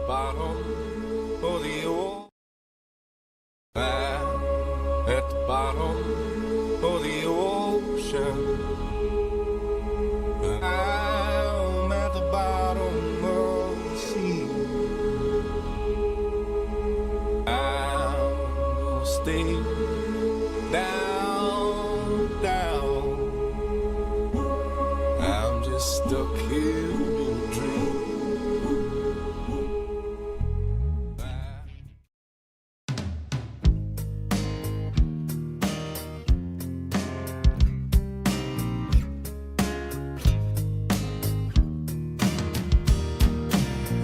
bottom of the ocean. At the bottom of the ocean. I'm at the bottom of the sea. I'll stay down, down. I'm just stuck here in a dream.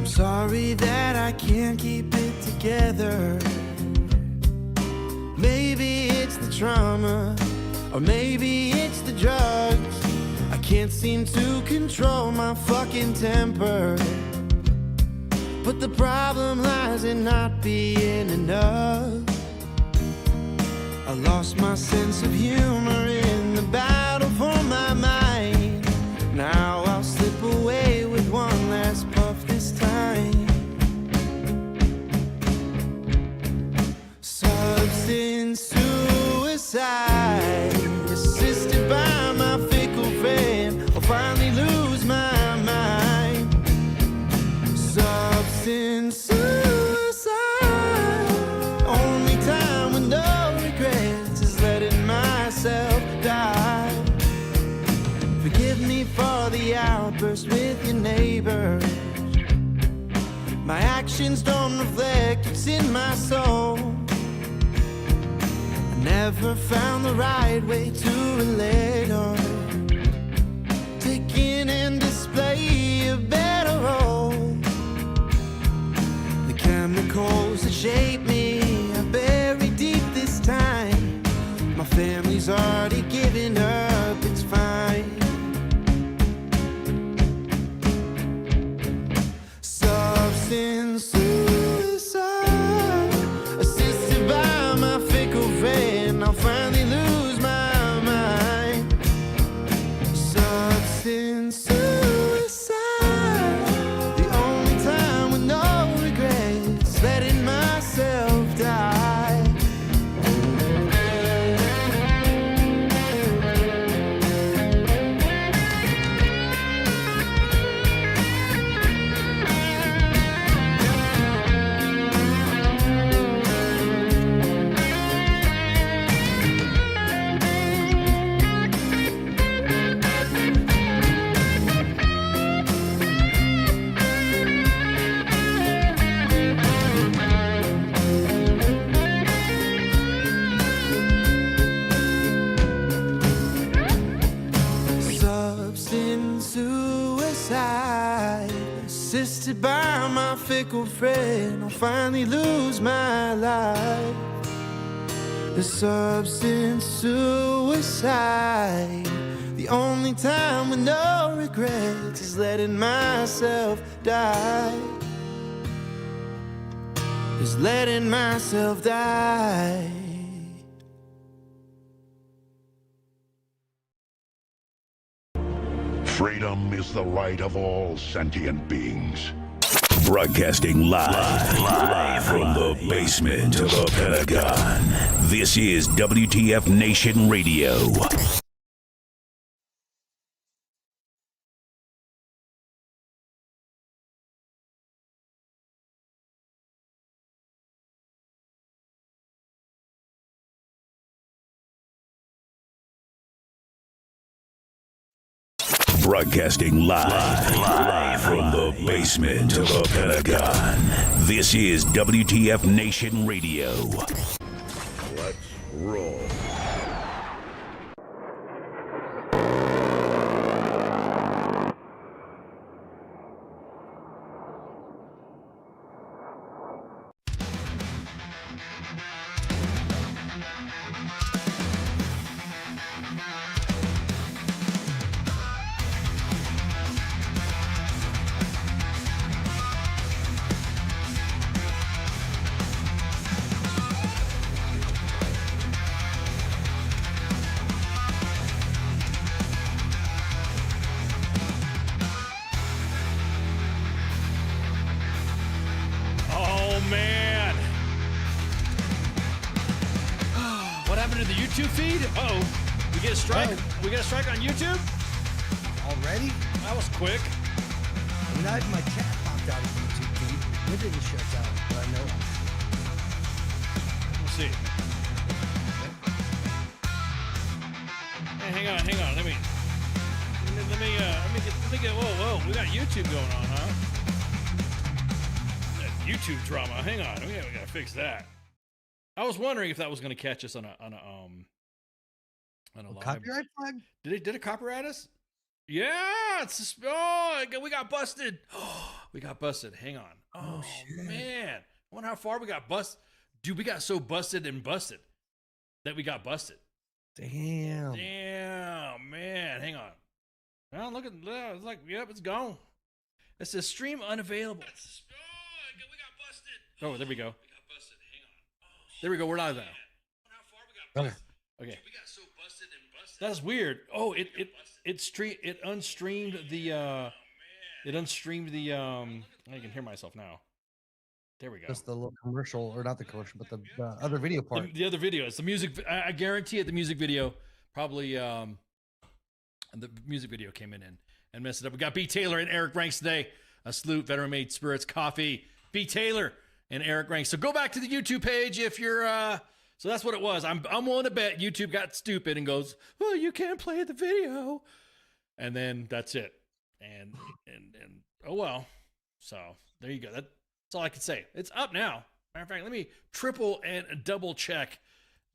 Sorry that I can't keep it together. Maybe it's the trauma, or maybe it's the drugs. I can't seem to control my fucking temper. But the problem lies in not being enough. I lost my sense of humor in the battle for my mind. Now I'll slip away with one last puff this time. Substance suicide, assisted by my fickle friend. I'll finally lose my mind. Substance suicide, only time with no regrets is letting myself die. Forgive me for the outburst with your neighbors. My actions don't reflect what's in my soul. I never found the right way to relate or take in and display a better role. The chemicals that shape me are buried deep this time. My family's already given up, it's fine. Substance suicide, assisted by my fickle friend. I'll finally lose my mind. Substance suicide, the only time with no regrets, letting myself die. Substance suicide, assisted by my fickle friend. I'll finally lose my life. The substance suicide, the only time with no regrets is letting myself die. Is letting myself die. Freedom is the right of all sentient beings. Broadcasting live from the basement of the Pentagon. This is WTF Nation Radio. Broadcasting live from the basement of the Pentagon. This is WTF Nation Radio. Let's roll. happened to the YouTube feed? Uh-oh. We get a strike? We get a strike on YouTube? Already? That was quick. I mean, my chat popped out of YouTube feed. It didn't shut down, but I know. We'll see. Hey, hang on. Let me get. Whoa. We got YouTube going on, huh? That YouTube drama. Hang on. We gotta fix that. I was wondering if that was gonna catch us on a live. Copyright flag? Did it copyright us? Yeah. We got busted. We got busted. Hang on. Oh shit. Man. I wonder how far we got busted. Dude, we got so busted that we got busted. Damn. Damn, man. Hang on. Well, look at it's like, yep, it's gone. It says stream unavailable. We got busted. Oh, there we go. We got busted. Hang on. There we go. We're live now. How far we got busted. Okay. We got so busted. That's weird. Oh, it unstreamed the I can hear myself now. There we go. Just the little commercial, or not the commercial, but the other video part. The other video. It's the music. I guarantee it. The music video probably. The music video came in and messed it up. We got B. Taylor and Eric Ranks today. A salute, Veteran Made Spirits Coffee. B. Taylor and Eric Ranks. So go back to the YouTube page if you're. So that's what it was. I'm willing to bet YouTube got stupid and goes, well, you can't play the video, and then that's it. And oh well. So there you go. That's all I can say. It's up now. Matter of fact, let me triple and double check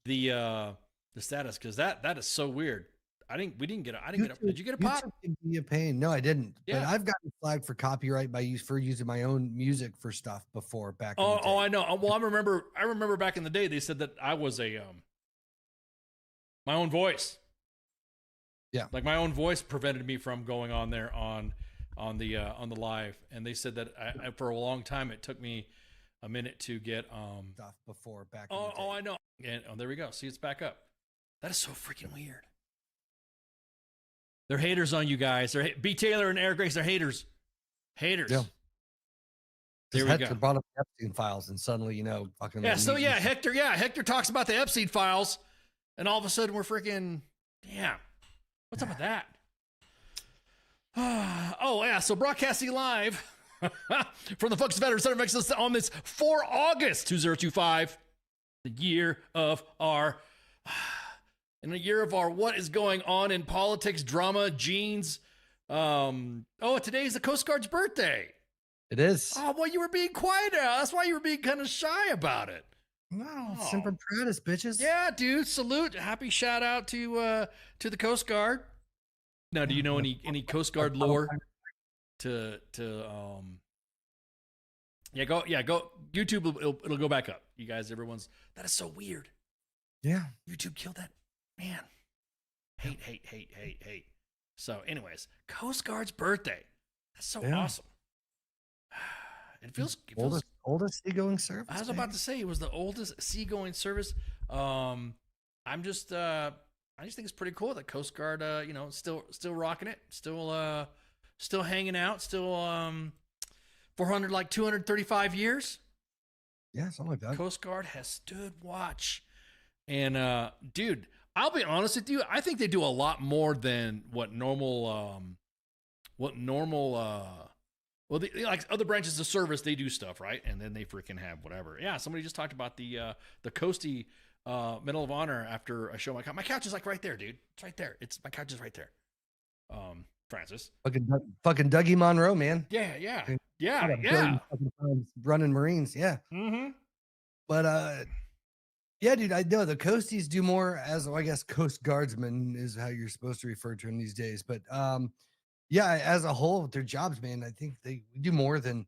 the status, because that is so weird. I didn't get a did you get a pop? YouTube can be a pain. No, I didn't. Yeah. But I've gotten flagged for copyright for using my own music for stuff before back in the day. Oh, I know. Well, I remember back in the day they said that I was my own voice. Yeah. Like my own voice prevented me from going on there on the live, and they said that I for a long time it took me a minute to get stuff before back in the day. Oh, I know. And there we go. See, it's back up. That is so freaking weird. They're haters on you guys. They're B. Taylor and Eric Grace. They're haters. Haters. Yeah. There we Hector go. brought up the Epstein files, and suddenly, fucking. Yeah. So yeah, Hector talks about the Epstein files, and all of a sudden we're freaking. Damn. What's up with that? Oh yeah. So broadcasting live from the Focus Veteran Center of Excellence on this 4 August 2025, the year of our. In a year of our what is going on in politics, drama, genes. Today's the Coast Guard's birthday. It is. Oh, well, you were being quiet. That's why you were being kind of shy about it. No, Semper Paratus, bitches. Yeah, dude. Salute. Happy shout out to the Coast Guard. Now, do you know any Coast Guard lore? Go YouTube. It'll go back up. You guys, that is so weird. Yeah. YouTube killed that. Man, hate. So, anyways, Coast Guard's birthday. That's so awesome. It feels oldest seagoing service. I was about to say it was the oldest seagoing service. I just think it's pretty cool that Coast Guard, still rocking it, still hanging out, still 235 years. Yeah, something like that. Coast Guard has stood watch, and dude. I'll be honest with you. I think they do a lot more than what normal, like other branches of service, they do stuff, right? And then they freaking have whatever. Yeah, somebody just talked about the Coastie Medal of Honor after I show my couch. My couch is like right there, dude. It's right there. My couch is right there. Francis. Fucking Dougie Monroe, man. Yeah. Running Marines, yeah. Mm-hmm. But yeah, dude, I know the Coasties do more I guess Coast Guardsmen is how you're supposed to refer to them these days. But yeah, as a whole, with their jobs, man, I think they do more than,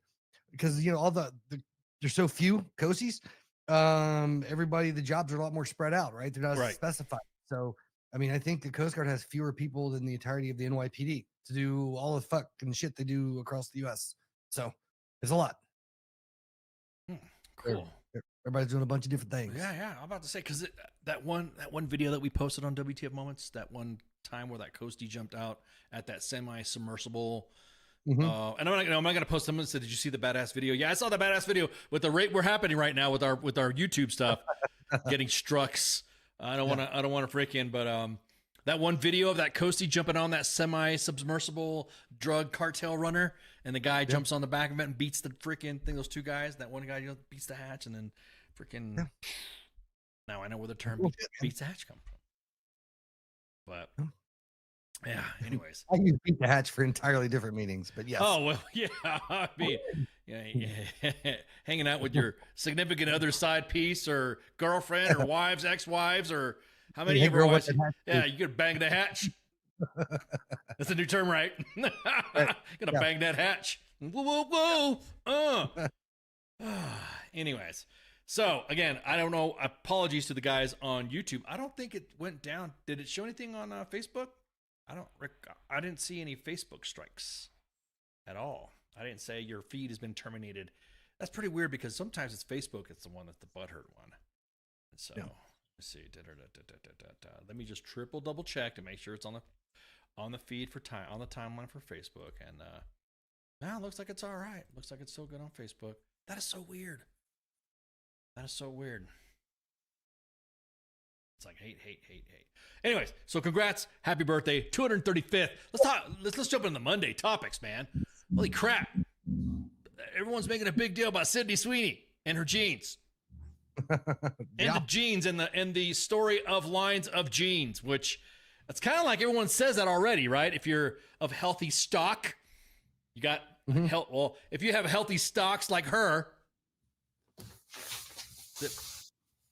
because all there's so few Coasties. Everybody, the jobs are a lot more spread out, right? They're not specified. So I mean, I think the Coast Guard has fewer people than the entirety of the NYPD to do all the fucking shit they do across the US. So it's a lot. Cool. Everybody's doing a bunch of different things. Yeah. I'm about to say, because that one video that we posted on WTF Moments, that one time where that Coastie jumped out at that semi-submersible. Mm-hmm. And I'm not gonna post them and say, did you see the badass video? Yeah, I saw the badass video. With the rate we're happening right now with our YouTube stuff, getting strucks I don't want to freaking, but that one video of that Coastie jumping on that semi-submersible drug cartel runner, and the guy jumps on the back of it and beats the freaking thing. Those two guys, that one guy beats the hatch, and then freaking. Yeah. Now I know where the term beats the hatch comes from. But yeah, anyways, I use beat the hatch for entirely different meanings, but yes. Oh well, yeah. I mean, yeah, hanging out with your significant other side piece or girlfriend or wives, ex-wives, or how many of your wives? Yeah, you could bang the hatch. That's a new term, right? Gonna bang that hatch. Whoa, whoa, whoa. Anyways, so again, I don't know. Apologies to the guys on YouTube. I don't think it went down. Did it show anything on Facebook? I didn't see any Facebook strikes at all. I didn't say your feed has been terminated. That's pretty weird because sometimes it's Facebook. It's the one that's the butthurt one. And so let's see. Let me just double check to make sure it's on the feed for time on the timeline for Facebook. And now it looks like it's all right. Looks like it's still good on Facebook. That is so weird. That is so weird. It's like hate. Anyways, so congrats, happy birthday, 235th. Let's jump into the Monday topics, man. Holy crap! Everyone's making a big deal about Sydney Sweeney and her jeans, and the jeans, and the story of lines of jeans, which it's kind of like everyone says that already, right? If you're of healthy stock, you got health. Well, if you have healthy stocks like her.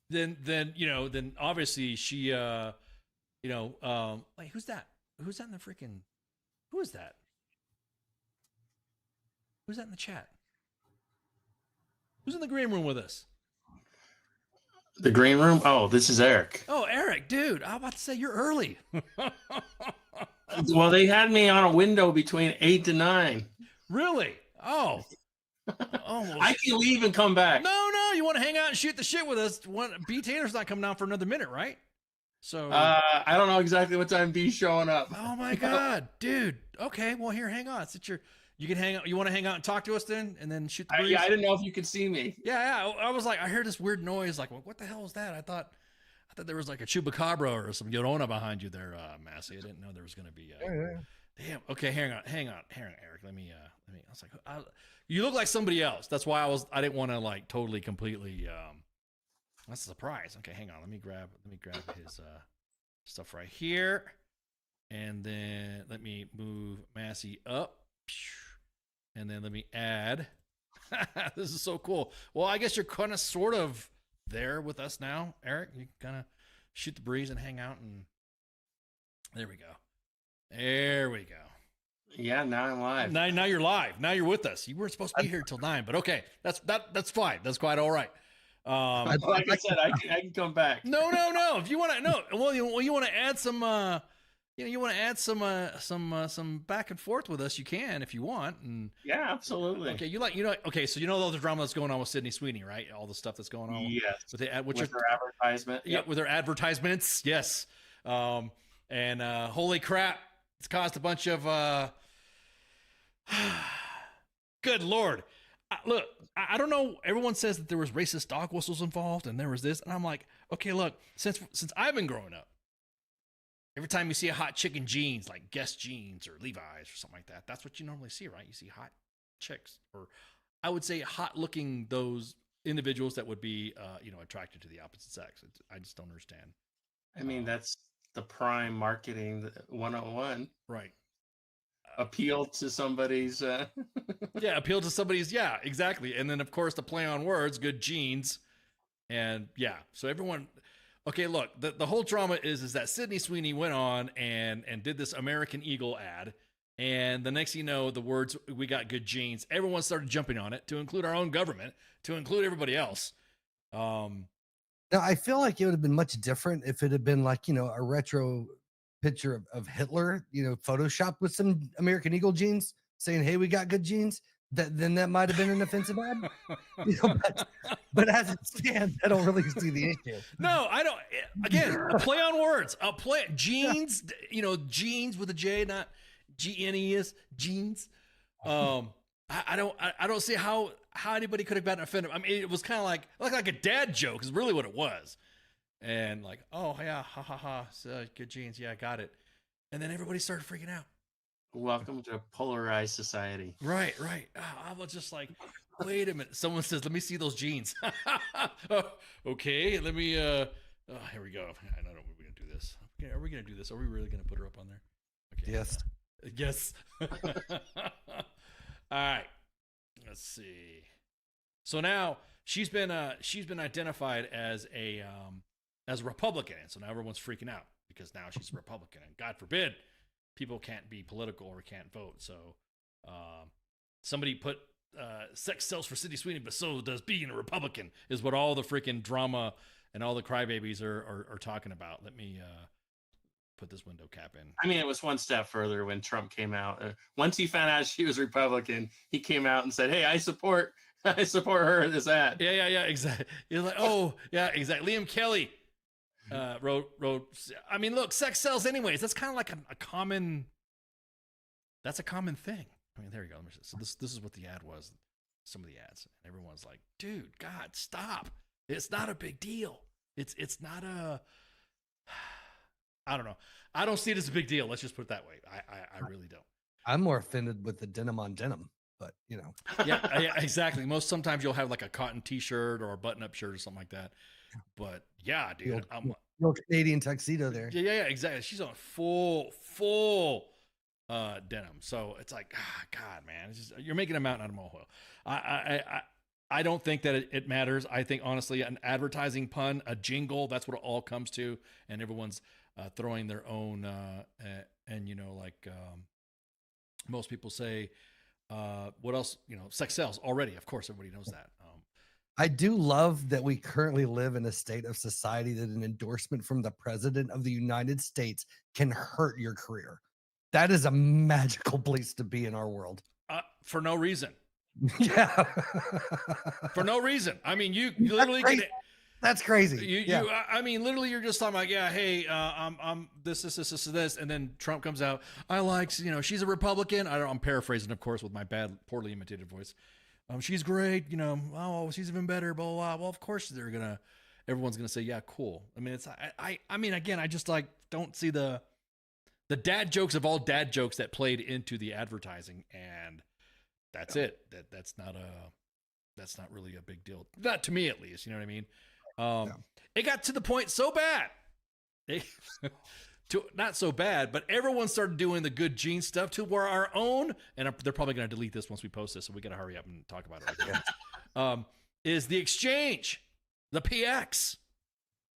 Then obviously she, wait, who's that? Who's that in the freaking, who is that? Who's that in the chat? Who's in the green room with us? The green room? Oh, this is Eric. Oh, Eric, dude, I was about to say you're early. Well, they had me on a window between 8 to 9. Really? Oh. Well, I can leave and come back. No, you want to hang out and shoot the shit with us. B Taylor's not coming down for another minute, right? So I don't know exactly what time B's showing up. Oh my god, dude. Okay, well here, hang on. You can hang out. You want to hang out and talk to us then, and then shoot the breeze? Yeah, I didn't know if you could see me. Yeah. I was like, I heard this weird noise. Like, what the hell is that? I thought there was like a chupacabra or some Llorona behind you there, Massey. I didn't know there was going to be. Damn. Okay, hang on, Eric. Let me. I was like, you look like somebody else. That's why I didn't want to like totally, completely. That's a surprise. Okay, hang on. Let me grab his stuff right here, and then let me move Massey up, and then let me add. This is so cool. Well, I guess you're kind of sort of there with us now, Eric. You kind of shoot the breeze and hang out, and there we go. Yeah, now I'm live. Now you're live. Now you're with us. You weren't supposed to be here till 9, but okay, that's fine. That's quite all right. Like I said, I can come back. No. If you want to, well, you want to add some, you want to add some back and forth with us. You can if you want. And yeah, absolutely. Okay, okay. So all the drama that's going on with Sydney Sweeney, right? All the stuff that's going on. Yes. With her advertisement. Yeah, with her advertisements. Yes. And holy crap, it's caused a bunch of. Good Lord. Look, I don't know. Everyone says that there was racist dog whistles involved and there was this. And I'm like, okay, look, since I've been growing up, every time you see a hot chick in jeans, like Guess jeans or Levi's or something like that, that's what you normally see, right? You see hot chicks, or I would say hot looking those individuals that would be, attracted to the opposite sex. I just don't understand. I mean, that's the prime marketing 101. Right. Appeal to somebody's appeal to somebody's, yeah, exactly. And then of course the play on words, good jeans. And yeah, so everyone, okay, look, the whole drama is that Sydney Sweeney went on and did this American Eagle ad, and the next thing you know, the words "we got good jeans," everyone started jumping on it, to include our own government, to include everybody else. Now I feel like it would have been much different if it had been like, a retro picture of Hitler, photoshopped with some American Eagle jeans, saying, "Hey, we got good jeans." Then that might have been an offensive ad. But as it stands, I don't really see the issue. No, I don't. Again, a play on words. A play jeans. Jeans with a J, not GNES. Jeans. I don't see how anybody could have gotten offended. I mean, it was kind of like a dad joke is really what it was. and like, oh yeah, ha ha ha, so, good genes, yeah, I got it. And then everybody started freaking out. Welcome to a polarized society. Right. I was just like, wait a minute. Someone says, let me see those jeans. Oh, okay, let me. Oh, here we go. I don't know if we're gonna do this. Are we gonna do this? Are we really gonna put her up on there? Okay. Yes. Yes. All right. Let's see. So now she's been identified as a Republican, and so now everyone's freaking out because now she's a Republican, and God forbid people can't be political or can't vote. So somebody put sex sells for Sydney Sweeney, but so does being a Republican, is what all the freaking drama and all the crybabies are talking about. Let me put this window cap in. I mean, it was one step further when Trump came out. Once he found out she was Republican, he came out and said, "Hey, I support her in this ad." Yeah, exactly. You're like, oh, yeah, exactly. Liam Kelly wrote. I mean, look, sex sells anyways. That's kind of like a common. That's a common thing. I mean, there you go. So this is what the ad was. Some of the ads, and everyone's like, "Dude, God, stop! It's not a big deal. It's not a." I don't know. I don't see it as a big deal. Let's just put it that way. I really don't. I'm more offended with the denim on denim, but you know. Yeah, exactly. Sometimes you'll have like a cotton T-shirt or a button-up shirt or something like that. But yeah, dude, Your Canadian tuxedo there. yeah, exactly. She's on full denim. So it's like, God, man, it's just, you're making a mountain out of molehill. I don't think that it matters. I think honestly, an advertising pun, a jingle, that's what it all comes to, and everyone's throwing their own and you know, like most people say, what else? You know, sex sells already. Of course, everybody knows that. I do love that we currently live in a state of society that an endorsement from the president of the United States can hurt your career. That is a magical place to be in our world. For no reason. Yeah. For no reason. I mean, you literally can. That's crazy. I mean, literally, you're just talking like, yeah, hey, I'm this, and then Trump comes out. I like, you know, she's a Republican. I'm paraphrasing, of course, with my poorly imitated voice. She's great, you know. Oh, she's even better. Blah, blah, blah. Well, of course everyone's gonna say, yeah, cool. I mean, I mean, again, I just like don't see the dad jokes of all dad jokes that played into the advertising, and that's it. That's not really a big deal. Not to me, at least. You know what I mean? It got to the point so bad. Not so bad, but everyone started doing the good gene stuff to where our own, and they're probably going to delete this once we post this, so we got to hurry up and talk about it again. Is the exchange, the PX.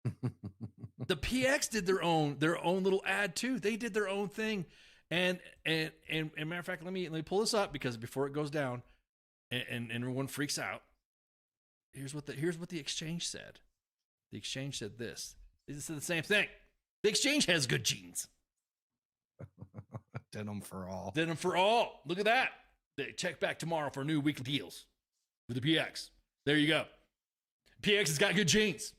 The PX did their own little ad too. They did their own thing, and matter of fact, let me pull this up because before it goes down, and everyone freaks out. Here's what the exchange said. The exchange said this. It said the same thing. The exchange has good genes. Denim for all. Denim for all. Look at that. They check back tomorrow for new weekly deals with the PX. There you go. PX has got good genes.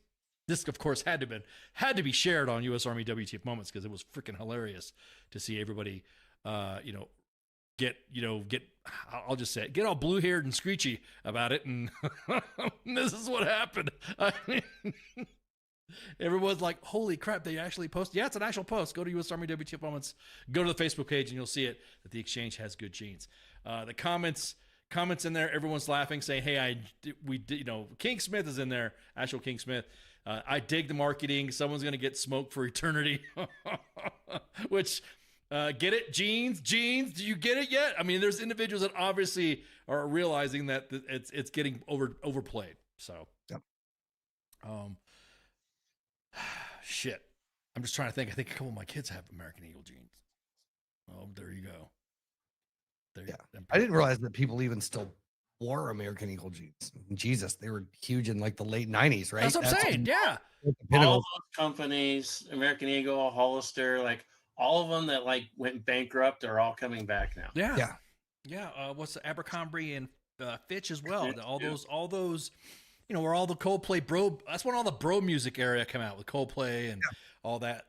This, of course, had to be shared on U.S. Army WTF Moments because it was freaking hilarious to see everybody, get I'll just say it, get all blue-haired and screechy about it, and this is what happened. I mean, everyone's like, holy crap, they actually posted. Yeah, it's an actual post. Go to U.S. Army WTF Moments, go to the Facebook page, and you'll see it, that the exchange has good genes. The comments in there, everyone's laughing, saying, hey, King Smith is in there, actual King Smith. I dig the marketing. Someone's going to get smoked for eternity, which... get it? Jeans? Do you get it yet? I mean, there's individuals that obviously are realizing that it's getting overplayed. So, yep. Shit. I'm just trying to think. I think a couple of my kids have American Eagle jeans. Oh, there you go. I didn't realize that people even still wore American Eagle jeans. Jesus, they were huge in like the late 90s, right? That's what I'm saying. Yeah. All those companies, American Eagle, Hollister, like all of them that like went bankrupt are all coming back now. Yeah. What's the Abercrombie and Fitch as well? All those, you know, where all the Coldplay bro. That's when all the bro music area come out with Coldplay and all that,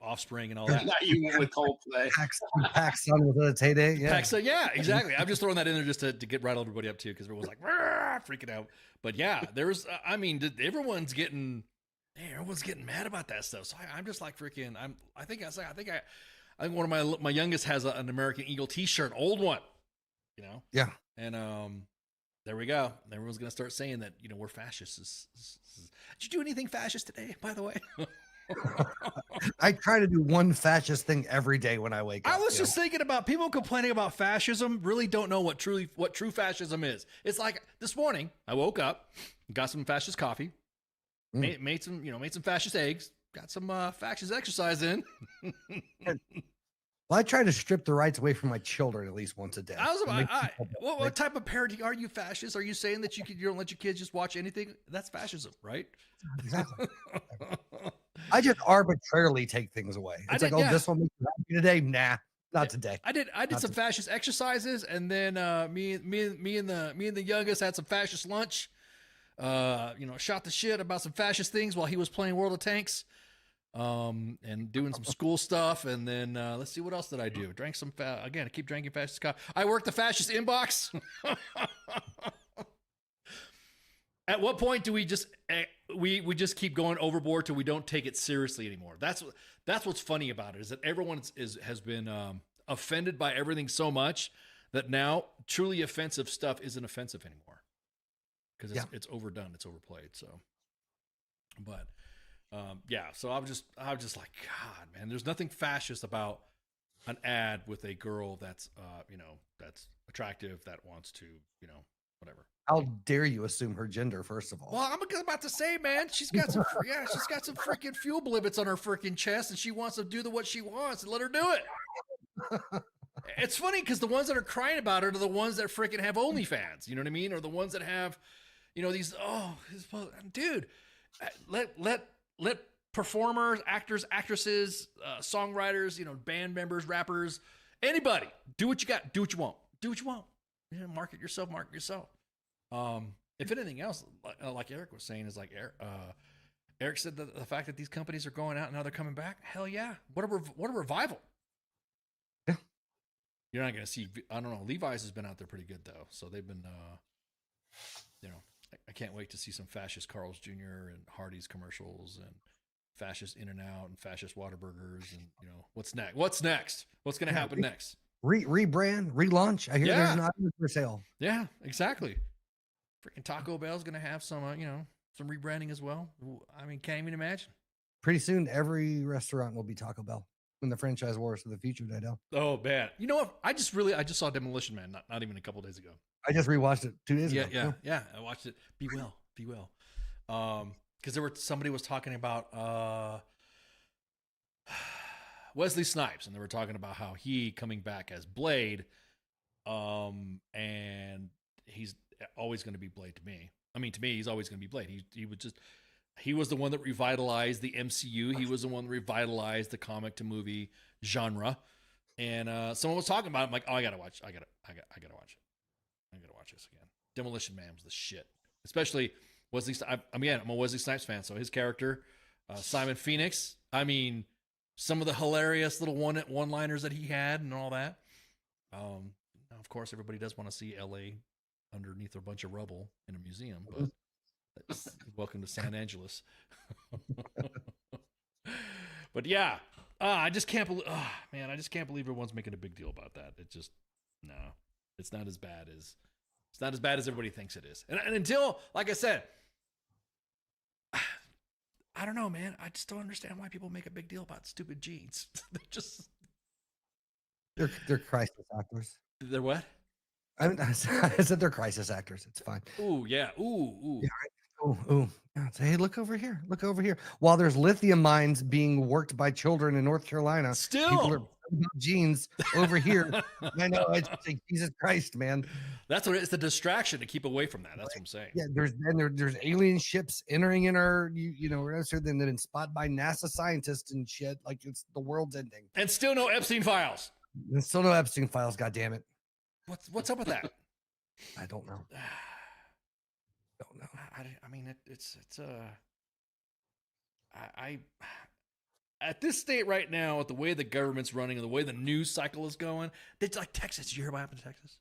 Offspring and all that. Not you went with Coldplay. PacSun with a Tay-Day. Yeah. PacSun, yeah, exactly. I'm just throwing that in there just to get right everybody up too, because everyone's like freaking out. But yeah, there's, I mean, everyone's getting Man, everyone's getting mad about that stuff. So I'm just like freaking. I think one of my youngest has an American Eagle T-shirt, old one. You know. Yeah. And there we go. Everyone's gonna start saying that we're fascists. Did you do anything fascist today, by the way? I try to do one fascist thing every day when I wake up. I was just thinking about people complaining about fascism really don't know what true fascism is. It's like this morning I woke up, got some fascist coffee, made some fascist eggs, got some fascist exercise in. Well, I try to strip the rights away from my children at least once a day. What type of parenting are you, fascist? Are you saying that you don't let your kids just watch anything? That's fascism, right? Exactly. I just arbitrarily take things away. It's this will make you happy today. Nah, not today. I did some fascist exercises, and then me and the youngest had some fascist lunch. Shot the shit about some fascist things while he was playing World of Tanks. And doing some school stuff, and then let's see, what else did I do? Drank some again. I keep drinking fascist coffee. I worked the fascist inbox. At what point do we just we just keep going overboard till we don't take it seriously anymore? That's what's funny about it, is that everyone has been offended by everything so much that now truly offensive stuff isn't offensive anymore because it's overdone, it's overplayed. So, but. So I'm just like, God, man, there's nothing fascist about an ad with a girl that's, that's attractive, that wants to, whatever. How dare you assume her gender, first of all? Well, I'm about to say, man, she's got some freaking fuel blibbits on her freaking chest, and she wants to do what she wants, and let her do it. It's funny because the ones that are crying about it are the ones that freaking have OnlyFans, you know what I mean? Or the ones that have, dude, let performers, actors, actresses, songwriters, band members, rappers, anybody do what you got, do what you want. Market yourself. If anything else, like Eric was saying, is like Eric said that the fact that these companies are going out and now they're coming back, hell yeah, what a revival. Yeah, you're not gonna see. I don't know. Levi's has been out there pretty good though, so they've been, I can't wait to see some fascist Carl's Jr. and Hardee's commercials and fascist In-N-Out and fascist Whataburgers and what's next? What's next? What's going to happen next? Rebrand, relaunch. I hear there's an item for sale. Yeah, exactly. Freaking Taco Bell's going to have some, some rebranding as well. I mean, can't even imagine. Pretty soon, every restaurant will be Taco Bell when the franchise wars of the future die down. Oh, man. You know what? I just saw Demolition Man not even a couple days ago. I just rewatched it 2 days ago. Yeah. I watched it. Be well. Because somebody was talking about Wesley Snipes, and they were talking about how he coming back as Blade, and he's always going to be Blade to me. I mean, to me, he's always going to be Blade. He was the one that revitalized the MCU. He was the one that revitalized the comic to movie genre. And someone was talking about it. I'm like, oh, I gotta watch it. I gotta watch it. I gotta watch this again. Demolition Man was the shit. Especially Wesley. I'm a Wesley Snipes fan, so his character, Simon Phoenix. I mean, some of the hilarious little one-liners that he had and all that. Of course, everybody does want to see LA underneath a bunch of rubble in a museum, but welcome to San Angeles. But yeah, I just can't believe. I just can't believe everyone's making a big deal about that. It just it's not as bad as everybody thinks it is. And until, like I said, I don't know, man. I just don't understand why people make a big deal about stupid jeans. They're crisis actors. They're what? I said they're crisis actors. It's fine. Ooh, yeah. Ooh. Yeah, ooh. Yeah, say, hey, look over here. While there's lithium mines being worked by children in North Carolina, still people are jeans over here. I know. It's like, Jesus Christ, man. That's what it's the distraction to keep away from that. That's what I'm saying. Yeah, there's alien ships entering in our then been spotted by NASA scientists and shit. Like it's the world's ending. And still no Epstein files. There's still no Epstein files. God damn it. What's up with that? I don't know. I mean, at this state right now, with the way the government's running and the way the news cycle is going, it's like Texas. Did you hear what happened to Texas?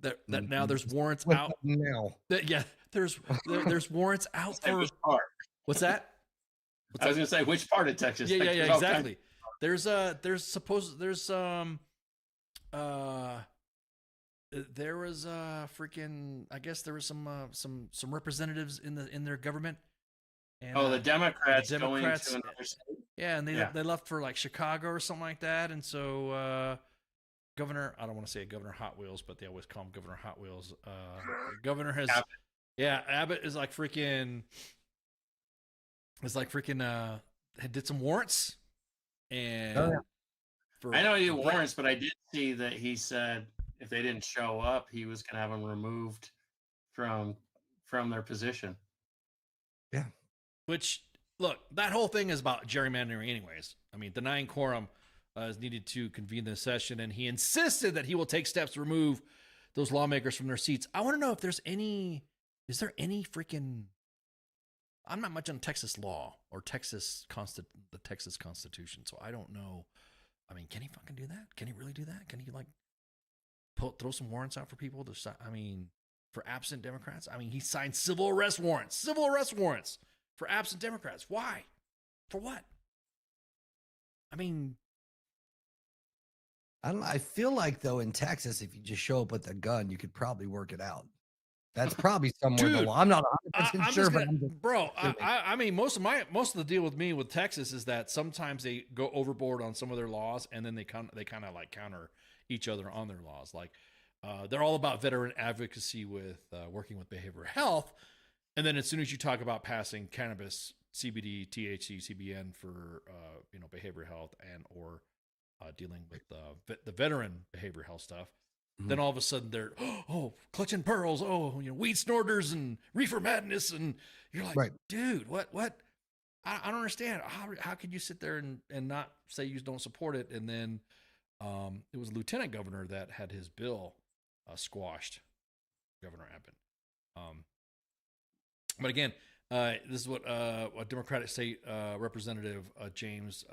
That now there's warrants out. Now. There's warrants out for. What's that? I was going to say, which part of Texas? Yeah, Like, yeah, there's yeah, all kinds- exactly. There's there was freaking, I guess there was some representatives in their government. And, Oh, the Democrats, Democrats, going to another state. yeah, and Yeah. they left for like Chicago or something like that, and so Governor, I don't want to say Governor Hot Wheels, but they always call him Governor Hot Wheels. Governor has, Abbott. yeah, Abbott is like freaking, did some warrants, and Oh, yeah. for, I know he did warrants, but I did see that he said if they didn't show up, he was going to have them removed from their position. which, look, that whole thing is about gerrymandering, anyways. I mean, denying quorum is needed to convene the session, and he insisted that he will take steps to remove those lawmakers from their seats. I want to know if is there any freaking, I'm not much on Texas law or the Texas Constitution, so I don't know. I mean, can he fucking do that? Can he really do that? Can he like throw some warrants out for people to, I mean, for absent Democrats? I mean, he signed civil arrest warrants for absent Democrats. Why? For what? I mean, I don't know. I feel like though in Texas, if you just show up with a gun, you could probably work it out. That's probably somewhere in the Dude, law. I'm not 100% I'm sure, just but gonna, I'm just, bro. assuming. I mean, most of the deal with me with Texas is that sometimes they go overboard on some of their laws, and then they kind of like counter each other on their laws. Like they're all about veteran advocacy with working with behavioral health, and then as soon as you talk about passing cannabis, CBD, THC, CBN for behavioral health and or dealing with the veteran behavioral health stuff. Then all of a sudden they're clutching pearls, weed snorters and reefer madness, and you're like, Right. dude, what? I don't understand. How could you sit there and not say you don't support it? And then it was a lieutenant governor that had his bill squashed, Governor Abbott. But again, this is what a Democratic State Representative James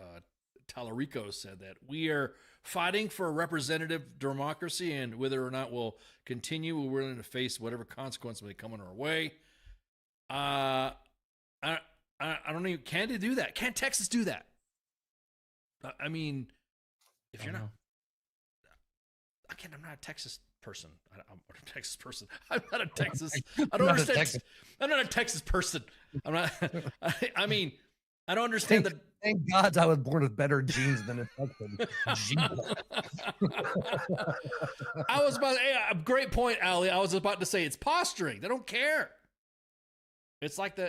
Tallarico said, that we are fighting for a representative democracy, and whether or not we'll continue, we're willing to face whatever consequence may come in our way. I don't even, can they do that? Can Texas do that? I mean, if you're not, again, I'm not a Texas person. I'm a Texas person. I'm not a Texas. I don't Not a understand. Texas. I'm not a Texas person. I'm not. I mean, I don't understand the. Thank God I was born with better genes than a Texan. Jesus. I was about. Hey, a great point, Ali. I was about to say it's posturing. They don't care. It's like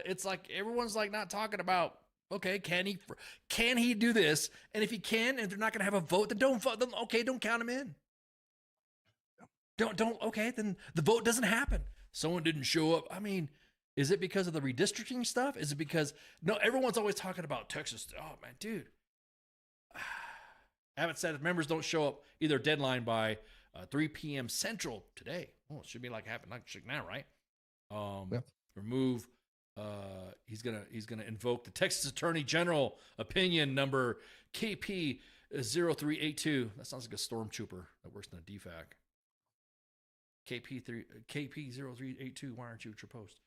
everyone's like not talking about. Okay, can he do this? And if he can, and they're not going to have a vote, then don't vote. Then okay, don't count him in. Don't. Okay, then the vote doesn't happen. Someone didn't show up. I mean, is it because of the redistricting stuff? Is it because no? Everyone's always talking about Texas. Oh man, dude. Abbott said if members don't show up either deadline by 3 p.m. Central today. Oh, it should be like happening like now, right? Yep. Remove. He's gonna invoke the Texas Attorney General opinion number KP 0382. That sounds like a stormtrooper that works in a DFAC. KP 0382. Why aren't you at your post?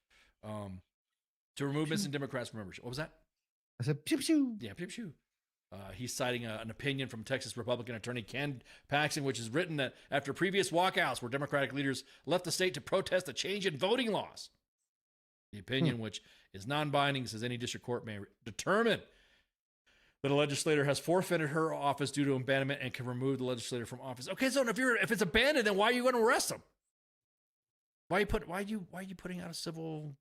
To remove missing Democrats from membership. What was that? I said, pew, pew. Yeah, pew pew. He's citing an opinion from Texas Republican Attorney Ken Paxton, which is written that after previous walkouts where Democratic leaders left the state to protest a change in voting laws. The opinion, which is non-binding, says any district court may determine that a legislator has forfeited her office due to abandonment and can remove the legislator from office. Okay, so if it's abandoned, then why are you going to arrest them? Why are you putting out a civil?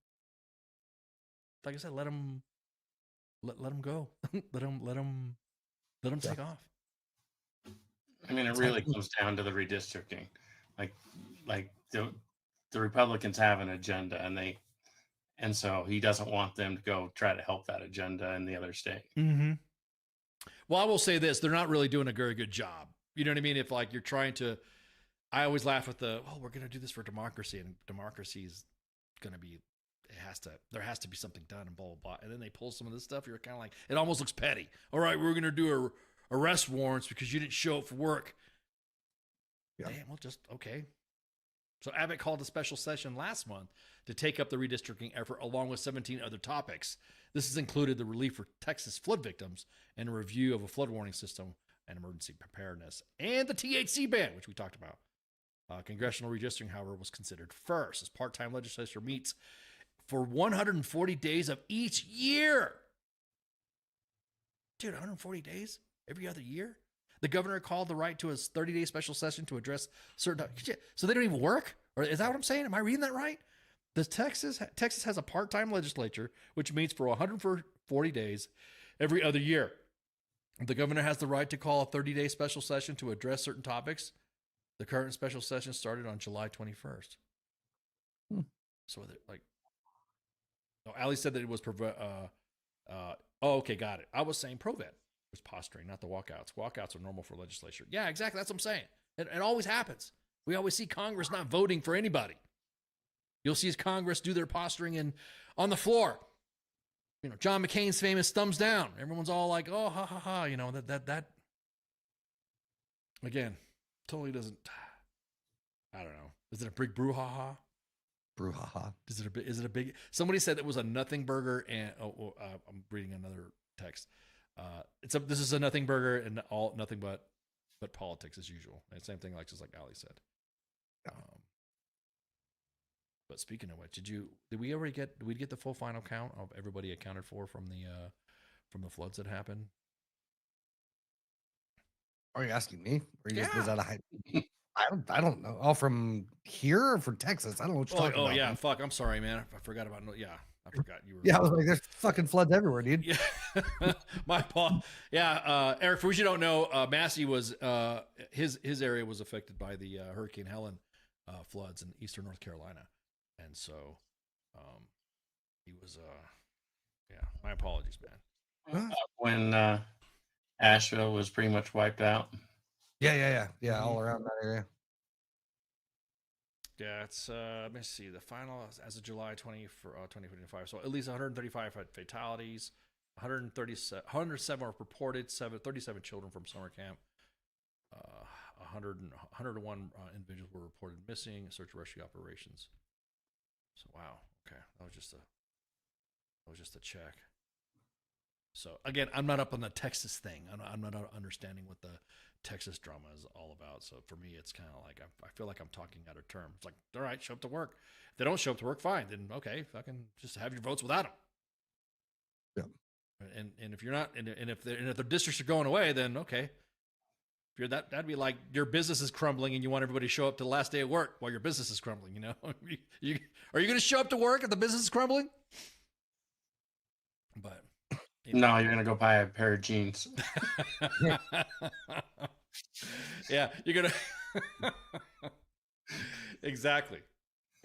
Like I said, let them go. let them take off. I mean, it really comes down to the redistricting. Like the Republicans have an agenda, and so he doesn't want them to go try to help that agenda in the other state. Mm-hmm. Well, I will say this: they're not really doing a very good job. You know what I mean? If like you're trying to, I always laugh at we're going to do this for democracy, and democracy is going to be, there has to be something done, and blah blah blah. And then they pull some of this stuff. You're kind of like, it almost looks petty. All right, we're going to do arrest warrants because you didn't show up for work. Yeah. Damn, well, just okay. So Abbott called a special session last month to take up the redistricting effort along with 17 other topics. This has included the relief for Texas flood victims and a review of a flood warning system and emergency preparedness, and the THC ban, which we talked about. Congressional redistricting, however, was considered first as part-time legislature meets for 140 days of each year. Dude, 140 days every other year? The governor called the right to a 30-day special session to address certain... So they don't even work? Or is that what I'm saying? Am I reading that right? Texas has a part-time legislature, which meets for 140 days every other year. The governor has the right to call a 30-day special session to address certain topics. The current special session started on July 21st. So, like... No, Ali said that it was... okay, got it. I was saying Provet was posturing, not the walkouts. Walkouts are normal for legislature. Yeah, exactly. That's what I'm saying. It always happens. We always see Congress not voting for anybody. You'll see Congress do their posturing on the floor. You know, John McCain's famous thumbs down. Everyone's all like, oh, ha, ha, ha. You know, that again, totally doesn't, I don't know. Is it a big brouhaha? Brouhaha. Is it a big, somebody said it was a nothing burger and, I'm reading another text. This is a nothing burger and all nothing but politics as usual. And same thing, like just like Ali said. But speaking of which, did we get the full final count of everybody accounted for from the floods that happened? Are you asking me? Or Yeah. was that a hype? I don't know. Oh, from here or from Texas? I don't know what you're talking about. Oh yeah, man. fuck. I'm sorry, man. I forgot about I forgot you were. Yeah, I was like, there's fucking floods everywhere, dude. Yeah, my fault. Yeah, Eric. For which you don't know, Massey was his area was affected by the Hurricane Helen floods in eastern North Carolina, and so he was. Yeah, my apologies, man. When Asheville was pretty much wiped out. Yeah, all around that area. Yeah, it's let me see. The final as of July 2025. So at least 135 fatalities. 107 were reported. 37 children from summer camp. 101 individuals were reported missing. Search and rescue operations. So wow. Okay, that was just a check. So again, I'm not up on the Texas thing. I'm not understanding what the Texas drama is all about. So for me, it's kind of like I feel like I'm talking out of term. It's like, all right, show up to work. If they don't show up to work, fine. Then okay, fucking just have your votes without them. Yeah. And if you're not, and if the districts are going away, then okay. If you're that'd be like your business is crumbling and you want everybody to show up to the last day of work while your business is crumbling. You know, are you going to show up to work if the business is crumbling? But. No, you're gonna go buy a pair of jeans. Yeah, you're gonna exactly.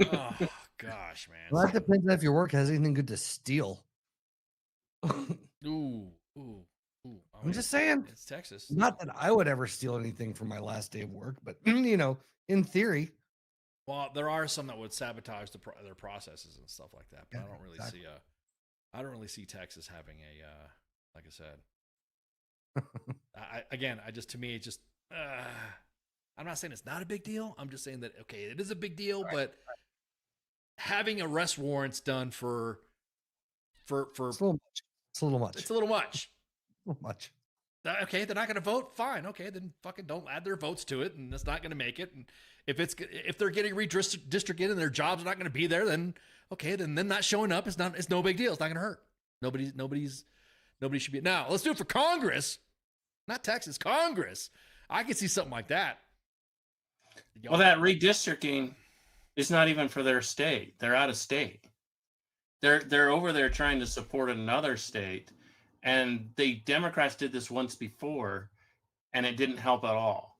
Oh gosh, man. Well, that depends on if your work has anything good to steal. Ooh. I'm just saying. It's Texas. Not that I would ever steal anything from my last day of work, but you know, in theory. Well, there are some that would sabotage their processes and stuff like that. But Yeah, I don't really exactly. see I don't really see Texas having a, like I said, to me, it just, I'm not saying it's not a big deal. I'm just saying that, okay, it is a big deal, but having arrest warrants done for It's a little much. It's a little much. it's a little much. A little much. Okay, they're not going to vote. Fine. Okay, then fucking don't add their votes to it, and it's not going to make it. And if they're getting redistricted and their jobs are not going to be there, then okay, then them not showing up is no big deal. It's not going to hurt. Nobody should be. Now let's do it for Congress, not Texas. Congress. I could see something like that. Well, that redistricting is not even for their state. They're out of state. They're over there trying to support another state. And the Democrats did this once before, and it didn't help at all.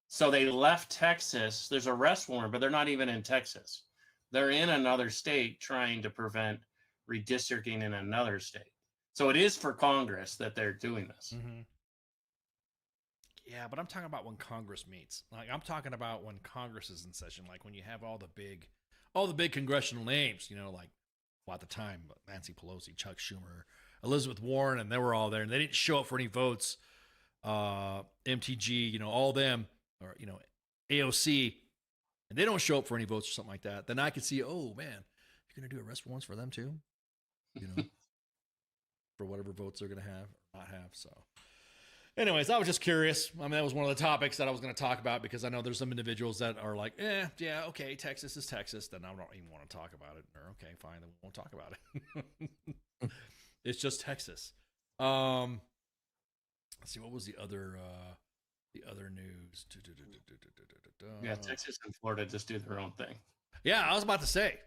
So they left Texas. There's a arrest warrant, but they're not even in Texas. They're in another state trying to prevent redistricting in another state. So it is for Congress that they're doing this. Mm-hmm. Yeah, but I'm talking about when Congress meets. Like I'm talking about when Congress is in session, like when you have all the big congressional names, you know, like at the time, Nancy Pelosi, Chuck Schumer, Elizabeth Warren, and they were all there, and they didn't show up for any votes. MTG, you know, all them, or you know, AOC, and they don't show up for any votes or something like that. Then I could see, oh man, you're gonna do arrest warrants for them too, you know. for whatever votes they're going to have or not have. So, anyways, I was just curious. I mean, that was one of the topics that I was going to talk about because I know there's some individuals that are like, yeah, okay, Texas is Texas. Then I don't even want to talk about it. Or, okay, fine, then we won't talk about it. It's just Texas. Let's see, what was the other news? Yeah, Texas and Florida just do their own thing. Yeah, I was about to say.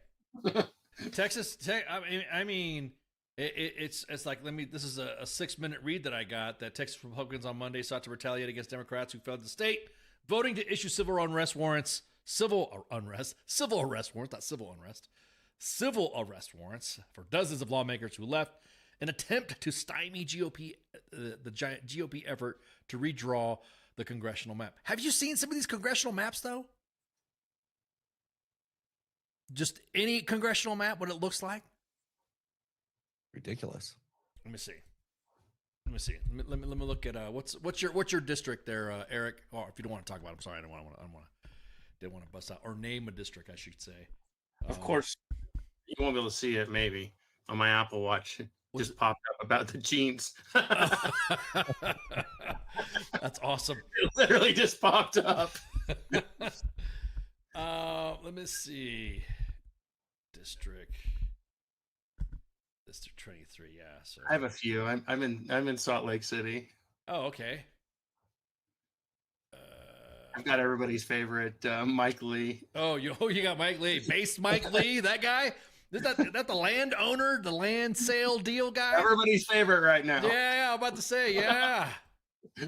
Texas, I mean, it's like, this is a 6-minute read that I got that Texas Republicans on Monday sought to retaliate against Democrats who fled the state, voting to issue civil arrest warrants, civil arrest warrants for dozens of lawmakers who left, an attempt to stymie the giant GOP effort to redraw the congressional map. Have you seen some of these congressional maps, though? Just any congressional map, what it looks like? Ridiculous. Let me see. Let me look at what's your district there, Eric? Oh, if you don't want to talk about it, I'm sorry, I didn't want to bust out or name a district, I should say. Of course, you won't be able to see it. Maybe on my Apple Watch, it just popped up about the jeans. That's awesome. It literally just popped up. Let me see. District 23. Yeah. So I have a few. I'm in Salt Lake City. Oh, okay. I've got everybody's favorite, Mike Lee. Oh, you got Mike Lee, based Mike Lee, that guy. Is that the landowner, the land sale deal guy? Everybody's favorite right now. Yeah, I'm about to say, yeah.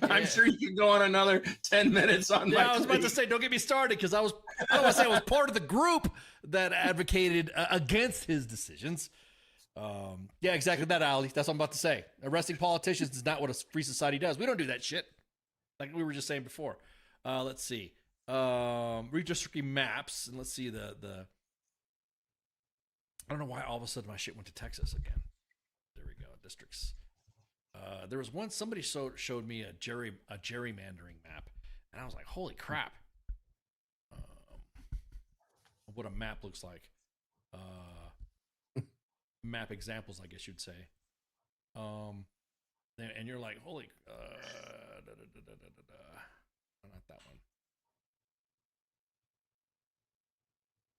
I'm sure you could go on another 10 minutes on Yeah, Mike I was about Lee. to say, don't get me started, because I was part of the group that advocated against his decisions. Yeah, exactly that, Ali. That's what I'm about to say. Arresting politicians is not what a free society does. We don't do that shit, like we were just saying before. Let's see. Redistricting maps, and let's see the. I don't know why all of a sudden my shit went to Texas again. There we go. Districts. There was one, somebody showed me a gerrymandering map, and I was like, holy crap. What a map looks like. Map examples, I guess you'd say. And you're like, holy, not that one.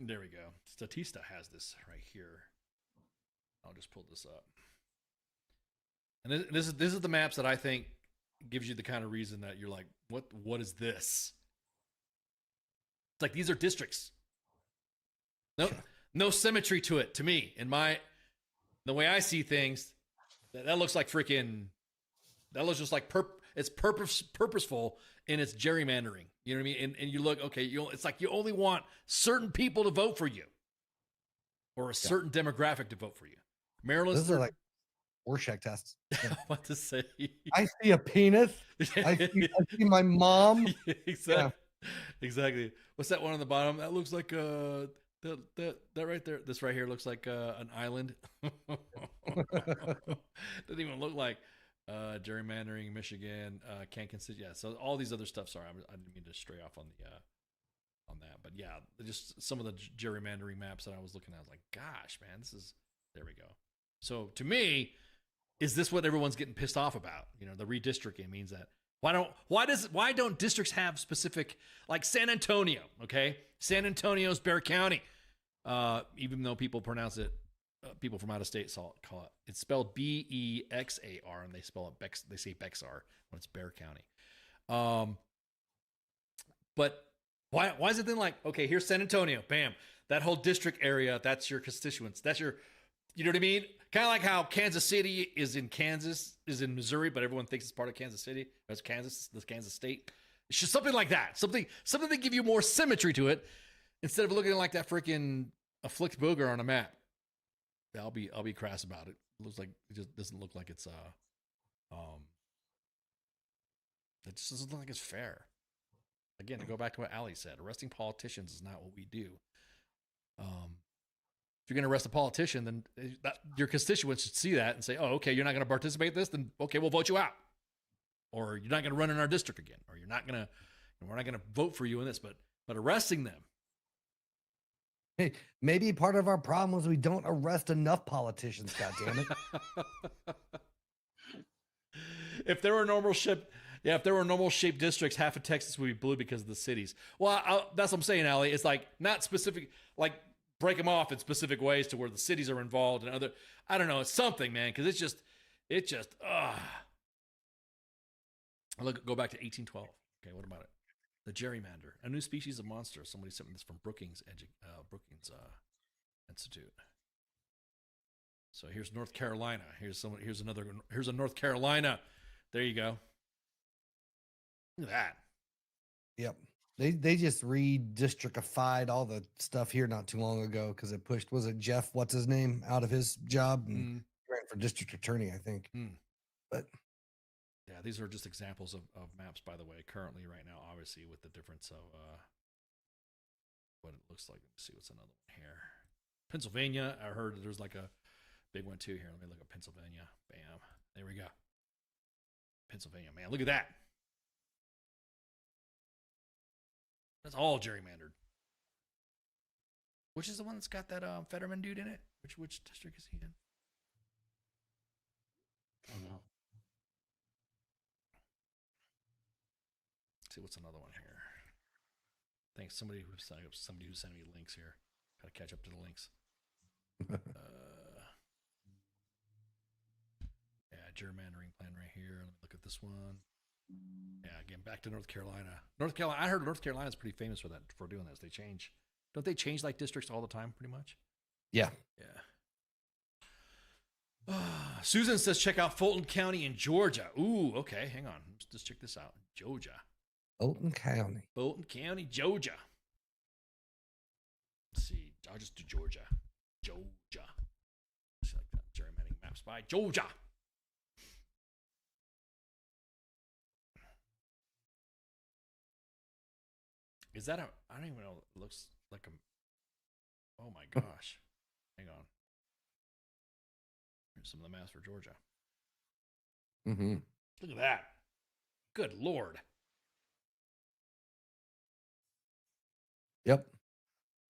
There we go. Statista has this right here. I'll just pull this up. And this is the maps that I think gives you the kind of reason that you're like, what is this? It's like, these are districts. No symmetry to it, to me. The way I see things, that looks like freaking, that looks just like it's purposeful in its gerrymandering. You know what I mean? And you look, okay, it's like you only want certain people to vote for you, or a certain demographic to vote for you. Maryland's Those are like Rorschach tests. Yeah. What to say? I see a penis. I see my mom. Exactly. Yeah. Exactly. What's that one on the bottom? That looks like that right there. This right here looks like an island. Doesn't even look like gerrymandering, Michigan, can't consider. Yeah. So all these other stuff. Sorry, I didn't mean to stray off on that, but yeah, just some of the gerrymandering maps that I was looking at. I was like, gosh, man, there we go. So to me, is this what everyone's getting pissed off about? You know, the redistricting means that why don't districts have specific, like San Antonio? Okay, San Antonio's Bexar County, even though people pronounce it, people from out of state call it. It's spelled Bexar, and they spell it they say Bexar when it's Bexar County. But why is it then like, okay, here's San Antonio, bam, that whole district area, that's your constituents, that's your, you know what I mean? Kind of like how Kansas City is in Missouri, but everyone thinks it's part of Kansas City. That's Kansas, the Kansas state. It's just something like that. Something that give you more symmetry to it, instead of looking like that freaking afflict booger on a map. I'll be crass about it. It looks like it just doesn't look like it's it just doesn't look like it's fair. Again, to go back to what Ali said, arresting politicians is not what we do. If you're going to arrest a politician, then your constituents should see that and say, oh, okay, you're not going to participate in this, then okay, we'll vote you out. Or you're not going to run in our district again. Or we're not going to vote for you in this, but arresting them. Hey, maybe part of our problem was we don't arrest enough politicians, goddammit. if there were normal ship, yeah, if there were normal shaped districts, half of Texas would be blue because of the cities. Well, that's what I'm saying, Ali. It's like not specific, like break them off in specific ways to where the cities are involved and other. I don't know. It's something, man, because it just. Look, go back to 1812. Okay, what about it? The gerrymander, a new species of monster. Somebody sent me this from Brookings Institute. So here's North Carolina. Here's a North Carolina. There you go. Look at that. Yep. They just redistrictified all the stuff here not too long ago because it pushed, was it Jeff, what's his name, out of his job and ran for district attorney, I think. But yeah, these are just examples of maps, by the way, currently right now, obviously, with the difference of what it looks like. Let me see what's another one here. Pennsylvania, I heard there's like a big one too here. Let me look at Pennsylvania. Bam. There we go. Pennsylvania, man. Look at that. That's all gerrymandered. Which is the one that's got that Fetterman dude in it? Which district is he in? I don't know. Let's see what's another one here. Thanks somebody who sent me links here. Gotta catch up to the links. Yeah, gerrymandering plan right here. Let me look at this one. Yeah, again, back to North Carolina. North Carolina. I heard North Carolina is pretty famous for that, for doing this. Don't they change like districts all the time, pretty much? yeah. Yeah. Susan says check out Fulton County in Georgia. Ooh, okay, hang on. Let's check this out. Georgia. Fulton County, Georgia. Let's see. I'll just do Georgia. Just like that. Gerrymandering maps by Georgia. Is that I don't even know. It looks like a. Oh my gosh. Hang on. Here's some of the maps for Georgia. Mm-hmm. Look at that. Good Lord. Yep.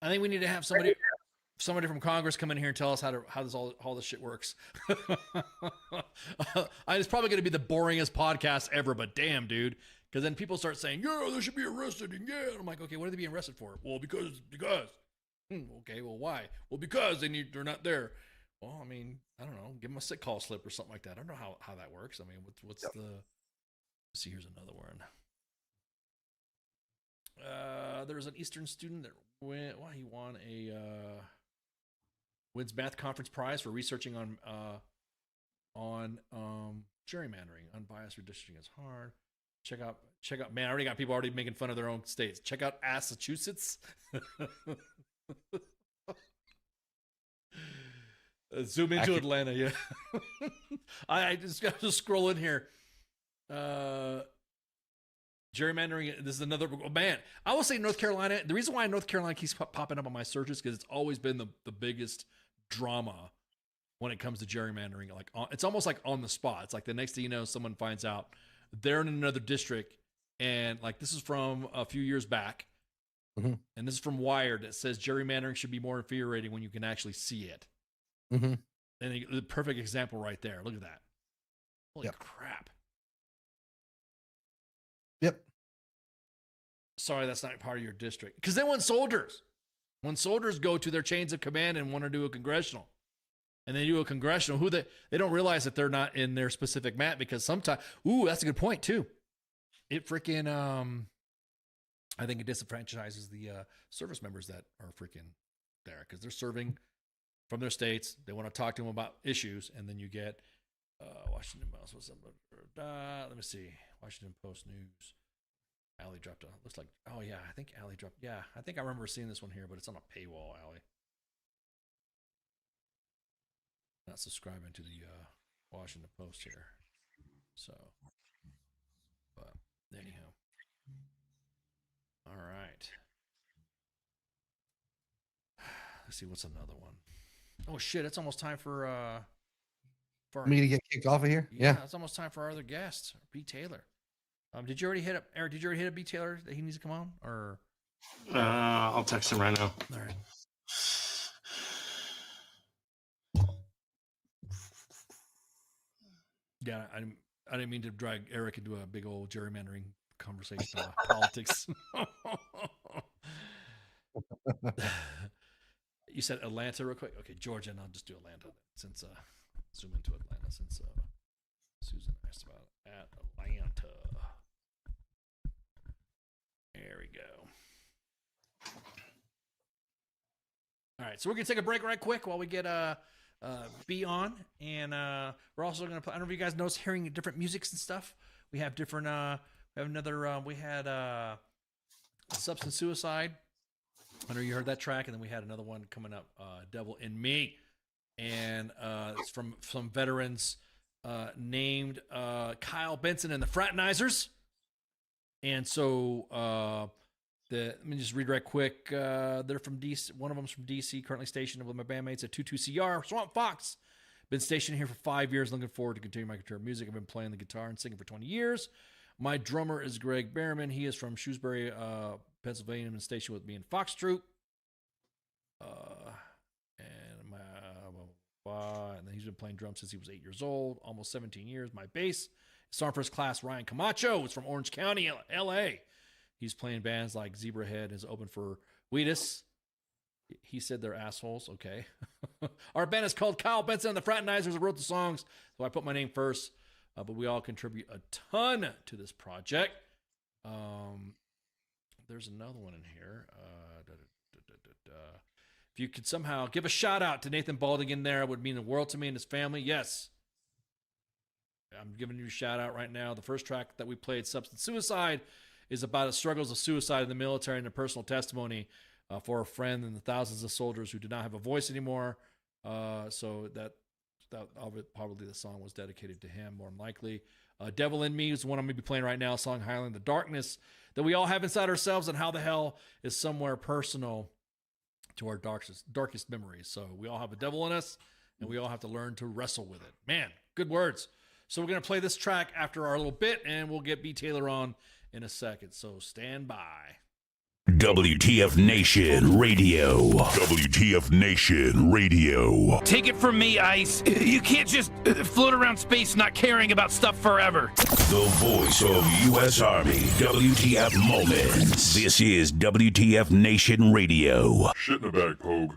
I think we need to have somebody from Congress come in here and tell us how this all this shit works. It's probably going to be the boringest podcast ever, but damn, dude. Because then people start saying, yeah, they should be arrested. And yeah, I'm like, okay, what are they being arrested for? Well, because. Okay, well, why? Well, because they're not there. Well, I mean, I don't know. Give them a sick call slip or something like that. I don't know how that works. I mean, what's the? Let's see, here's another one. There was an Eastern student that went. Well, he won a wins math conference prize for researching on gerrymandering. Unbiased redistricting is hard. Check out. Man, I already got people already making fun of their own states. Check out Massachusetts. Zoom into Atlanta. Yeah. I just got to scroll in here. Gerrymandering. This is another. Oh, man, I will say North Carolina. The reason why North Carolina keeps popping up on my searches because it's always been the biggest drama when it comes to gerrymandering. Like it's almost like on the spot. It's like the next thing you know, someone finds out they're in another district, and like this is from a few years back, and this is from Wired that says gerrymandering should be more infuriating when you can actually see it. And the perfect example right there. Look at that. Holy crap. Yep. Sorry, that's not part of your district. Because then when soldiers go to their chains of command and want to do a congressional, and they do a congressional, they don't realize that they're not in their specific map because sometimes, that's a good point too. It freaking, I think it disenfranchises the service members that are freaking there because they're serving from their states. They want to talk to them about issues, and then you get Washington Post. Let me see. Washington Post News. Allie dropped looks like, oh yeah, I think Allie dropped. Yeah, I think I remember seeing this one here, but it's on a paywall, Allie. Not subscribing to the Washington Post here. So, but anyhow. All right. Let's see what's another one. Oh shit! It's almost time for me to get kicked off of here. Yeah, it's almost time for our other guest, B. Taylor. Did you already hit up Eric? Did you already hit up B. Taylor that he needs to come on? Or I'll text him right now. All right. Yeah, I didn't mean to drag Eric into a big old gerrymandering conversation about politics. You said Atlanta real quick? Okay, Georgia, and I'll just do Atlanta since zoom into Atlanta since Susan asked about Atlanta. There we go. All right, so we're gonna take a break right quick while we get B on, and we're also gonna play. I don't know if you guys notice hearing different musics and stuff. We have different. We have another. We had Substance Suicide. I know you heard that track, and then we had another one coming up, Devil in Me, and it's from some veterans named Kyle Benson and the Fraternizers. And so let me just read right quick. They're from DC. One of them's from DC, currently stationed with my bandmates at 22CR Swamp Fox. Been stationed here for 5 years. Looking forward to continuing my guitar music. I've been playing the guitar and singing for 20 years. My drummer is Greg Behrman. He is from Shrewsbury, Pennsylvania. Been stationed with me in Fox Troop. And then he's been playing drums since he was 8 years old, almost 17 years. My bass, Sergeant First Class Ryan Camacho is from Orange County, LA. He's playing bands like Zebrahead and is open for Wheatus. He said they're assholes. Okay. Our band is called Kyle Benson and the Fraternizers. I wrote the songs, so I put my name first. But we all contribute a ton to this project. There's another one in here. If you could somehow give a shout out to Nathan Balding in there, it would mean the world to me and his family. Yes. I'm giving you a shout out right now. The first track that we played, Substance Suicide, is about the struggles of suicide in the military and a personal testimony for a friend and the thousands of soldiers who did not have a voice anymore. So that probably the song was dedicated to him, more than likely. Devil in Me is the one I'm going to be playing right now, a song highlighting the darkness that we all have inside ourselves and how the hell is somewhere personal to our darkest memories. So we all have a devil in us, and we all have to learn to wrestle with it. Man, good words. So we're going to play this track after our little bit, and we'll get B. Taylor on in a second. So stand by. WTF Nation Radio. WTF Nation Radio. Take it from me, Ice. You can't just float around space not caring about stuff forever. The voice of U.S. Army. WTF Moments. This is WTF Nation Radio. Shit in the bag, Pogue.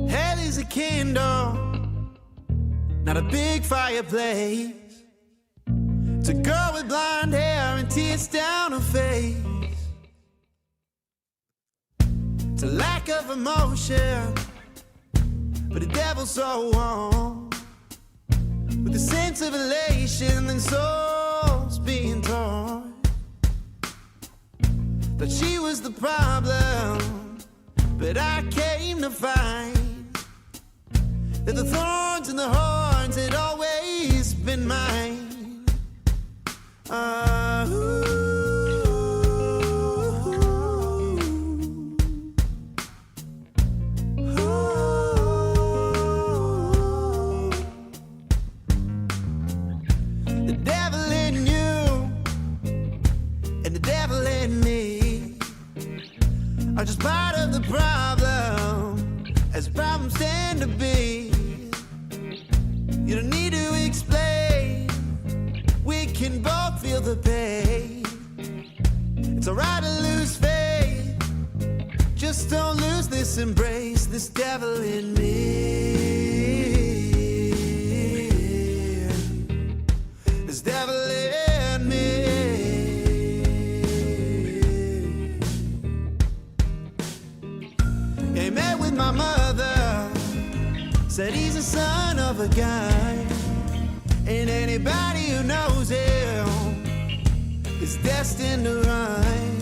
Hell is a candle, not a big fireplace. It's a girl with blonde hair and tears down her face. It's a lack of emotion, but a devil so warm, with a sense of elation and souls being torn. Thought she was the problem, but I came to find that the thorns and the horns had always been mine. The devil in you and the devil in me are just part of the problem, as problems tend to be. You don't need to explain, we can both feel the pain. It's alright to lose faith, just don't lose this embrace, this devil in me. This devil in me. He met with my mother, said he's a son of a gun, and anybody who knows him is destined to run.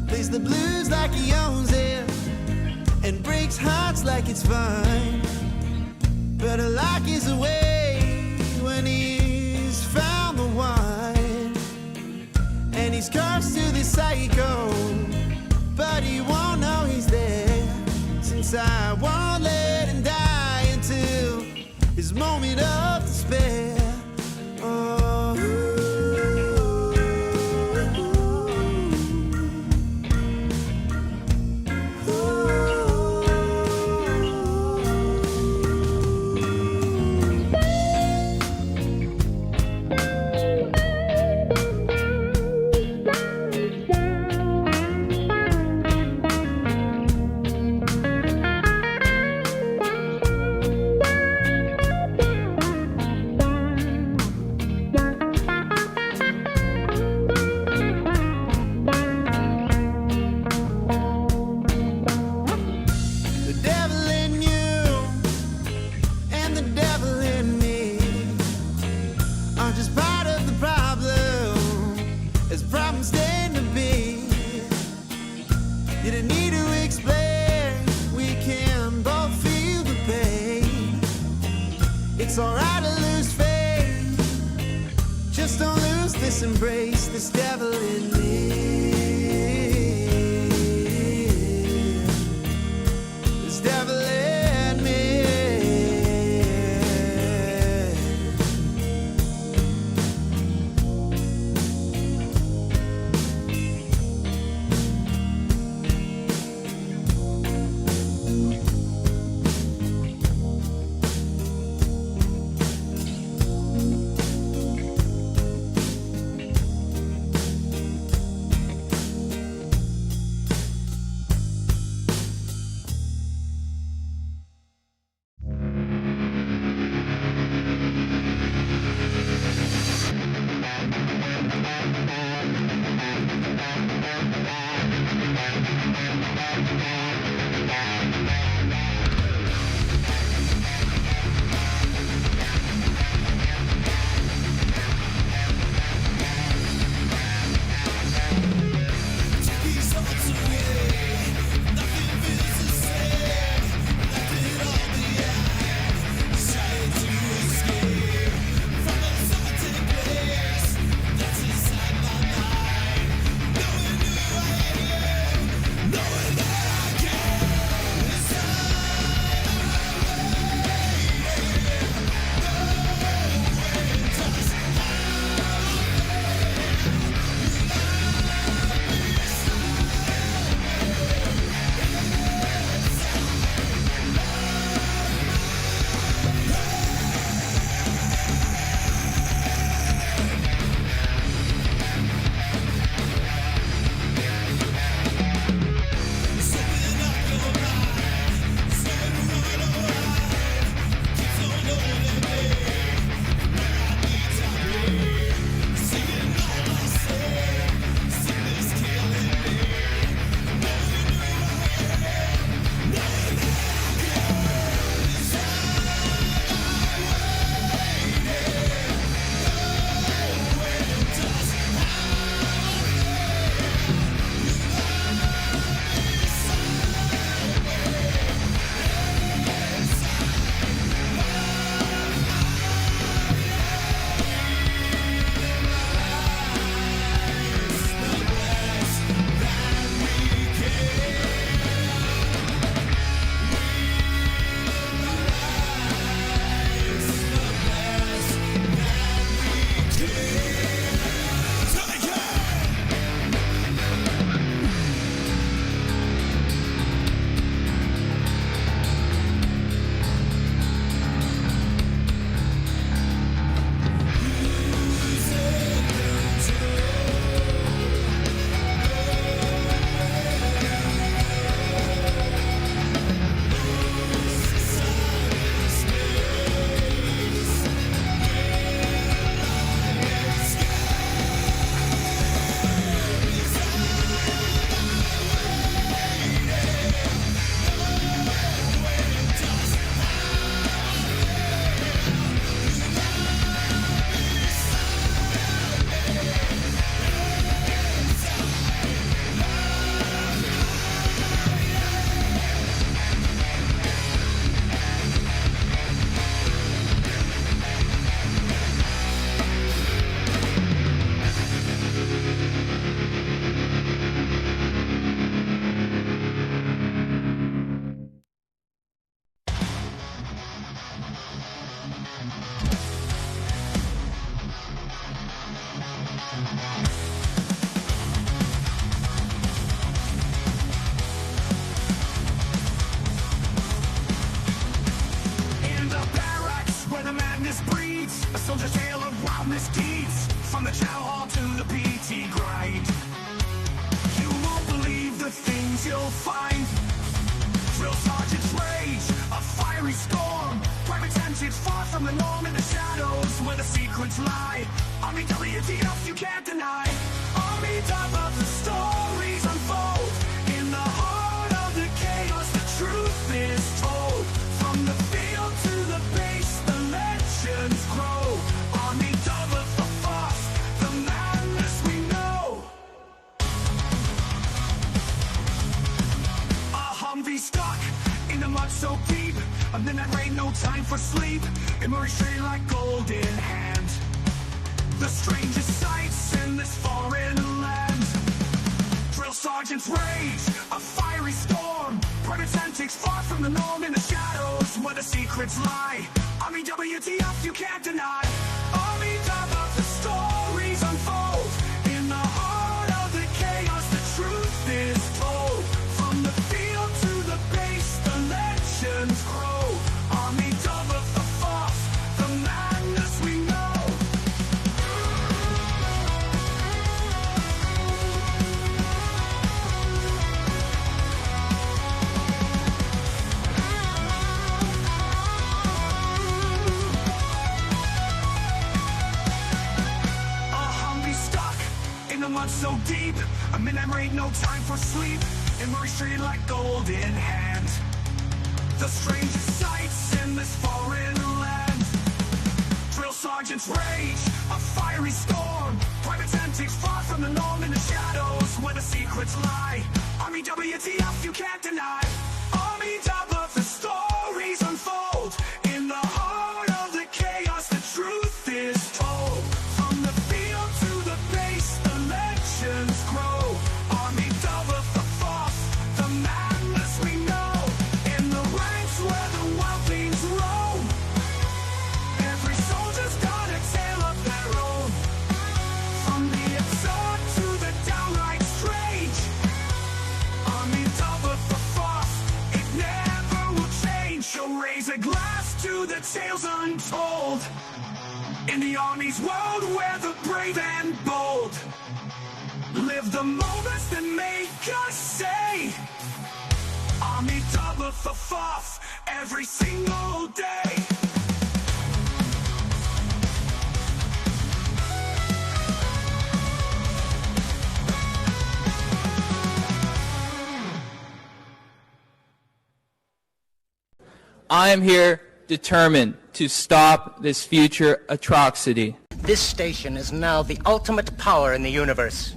Plays the blues like he owns it, and breaks hearts like it's fun. But a lock is away when he's found the one, and he's cursed to this cycle, but he won't know he's there, since I won't let him die until his moment of despair. Oh, part of the problem, as problems stand to be. You don't need to explain, we can both feel the pain. It's alright to lose faith, just don't lose this embrace, this devil in me. This devil in me. soldier's tale of wild misdeeds, from the chow hall to the PT grind. You won't believe the things you'll find. Drill sergeant's rage, a fiery storm. Private tensions far from the norm, in the shadows where the secrets lie. Army WTF you can't deny. Army top of the stories unfold. In the heart of the chaos, the truth is told. From the field to the base, the legends grow. Army top of the fall. A midnight rain, no time for sleep. Emerge straight like gold in hand. The strangest sights in this foreign land. Drill sergeants rage, a fiery storm. Private antics far from the norm in the shadows where the secrets lie. Army WTF you can't deny. Army WTF, the stories unfold. In the heart of the chaos, the truth is told. From the field to the base, the legends grow. Army WTF, the madness we know. The mud so deep, a midnight rain, no time for sleep. Emerge straight like gold in hand. The strangest sights in this foreign land. Drill sergeants rage, a fiery storm. Private antics far from the norm in the shadows where the secrets lie. Army WTF you can't deny. Army WTF, the stories unfold. In the heart of the chaos, the truth is told. From the field to the base, the legends grow. Army WTF, the madness we know. In the ranks where the wild things roam, every soldier's got a tale of their own. From the absurd to the downright strange, Army WTF, it never will change. So raise a glass to the tales untold. In the Army's world, where the brave and bold live the moments that make us say, Army WTF, every single day. I am here determined to stop this future atrocity. This station is now the ultimate power in the universe.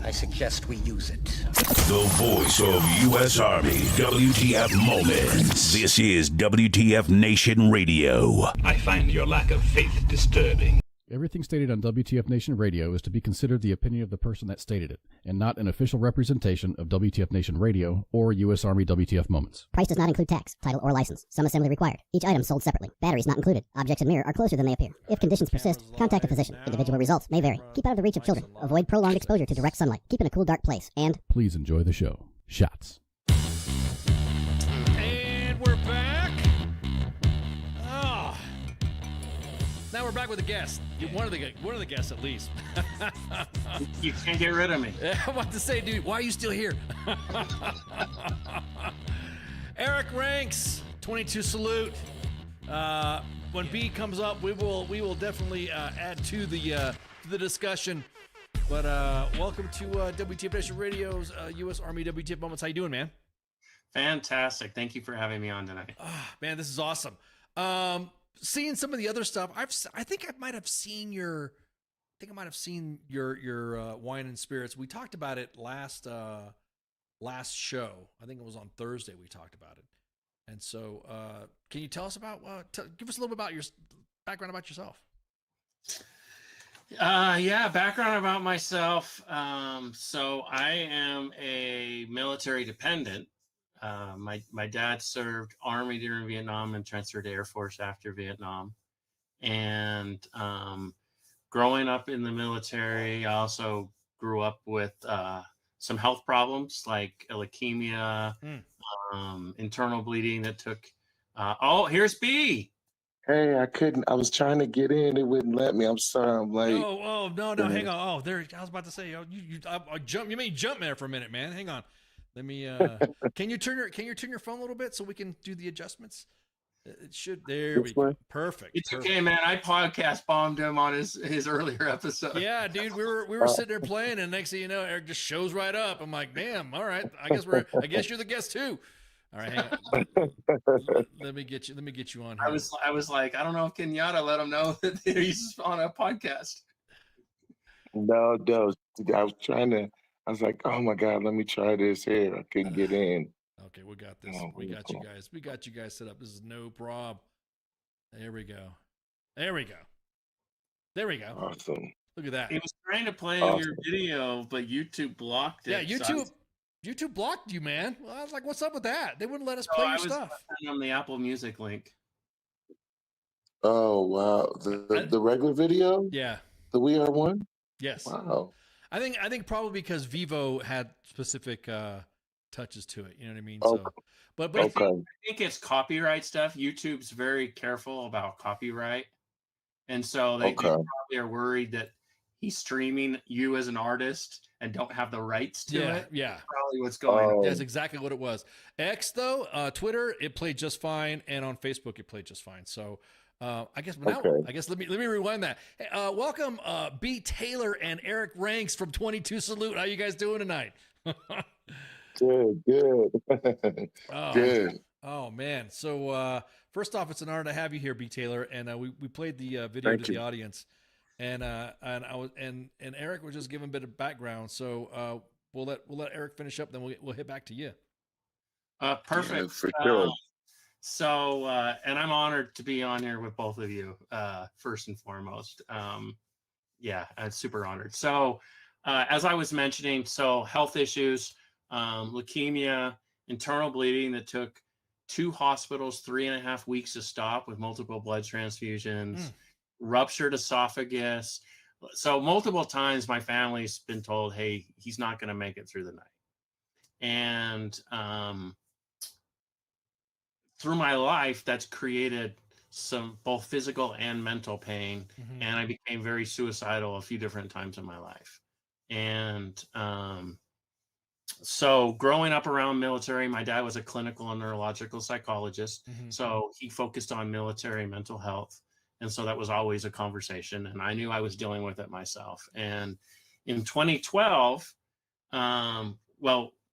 I suggest we use it. The voice of U.S. Army, WTF Moments. This is WTF Nation Radio. I find your lack of faith disturbing. Everything stated on WTF Nation Radio is to be considered the opinion of the person that stated it, and not an official representation of WTF Nation Radio or U.S. Army WTF Moments. Price does not include tax, title, or license. Some assembly required. Each item sold separately. Batteries not included. Objects in mirror are closer than they appear. If conditions persist, contact a physician. Individual results may vary. Keep out of the reach of children. Avoid prolonged exposure to direct sunlight. Keep in a cool, dark place. And please enjoy the show. Shots. And we're back. Oh. Now we're back with a guest. One of the guests at least. You can't get rid of me. I'm about to say, dude, why are you still here? Eric Ranks, 22 salute. When B comes up, we will definitely add to the discussion. But welcome to WTF Nation Radio's U.S. Army WTF Moments. How you doing, man? Fantastic. Thank you for having me on tonight. Man, this is awesome. Seeing some of the other stuff, I think I might have seen your wine and spirits. We talked about it last show. I think it was on Thursday. We talked about it. And so, can you tell us about? Give us a little bit about your background about yourself. Yeah, background about myself. So I am a military dependent. My dad served Army during Vietnam and transferred to Air Force after Vietnam. And growing up in the military, I also grew up with some health problems like leukemia, internal bleeding that took. Here's B. Hey, I was trying to get in. It wouldn't let me. I'm sorry. I'm late. Oh, no, hang on. Oh, there. I was about to say, you made jump there for a minute, man. Hang on. Let me. Can you turn your phone a little bit so we can do the adjustments? It should. There we go. Perfect. It's okay, man. I podcast bombed him on his earlier episode. Yeah, dude. We were sitting there playing, and next thing you know, Eric just shows right up. I'm like, damn. All right. I guess you're the guest too. All right, hang on. Let me get you on here. I was like, I don't know if Kenyatta let him know that he's on a podcast. No, I was trying to. I was like, oh my God, let me try this here. I couldn't get in. Okay, we got this. Oh, We got you guys. We got you guys set up. This is no problem. There we go. There we go. There we go. Awesome. Look at that. He was trying to play Awesome. your video, but YouTube blocked it. Yeah, so I was- YouTube blocked you, man. Well, I was like, what's up with that? They wouldn't let us so play I your was stuff. sending him the Apple Music link. Oh wow, the regular video, Yeah. the We Are One. Yes. Wow. I think probably because Vivo had specific touches to it. You know what I mean? Okay. So, but I think it's copyright stuff. YouTube's very careful about copyright, and so they probably are worried that he's streaming you as an artist and don't have the rights to yeah, it. yeah. Probably what's going on. That's exactly what it was. X though, Twitter, it played just fine, and on Facebook, it played just fine. So. I guess now. I guess let me rewind that. Hey, welcome, B. Taylor and Eric Ranks from 22 Salute. How you guys doing tonight? Good. Oh, Good. Oh man. So first off, it's an honor to have you here, B. Taylor, and we played the video Thank to you. the audience, and I was and Eric was just giving a bit of background. So we'll let Eric finish up, then we'll hit back to you. Perfect. Yeah, for sure. So, and I'm honored to be on here with both of you, first and foremost. Yeah, I'm super honored. So, as I was mentioning, so health issues, leukemia, internal bleeding that took 2 hospitals 3.5 weeks to stop with multiple blood transfusions, ruptured esophagus. So multiple times my family's been told, hey, he's not going to make it through the night. And, through my life, that's created some both physical and mental pain. And I became very suicidal a few different times in my life. And so growing up around military, my dad was a clinical and neurological psychologist. So he focused on military mental health. And so that was always a conversation. And I knew I was dealing with it myself. And in 2012,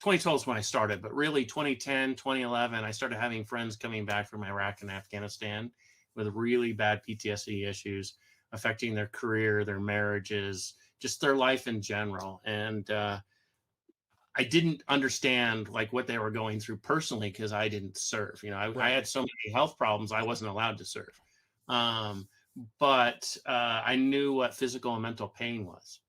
2012 is when I started, but really 2010, 2011, I started having friends coming back from Iraq and Afghanistan with really bad PTSD issues affecting their career, their marriages, just their life in general. And I didn't understand like what they were going through personally because I didn't serve. You know, I had so many health problems, I wasn't allowed to serve. But I knew what physical and mental pain was.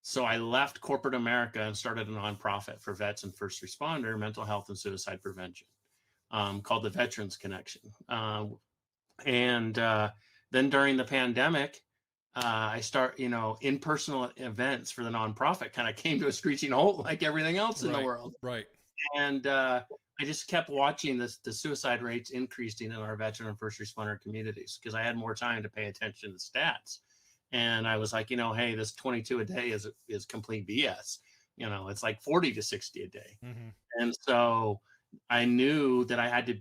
So I left corporate America and started a nonprofit for vets and first responder mental health and suicide prevention called the Veterans Connection. And then during the pandemic, I start, in-person events for the nonprofit kind of came to a screeching halt like everything else in the world. Right. And I just kept watching the suicide rates increasing in our veteran and first responder communities because I had more time to pay attention to stats. And I was like, hey, this 22 a day is complete BS. It's like 40 to 60 a day. And so I knew that I had to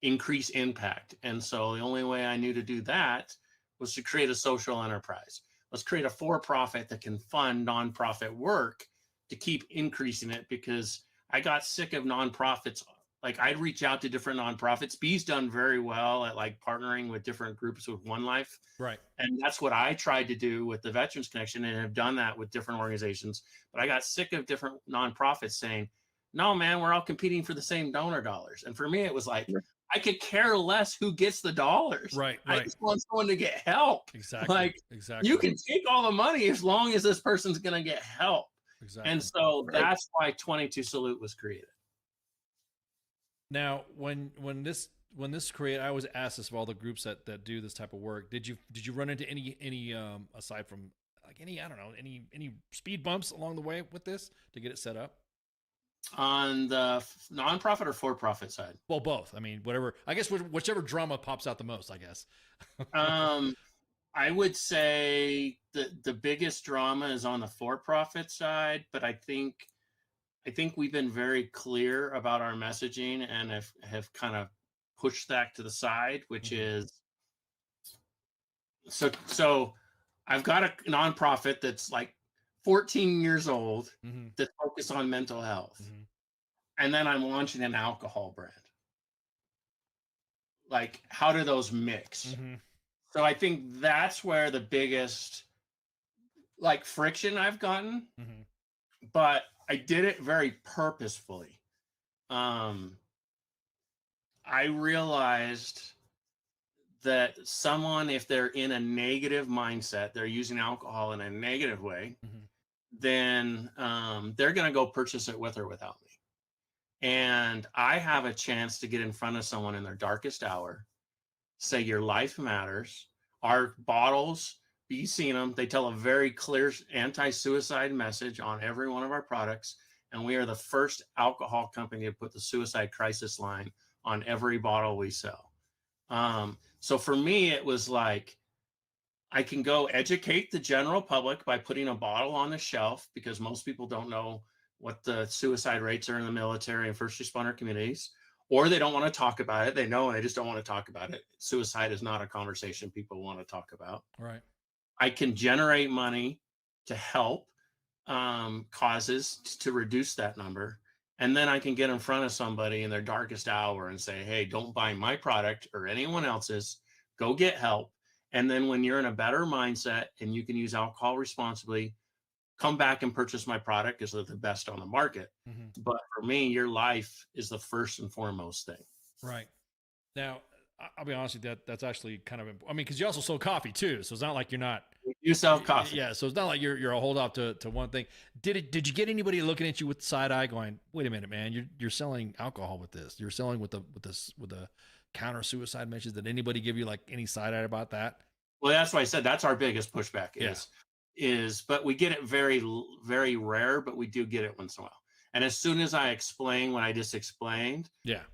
increase impact. And so the only way I knew to do that was to create a social enterprise. Let's create a for-profit that can fund nonprofit work to keep increasing it because I got sick of nonprofits. Like I'd reach out to different nonprofits. B's done very well at like partnering with different groups with One Life. Right. And that's what I tried to do with the Veterans Connection and have done that with different organizations. But I got sick of different nonprofits saying, no, man, we're all competing for the same donor dollars. And for me, it was like, I could care less who gets the dollars. Right. I just want someone to get help. Exactly. Like you can take all the money as long as this person's going to get help. Exactly. And so that's why 22 Salute was created. Now, when this created, I always ask this of all the groups that do this type of work. Did you run into any aside from like any speed bumps along the way with this to get it set up? On the nonprofit or for-profit side? Well, both. I mean, whatever. I guess whichever drama pops out the most. I guess. I would say the biggest drama is on the for-profit side, but I think we've been very clear about our messaging and have kind of pushed that to the side, which is so I've got a nonprofit that's like 14 years old that's focused on mental health. And then I'm launching an alcohol brand. Like, how do those mix? So I think that's where the biggest like friction I've gotten. But I did it very purposefully. I realized that someone, if they're in a negative mindset, they're using alcohol in a negative way, then they're going to go purchase it with or without me. And I have a chance to get in front of someone in their darkest hour, say your life matters. Our bottles, you've seen them, they tell a very clear anti-suicide message on every one of our products. And we are the first alcohol company to put the suicide crisis line on every bottle we sell. So for me, it was like, I can go educate the general public by putting a bottle on the shelf, because most people don't know what the suicide rates are in the military and first responder communities, or they don't want to talk about it. They know, they just don't want to talk about it. Suicide is not a conversation people want to talk about. Right. I can generate money to help causes to reduce that number. And then I can get in front of somebody in their darkest hour and say, hey, don't buy my product or anyone else's, go get help. And then when you're in a better mindset and you can use alcohol responsibly, come back and purchase my product because they're the best on the market. But for me, your life is the first and foremost thing. Right. Now, I'll be honest with you, that's actually kind of, I mean, because you also sell coffee too. So it's not like you're not. You sell coffee. Yeah. So it's not like you're a hold off to one thing. Did you get anybody looking at you with side eye going, wait a minute, man, you're selling alcohol with this. You're selling with the counter suicide message. Did anybody give you like any side eye about that? Well, that's why I said that's our biggest pushback is, but we get it very, very rare, but we do get it once in a while. And as soon as I explain what I just explained,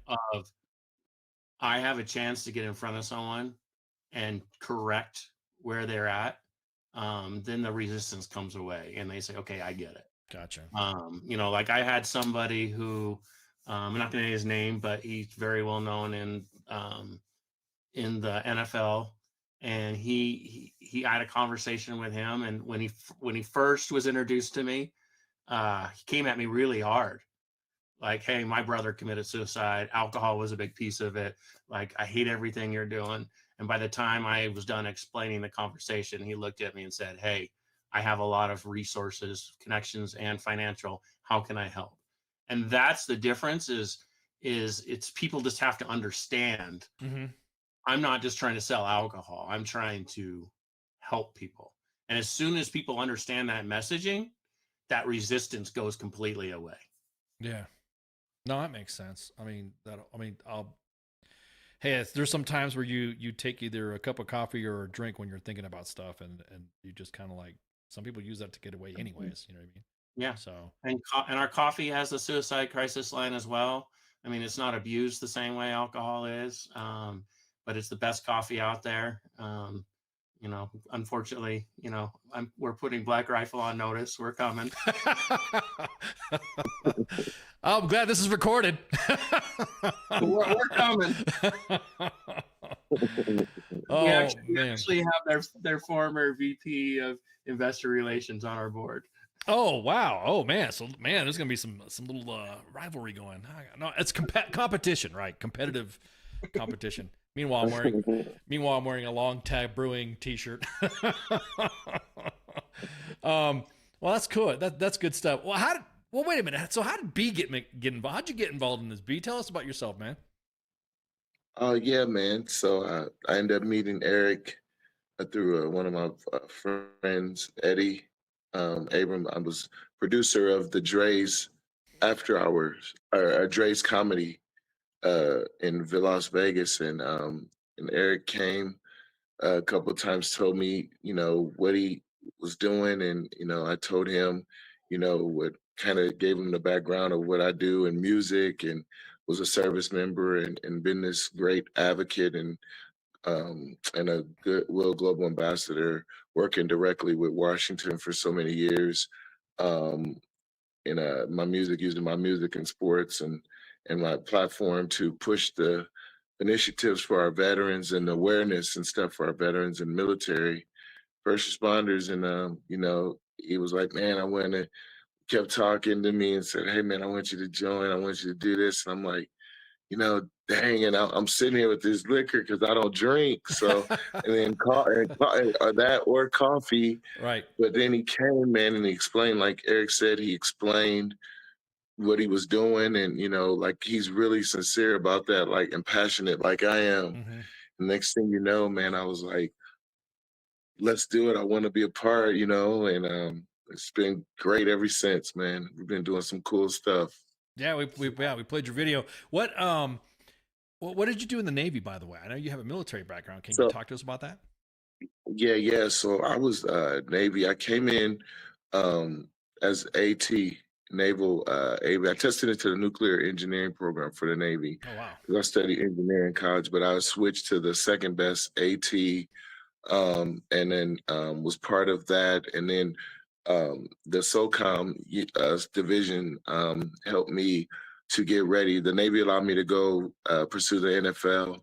of I have a chance to get in front of someone and correct where they're at, then the resistance comes away and they say, okay, I get it. Gotcha. You know, like I had somebody who, I'm not going to name his name, but he's very well known in the NFL. And he had a conversation with him. And when he first was introduced to me, he came at me really hard. Like, hey, my brother committed suicide. Alcohol was a big piece of it. Like, I hate everything you're doing. And by the time I was done explaining the conversation, he looked at me and said, hey, I have a lot of resources, connections, and financial. How can I help? And that's the difference is it's people just have to understand. I'm not just trying to sell alcohol. I'm trying to help people. And as soon as people understand that messaging, that resistance goes completely away. Yeah. No, that makes sense. There's some times where you take either a cup of coffee or a drink when you're thinking about stuff, and you just kind of like, some people use that to get away anyways. You know what I mean? Yeah. So, and our coffee has the suicide crisis line as well. I mean, it's not abused the same way alcohol is, but it's the best coffee out there. You know, unfortunately, you know, we're putting Black Rifle on notice. We're coming. I'm glad this is recorded. we're coming. Oh, we actually have their former VP of Investor Relations on our board. Oh, wow. Oh, man. So, man, there's going to be some little rivalry going. No, it's competition, right? Competitive competition. Meanwhile, I'm wearing a Long Tag Brewing t-shirt. Well, that's cool. That's good stuff. Well, wait a minute. So how did B get involved? How'd you get involved in this, B? Tell us about yourself, man. Yeah, man. So I ended up meeting Eric through one of my friends, Eddie Abram. I was producer of the Dre's After Hours, or Dre's Comedy in Las Vegas, and Eric came a couple of times, told me, you know, what he was doing, and you know, I told him, you know, what kind of gave him the background of what I do in music, and was a service member, and been this great advocate and a Goodwill Global Ambassador, working directly with Washington for so many years, in my music, using my music and sports and my platform to push the initiatives for our veterans and awareness and stuff for our veterans and military first responders. And, you know, he was like, man, kept talking to me and said, hey, man, I want you to join. I want you to do this. And I'm like, you know, dang, and I'm sitting here with this liquor because I don't drink. So, and then that or coffee. Right. But then he came, man, and he explained, like Eric said, he explained what he was doing, and like he's really sincere about that, like, and passionate like I am. Mm-hmm. The next thing you know, man, I was like, let's do it. I want to be a part, and it's been great ever since, man. We've been doing some cool stuff. Yeah, we played your video. What did you do in the Navy, by the way? I know you have a military background. Can you talk to us about that? Yeah. So I was Navy. I came in as AT, Naval Navy. I tested into the nuclear engineering program for the Navy. Oh wow! Because I studied engineering in college, but I switched to the second best AT, and then was part of that, and then the SOCOM division helped me to get ready. The Navy allowed me to go pursue the NFL.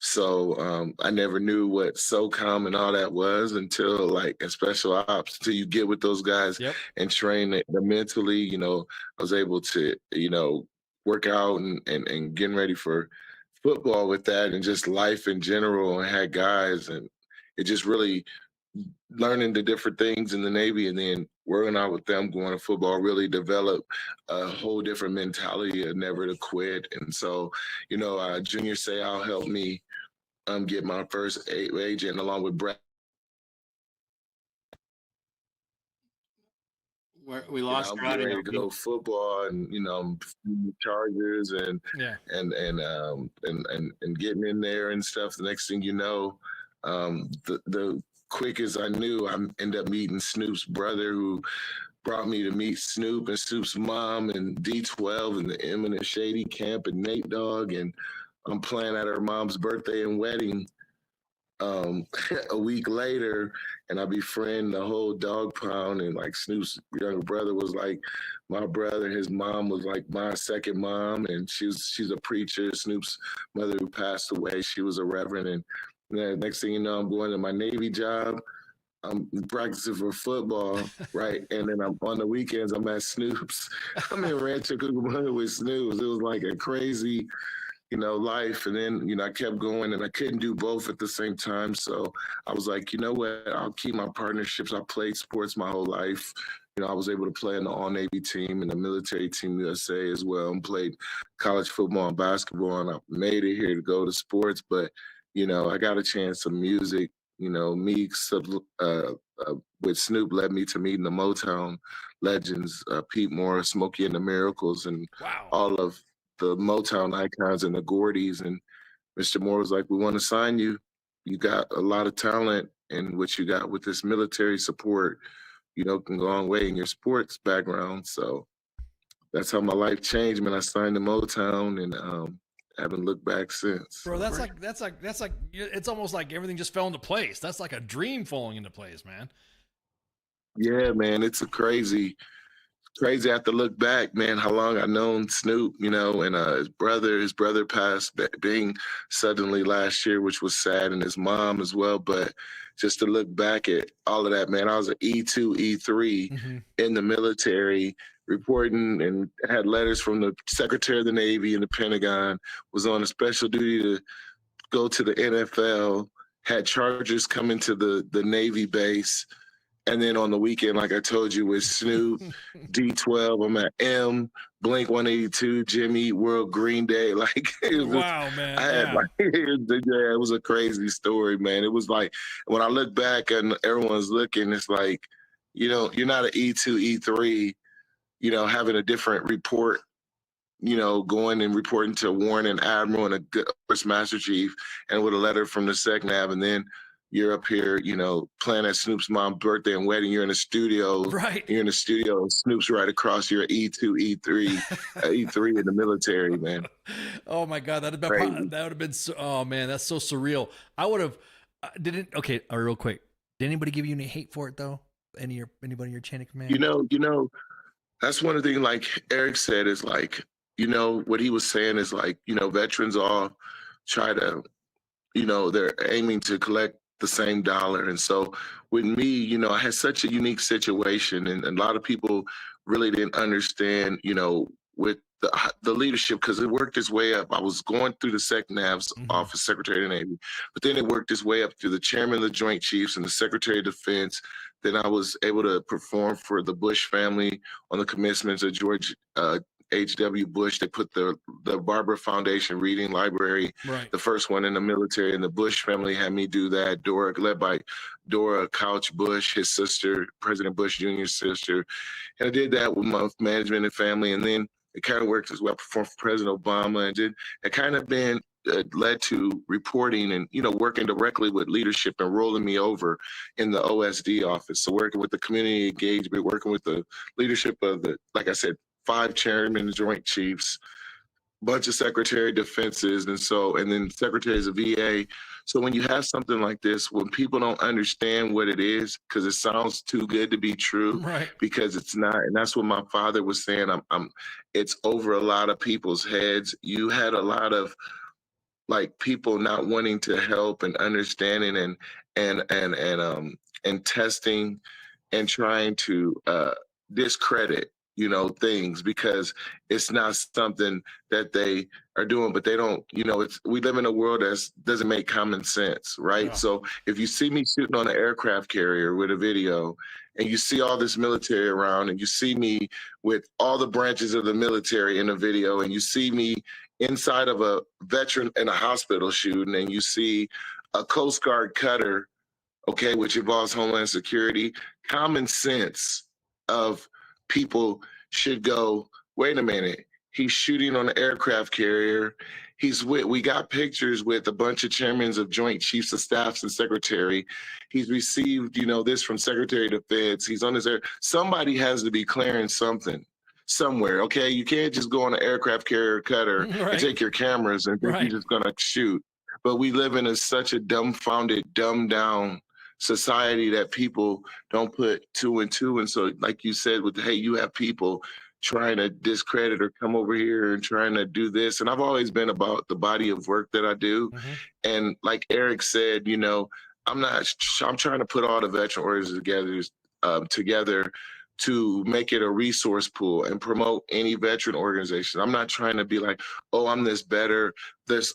So I never knew what SOCOM and all that was until like in special ops, until you get with those guys and train them mentally. I was able to, work out and getting ready for football with that, and just life in general, and had guys, and it just really learning the different things in the Navy, and then working out with them, going to football, really developed a whole different mentality of never to quit. And so, Junior Seau helped me get my first agent, along with Brad. We lost I'm ready to go football, and Chargers, and getting in there and stuff. The next thing you know, the quick as I knew, I ended up meeting Snoop's brother, who brought me to meet Snoop and Snoop's mom, and D12 and the Eminent Shady Camp and Nate Dogg, and I'm playing at her mom's birthday and wedding a week later, and I befriend the whole dog pound, and like Snoop's younger brother was like my brother, his mom was like my second mom, and she's a preacher. Snoop's mother, who passed away, she was a reverend, and the next thing you know, I'm going to my Navy job. I'm practicing for football, right? And then I'm on the weekends, I'm at Snoop's. I'm in Rancho Cucamonga with Snoop's. It was like a crazy, life. And then, I kept going, and I couldn't do both at the same time. So I was like, you know what? I'll keep my partnerships. I played sports my whole life. I was able to play in the All-Navy team and the military team USA as well, and played college football and basketball. And I made it here to go to sports. But, I got a chance of music. Me with Snoop led me to meeting the Motown legends, Pete Morris, Smokey and the Miracles, and all of the Motown icons, and the Gordies. And Mr. Moore was like, we want to sign you. You got a lot of talent, and what you got with this military support, can go a long way in your sports background. So that's how my life changed, man. I signed to Motown, and haven't looked back since. Bro, that's like it's almost like everything just fell into place. That's like a dream falling into place, man. Yeah, man, it's a crazy. I have to look back, man, how long I known Snoop, and his brother passed being suddenly last year, which was sad, and his mom as well. But just to look back at all of that, man, I was an E2, E3 in the military, reporting, and had letters from the Secretary of the Navy and the Pentagon, was on a special duty to go to the NFL, had Chargers come into the Navy base. And then on the weekend, like I told you, with Snoop, D12, I'm at M, Blink 182, Jimmy World, Green Day. Like, it was, wow, man. It was a crazy story, man. It was like, when I look back and everyone's looking, it's like, you're not an E2, E3, having a different report, going and reporting to Warren and Admiral and a good First Master Chief, and with a letter from the SecNav, and then you're up here, playing at Snoop's mom's birthday and wedding. You're in the studio. Right. You're in the studio, and Snoop's right across. You're E2, E3, E3 in the military, man. Oh my God, that would have been so. Oh man, that's so surreal. I would have. Okay, real quick. Did anybody give you any hate for it though? Anybody in your chain of command? That's one of the things. Like Eric said, is like, what he was saying is like, veterans all try to, they're aiming to collect the same dollar. And so with me, I had such a unique situation, and a lot of people really didn't understand, with the leadership, because it worked its way up. I was going through the SecNav's office, Secretary of the Navy, but then it worked its way up through the Chairman of the Joint Chiefs and the Secretary of Defense. Then I was able to perform for the Bush family on the commencements of George H.W. Bush. They put the Barbara Foundation Reading Library, Right. the first one in the military, and the Bush family had me do that. Led by Dora Couch Bush, his sister, President Bush Jr.'s sister. And I did that with my management and family. And then it kind of worked as well for President Obama. And it kind of been led to reporting and, working directly with leadership and rolling me over in the OSD office. So working with the community engagement, working with the leadership of like I said, 5 chairmen, Joint Chiefs, bunch of Secretary of Defenses, and then secretaries of VA. So when you have something like this, when people don't understand what it is, because it sounds too good to be true, Right. because it's not, and that's what my father was saying. It's over a lot of people's heads. You had a lot of like people not wanting to help and understanding and testing and trying to discredit things because it's not something that they are doing, but they don't, we live in a world that doesn't make common sense, right? Yeah. So if you see me shooting on an aircraft carrier with a video and you see all this military around and you see me with all the branches of the military in a video and you see me inside of a veteran in a hospital shooting and you see a Coast Guard cutter, okay, which involves Homeland Security, common sense of people should go, wait a minute, he's shooting on an aircraft carrier. We got pictures with a bunch of chairmen of Joint Chiefs of Staffs and Secretary. He's received, this from Secretary of Defense. He's on his air. Somebody has to be clearing something somewhere, okay? You can't just go on an aircraft carrier cutter and take your cameras and think you're just gonna shoot. But we live in such a dumbfounded, dumbed down society that people don't put 2 and 2. And so, like you said, hey, you have people trying to discredit or come over here and trying to do this. And I've always been about the body of work that I do. Mm-hmm. And like Eric said, I'm trying to put all the veteran organizations together to make it a resource pool and promote any veteran organization. I'm not trying to be like, oh, I'm this better,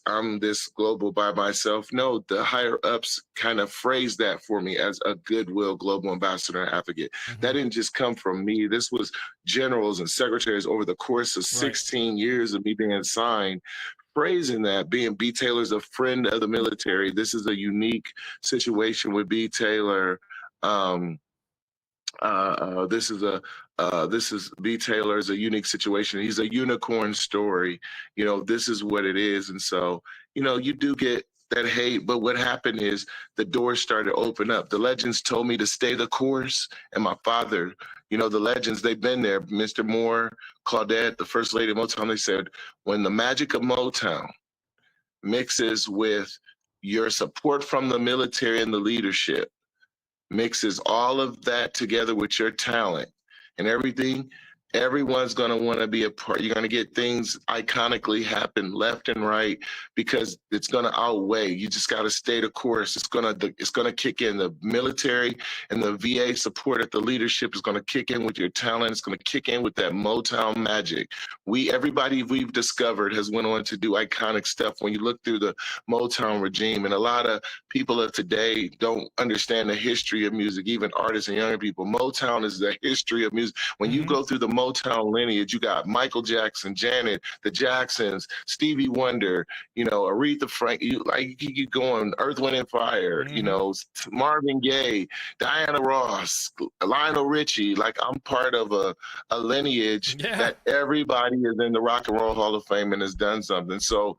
I'm this global by myself. No, the higher ups kind of phrased that for me as a goodwill global ambassador and advocate. Mm-hmm. That didn't just come from me. This was generals and secretaries over the course of 16 years of me being assigned, phrasing that, being B. Taylor's a friend of the military. This is a unique situation with B. Taylor. This is B. Taylor's a unique situation. He's a unicorn story. This is what it is. And so, you do get that hate, but what happened is the doors started to open up. The legends told me to stay the course. And my father, the legends, they've been there. Mr. Moore, Claudette, the first lady of Motown, they said, when the magic of Motown mixes with your support from the military and the leadership, mixes all of that together with your talent and everything, everyone's going to want to be a part. You're going to get things iconically happen left and right because it's going to outweigh. You just got to stay the course. It's going to kick in. The military and the VA support at the leadership is going to kick in with your talent. It's going to kick in with that Motown magic. Everybody we've discovered has went on to do iconic stuff. When you look through the Motown regime, and a lot of people of today don't understand the history of music, even artists and younger people. Motown is the history of music. When you go through the Motown lineage, you got Michael Jackson, Janet, the Jacksons, Stevie Wonder, Aretha Franklin, you keep going, Earth, Wind and Fire, Marvin Gaye, Diana Ross, Lionel Richie. Like, I'm part of a lineage that everybody is in the Rock and Roll Hall of Fame and has done something. So,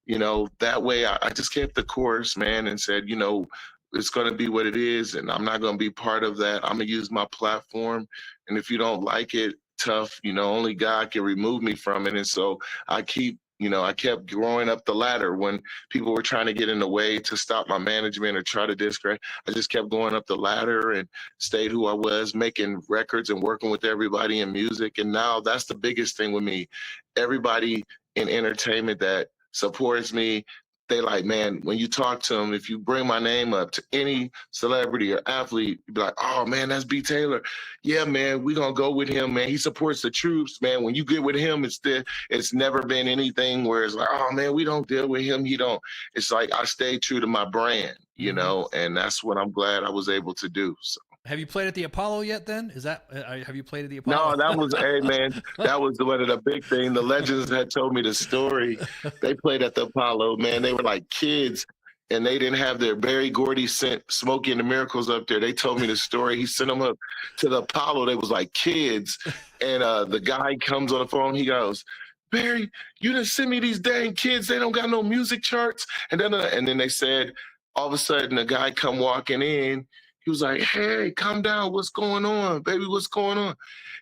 that way I just kept the course, man, and said, it's going to be what it is, and I'm not going to be part of that. I'm going to use my platform, and if you don't like it, tough, only God can remove me from it. And so I kept growing up the ladder. When people were trying to get in the way to stop my management or try to discredit, I just kept going up the ladder and stayed who I was, making records and working with everybody in music. And now that's the biggest thing with me. Everybody in entertainment that supports me, they like, man, when you talk to them, if you bring my name up to any celebrity or athlete, you'd be like, oh, man, that's B. Taylor. Yeah, man, we're going to go with him, man. He supports the troops, man. When you get with him, it's never been anything where it's like, oh, man, we don't deal with him. He don't. It's like I stay true to my brand, and that's what I'm glad I was able to do. So. Have you played at the Apollo yet? Then have you played at the Apollo? No, that was, hey man, that was one of the big thing. The legends had told me the story. They played at the Apollo, man. They were like kids, and they didn't have their Barry Gordy sent Smokey and the Miracles up there. They told me the story. He sent them up to the Apollo. They was like kids, and the guy comes on the phone. He goes, Barry, you didn't send me these dang kids. They don't got no music charts. And then they said, all of a sudden, the guy come walking in. He was like, hey, calm down. What's going on, baby? What's going on?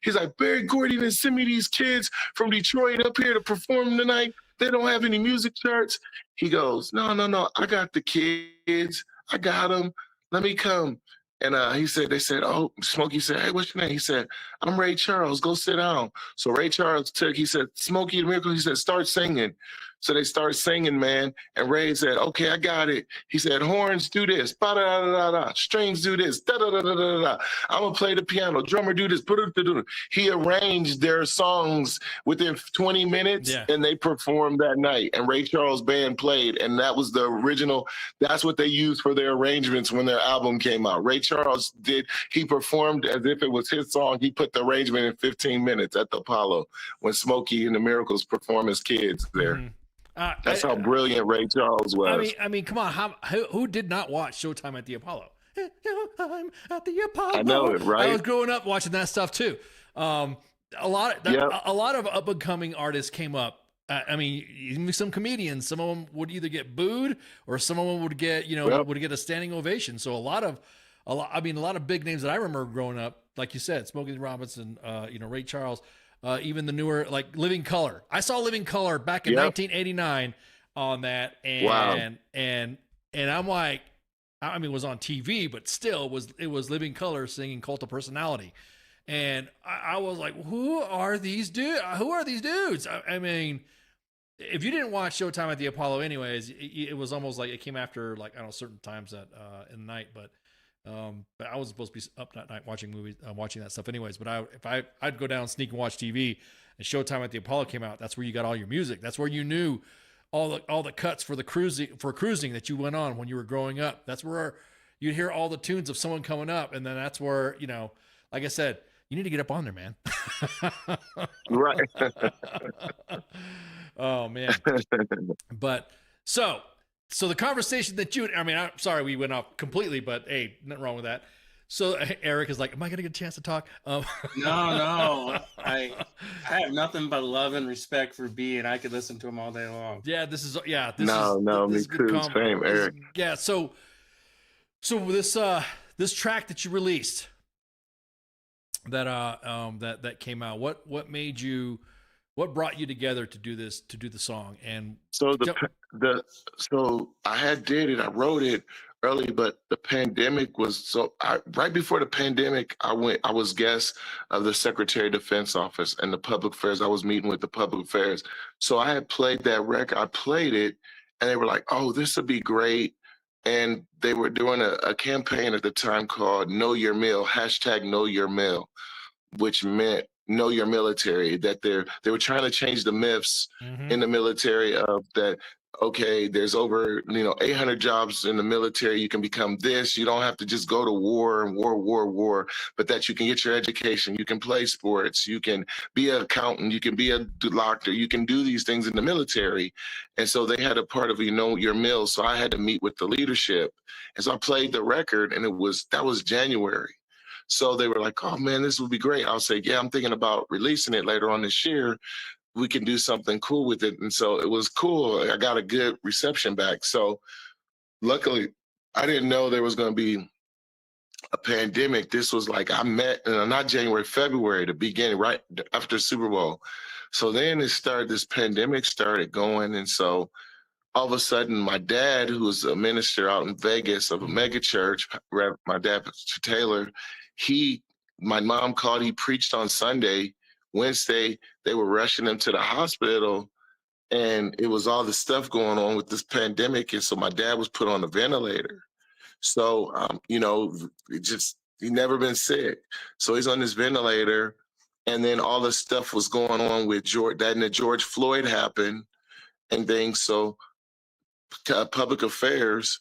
He's like, Barry Gordy didn't send me these kids from Detroit up here to perform tonight. They don't have any music charts. He goes, no. I got the kids. I got them. Let me come. And they said, oh, Smokey said, hey, what's your name? He said, I'm Ray Charles. Go sit down. So Ray Charles he said, Smokey and Miracle, he said, start singing. So they started singing, man. And Ray said, okay, I got it. He said, horns do this, ba-da-da-da-da, strings do this, da-da-da-da-da-da. I'm going to play the piano, drummer do this, ba-da-da-da-da. He arranged their songs within 20 minutes, and they performed that night. And Ray Charles' band played, and that was the original. That's what they used for their arrangements when their album came out. Ray Charles he performed as if it was his song. He put the arrangement in 15 minutes at the Apollo when Smokey and the Miracles performed as kids there. Mm-hmm. That's how brilliant Ray Charles was. I mean, come on. Who did not watch Showtime at the Apollo? Showtime at the Apollo. I know it, right? I was growing up watching that stuff too. A lot of up and coming artists came up. I mean, even some comedians. Some of them would either get booed or some of them would get would get a standing ovation. So a lot of big names that I remember growing up, like you said, Smokey Robinson, Ray Charles. Even the newer, like Living Color. I saw Living Color back in 1989 on that, and I'm like, I mean, it was on TV, but still, it was Living Color singing "Cult of Personality," and I was like, who are these dudes? I mean, if you didn't watch Showtime at the Apollo, anyways, it was almost like it came after certain times in the night, but I was supposed to be up that night watching movies, watching that stuff anyways. But I'd go down, sneak and watch TV, and Showtime at the Apollo came out. That's where you got all your music. That's where you knew all the cuts for cruising that you went on when you were growing up. That's where you'd hear all the tunes of someone coming up, and then that's where like I said, you need to get up on there, man. Right. Oh man. But So the conversation I'm sorry we went off completely, but hey, nothing wrong with that. So Eric is like, am I going to get a chance to talk? No. I have nothing but love and respect for B, and I could listen to him all day long. Yeah, this is. Me too. Same, Eric. Yeah. So this track that you released that came out, what made you? What brought you together to do this, to do the song? And so so I I wrote it early, but the pandemic was right before the pandemic, I was guest of the Secretary of Defense office and the public affairs. I was meeting with the public affairs. So I had played that record. I played it and they were like, oh, this would be great. And they were doing a campaign at the time called Know Your Mill, #KnowYourMill, which meant know your military, that they were trying to change the myths in the military of that, okay, there's over 800 jobs in the military, you can become this, you don't have to just go to war and war, but that you can get your education, you can play sports, you can be an accountant, you can be a doctor, you can do these things in the military. And so they had a part of your mill. So I had to meet with the leadership. And so I played the record, and that was January. So they were like, oh man, this would be great. I'll say, yeah, I'm thinking about releasing it later on this year. We can do something cool with it. And so it was cool. I got a good reception back. So luckily, I didn't know there was going to be a pandemic. This was like, I met, not January, February, the beginning, right after Super Bowl. So then this pandemic started going. And so all of a sudden, my dad, who was a minister out in Vegas of a mega church, my dad, Pastor Taylor, my mom called, he preached on Sunday. Wednesday, they were rushing him to the hospital, and it was all this stuff going on with this pandemic. And so my dad was put on a ventilator. So, he never been sick. So he's on this ventilator. And then all this stuff was going on with George Floyd happened and things. So public affairs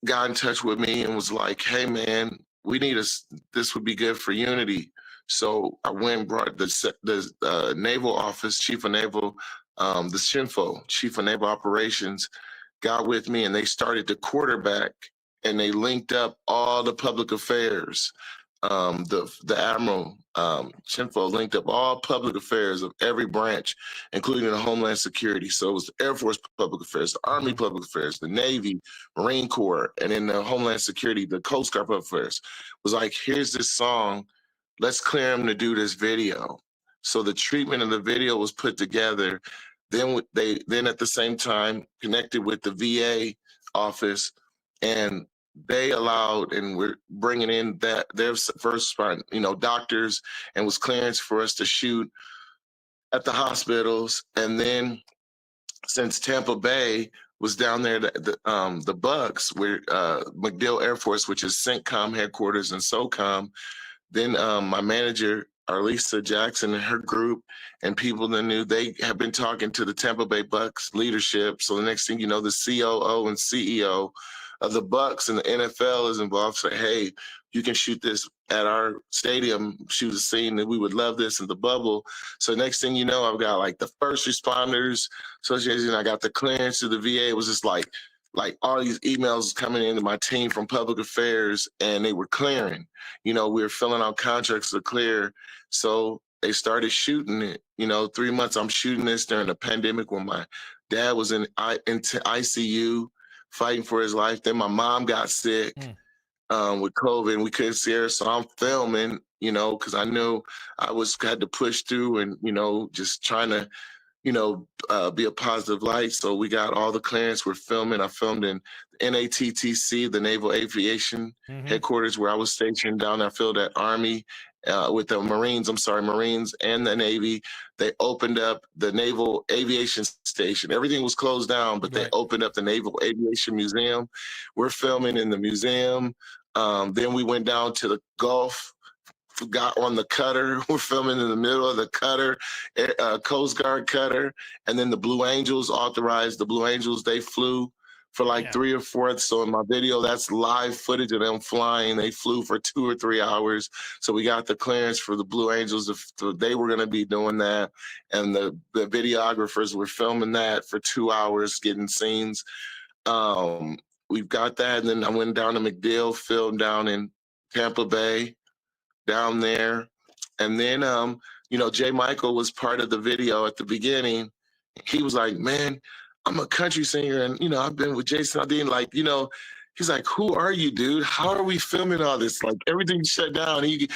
got in touch with me and was like, hey man, this would be good for unity. So I went and brought the naval office, chief of naval, the SHINFO, chief of naval operations, got with me, and they started to quarterback, and they linked up all the public affairs. The Admiral, SHINFO linked up all public affairs of every branch, including the Homeland Security. So it was the Air Force public affairs, the Army public affairs, the Navy, Marine Corps, and then the Homeland Security, the Coast Guard public affairs. Was like, here's this song, let's clear them to do this video. So the treatment of the video was put together. Then then at the same time connected with the VA office, and they allowed, and we're bringing in their first, doctors, and was clearance for us to shoot at the hospitals. And then since Tampa Bay was down there, the Bucks, where MacDill Air Force, which is CENTCOM headquarters and SOCOM, then my manager, Arlisa Jackson, and her group, and people that knew, they have been talking to the Tampa Bay Bucks leadership. So the next thing you know, the COO and CEO of the Bucks and the NFL is involved. Say, hey, you can shoot this at our stadium, shoot a scene, and we would love this in the bubble. So next thing you know, I've got like the first responders association. I got the clearance to the VA. It was just like all these emails coming into my team from public affairs, and they were clearing. We were filling out contracts to clear. So they started shooting it. 3 months I'm shooting this during the pandemic when my dad was into ICU fighting for his life. Then my mom got sick with COVID, and we couldn't see her. So I'm filming, because I knew I had to push through and, just trying to, be a positive light. So we got all the clearance. We're filming. I filmed in NATTC, the Naval Aviation headquarters, where I was stationed down that field at Army with the Marines and the Navy. They opened up the Naval Aviation Station. Everything was closed down, but they opened up the Naval Aviation Museum. We're filming in the museum. Then we went down to the Gulf, got on the cutter. We're filming in the middle of the cutter, Coast Guard cutter. And then the Blue Angels authorized. The Blue Angels, they flew for like 3 or 4. So in my video, that's live footage of them flying. They flew for 2 or 3 hours. So we got the clearance for the Blue Angels. They were going to be doing that. And the videographers were filming that for 2 hours, getting scenes. We've got that. And then I went down to MacDill, filmed down in Tampa Bay, down there. And then, Jay Michael was part of the video at the beginning. He was like, man, I'm a country singer, and, I've been with Jason Aldean. He's like, who are you, dude? How are we filming all this? Like, everything shut down. He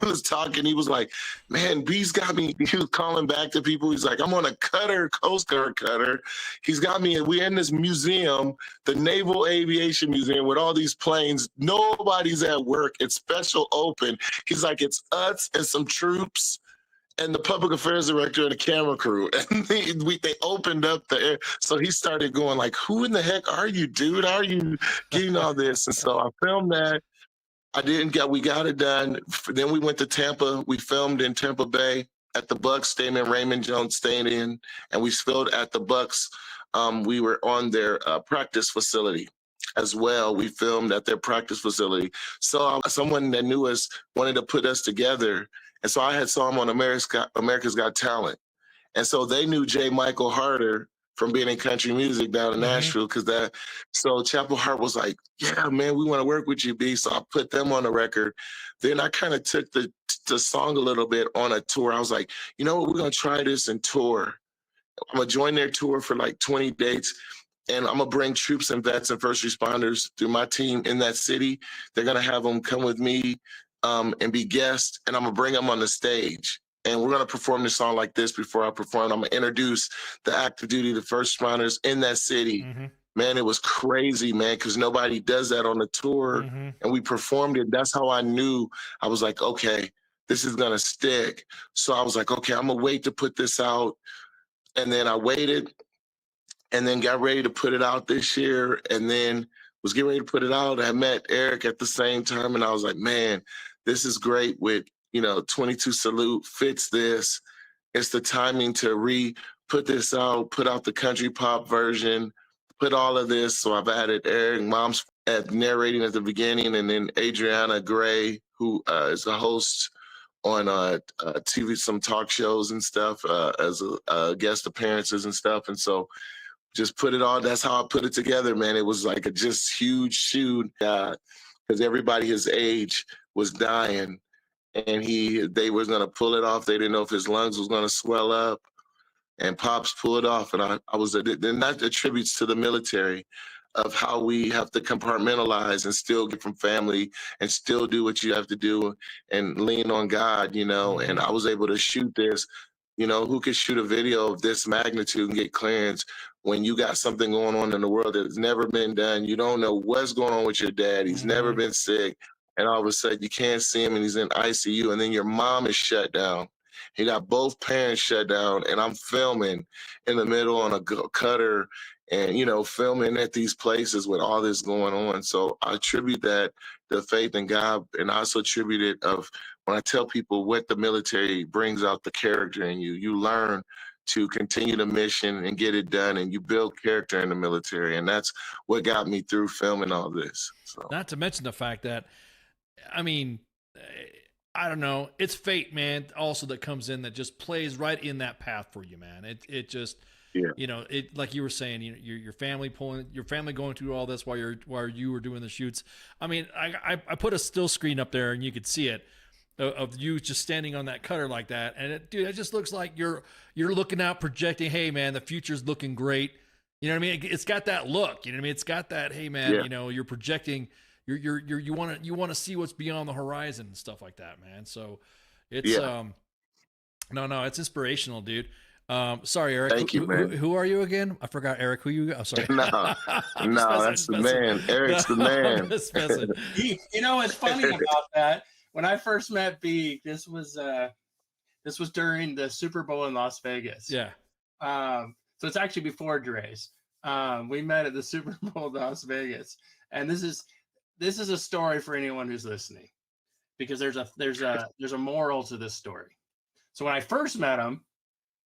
was talking. He was like, man, B's got me. He was calling back to people. He's like, I'm on a cutter, Coast Guard cutter. He's got me, and we're in this museum, the Naval Aviation Museum, with all these planes. Nobody's at work. It's special open. He's like, it's us and some troops and the public affairs director and the camera crew. And they opened up the air. So he started going like, who in the heck are you, dude? How are you getting all this? And so I filmed that. We got it done. Then we went to Tampa. We filmed in Tampa Bay at the Bucks Stadium, Raymond Jones Stadium. And we filmed at the Bucks. We were on their practice facility as well. We filmed at their practice facility. So someone that knew us wanted to put us together. And so I had saw him on America's Got Talent. And so they knew J. Michael Harder from being in country music down in Nashville. So Chapel Hart was like, yeah, man, we want to work with you, B. So I put them on the record. Then I kind of took the song a little bit on a tour. I was like, you know what, we're going to try this and tour. I'm going to join their tour for like 20 dates. And I'm going to bring troops and vets and first responders through my team in that city. They're going to have them come with me and be guests, and I'm gonna bring them on the stage, and we're gonna perform this song like this. Before I perform, I'm gonna introduce the active duty, the first responders in that city. Man, it was crazy, man, because nobody does that on the tour, and we performed it. That's how I knew. I was like, okay, this is gonna stick. So I was like, okay, I'm gonna wait to put this out, and then I waited, and then got ready to put it out this year, and then was getting ready to put it out. I met Eric at the same time, and I was like, man, this is great with, 22 Salute fits this. It's the timing to put this out, put out the country pop version, put all of this. So I've added Eric, Mom's at narrating at the beginning, and then Adriana Gray, who is a host on TV, some talk shows and stuff, as a guest appearances and stuff. And so just put it all, that's how I put it together, man. It was like a just huge shoot, because everybody his age was dying, and they was gonna pull it off. They didn't know if his lungs was gonna swell up, and Pops pulled it off. And I was, and that attributes to the military, of how we have to compartmentalize and still get from family and still do what you have to do and lean on God, you know. And I was able to shoot this, you know, who could shoot a video of this magnitude and get clearance when you got something going on in the world that has never been done? You don't know what's going on with your dad. He's never been sick. And all of a sudden you can't see him and he's in ICU, and then your mom is shut down. He got both parents shut down, and I'm filming in the middle on a cutter and, you know, filming at these places with all this going on. So I attribute that to faith in God, and I also attribute it of when I tell people what the military brings out the character in you. You learn to continue the mission and get it done, and you build character in the military, and that's what got me through filming all this. So. Not to mention the fact that, I mean, I don't know, it's fate, man, also that comes in that just plays right in that path for you, man. It just, yeah. You know, it, like you were saying, you know, your family going through all this while you were doing the shoots. I mean, I put a still screen up there and you could see it of you just standing on that cutter like that, and dude, it just looks like you're looking out, projecting, hey man, the future's looking great. You know what I mean? It's got that look. You know what I mean? It's got that, hey man, you know, you're projecting. You want to see what's beyond the horizon and stuff like that, man. So it's no, it's inspirational, dude. Sorry, Eric. Thank you, man. Who are you again? I forgot, Eric. Who you? I'm sorry. No, that's the man. Eric's the man. You know what's funny about that? When I first met B, this was during the Super Bowl in Las Vegas. Yeah. So it's actually before Dre's. We met at the Super Bowl in Las Vegas, and this is a story for anyone who's listening, because there's a moral to this story. So when I first met him,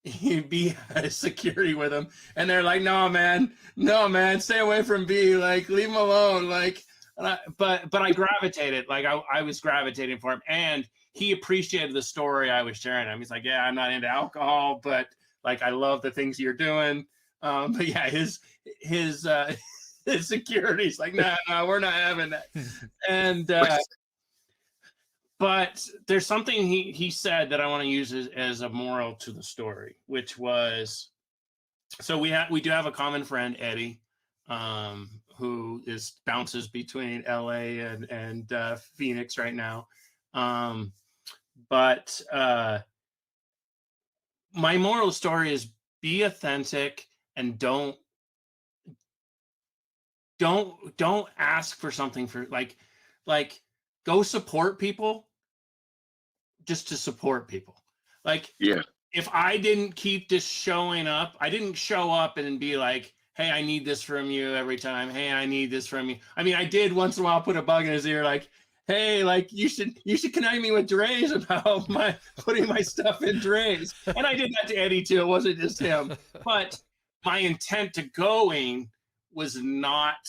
he'd be at security with him, and they're like, no man, stay away from B, like leave him alone, like. But I gravitated, like I was gravitating for him, and he appreciated the story I was sharing him. He's like, yeah, I'm not into alcohol, but like I love the things you're doing. But yeah, his security's like, no, we're not having that. And but there's something he said that I want to use as a moral to the story, which was, so we do have a common friend, Eddie, who bounces between LA and Phoenix right now. But my moral story is be authentic and don't ask for something for like go support people just to support people. Like, yeah, if I didn't keep just showing up, I didn't show up and be like, hey, I need this from you every time. Hey, I need this from you. I mean, I did once in a while put a bug in his ear, like, hey, like you should connect me with Dre's about putting my stuff in Dre's. And I did that to Eddie too. It wasn't just him. But my intent to going was not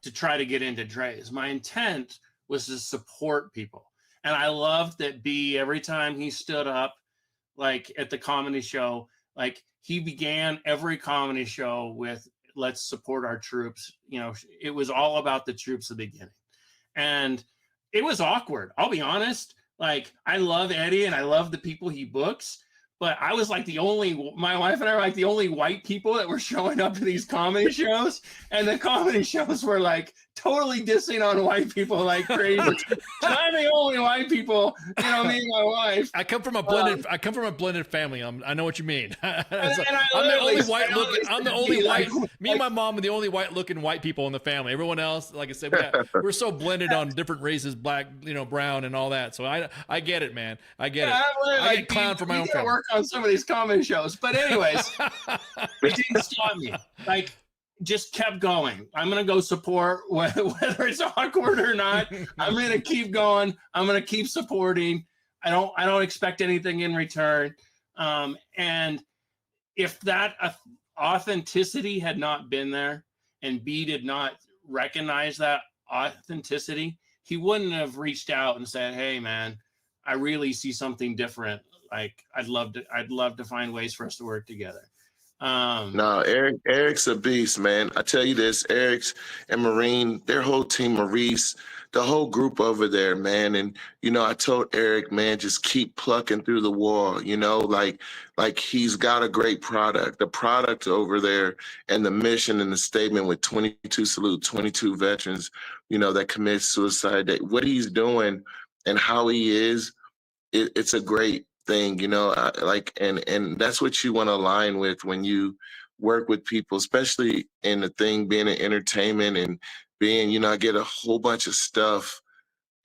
to try to get into Dre's. My intent was to support people. And I loved that B, every time he stood up, like at the comedy show, like he began every comedy show with, let's support our troops. You know, it was all about the troops at the beginning. And it was awkward. I'll be honest. Like, I love Eddie and I love the people he books, but I was like my wife and I were like the only white people that were showing up to these comedy shows. And the comedy shows were like totally dissing on white people like crazy. I'm the only white people, you know, me and my wife. I come from a blended family. I know what you mean. I'm the only white looking. Me and my mom are the only white looking white people in the family. Everyone else, like I said, we're so blended on different races, black, you know, brown, and all that. So I get it, man. I get it. I get clowned for my own family. Work on some of these comedy shows, but anyways, it didn't stop me. Like, just kept going. I'm gonna go support whether it's awkward or not. I'm gonna keep going. I'm gonna keep supporting. I don't expect anything in return. And if that authenticity had not been there, and B did not recognized that authenticity, he wouldn't have reached out and said, "Hey, man, I really see something different. Like, I'd love to find ways for us to work together." No, Eric's a beast, man. I tell you this, Eric's and Marine, their whole team, Maurice, the whole group over there, man. And, you know, I told Eric, man, just keep plucking through the wall, you know, like he's got a great product. The product over there and the mission and the statement with 22 Salute, 22 veterans, you know, that commit suicide, that what he's doing and how he is, it's a great thing, you know, and that's what you want to align with when you work with people, especially in the thing being in entertainment and being, you know, I get a whole bunch of stuff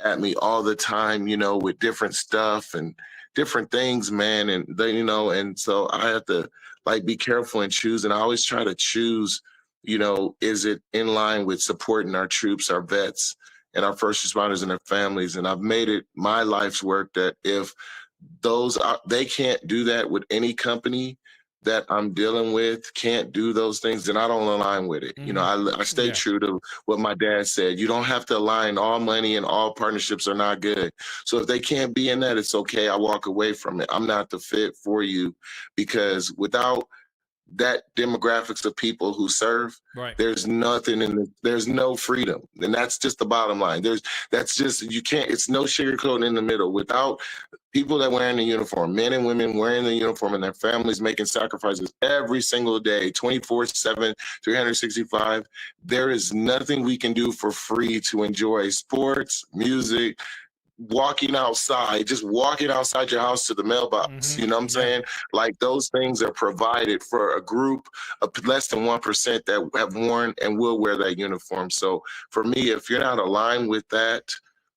at me all the time, you know, with different stuff and different things, man. And they, you know, and so I have to like be careful and choose. And I always try to choose, you know, is it in line with supporting our troops, our vets, and our first responders and their families? And I've made it my life's work that if they can't do that with any company that I'm dealing with, can't do those things, then I don't align with it. Mm-hmm. You know, I stay true to what my dad said. You don't have to align. All money and all partnerships are not good. So if they can't be in that, it's okay. I walk away from it. I'm not the fit for you, because without that demographics of people who serve, there's nothing there's no freedom. And that's just the bottom line. It's no sugarcoating in the middle. Without people that wearing the uniform, men and women wearing the uniform and their families making sacrifices every single day, 24/7, 365, there is nothing we can do for free to enjoy sports, music, just walking outside your house to the mailbox, you know what I'm saying? Like, those things are provided for a group of less than 1% that have worn and will wear that uniform. So for me, if you're not aligned with that,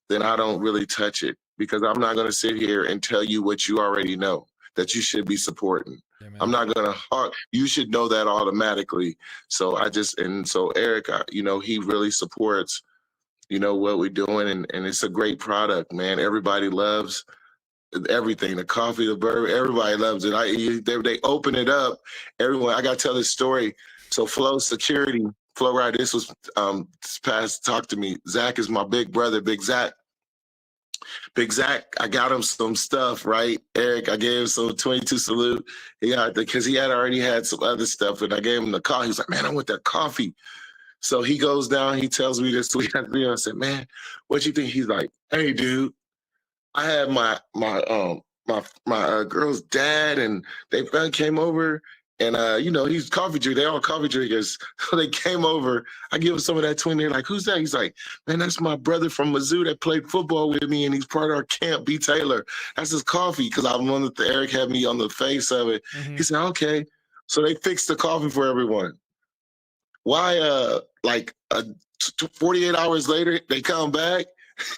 then I don't really touch it, because I'm not going to sit here and tell you what you already know that you should be supporting. I'm not going to, you should know that automatically. So so Eric, you know, he really supports, you know, what we're doing, and it's a great product, man. Everybody loves everything, the coffee, the bourbon, everybody loves it. They open it up, everyone. I got to tell this story. So Flow Ride, this was talk to me. Zach is my big brother, Big Zach. Big Zach, I got him some stuff, right? Eric, I gave him some 22 Salute. Because he had already had some other stuff, and I gave him the coffee. He was like, man, I want that coffee. So he goes down, he tells me this sweet video. I said, man, what you think? He's like, hey, dude, I had my girl's dad, and they came over, and you know, he's coffee drinker. They all coffee drinkers. So they came over. I give him some of that 20. They're like, who's that? He's like, man, that's my brother from Mizzou that played football with me, and he's part of our camp, B. Taylor. That's his coffee, because Eric had me on the face of it. He said, okay. So they fixed the coffee for everyone. Why, 48 hours later, they come back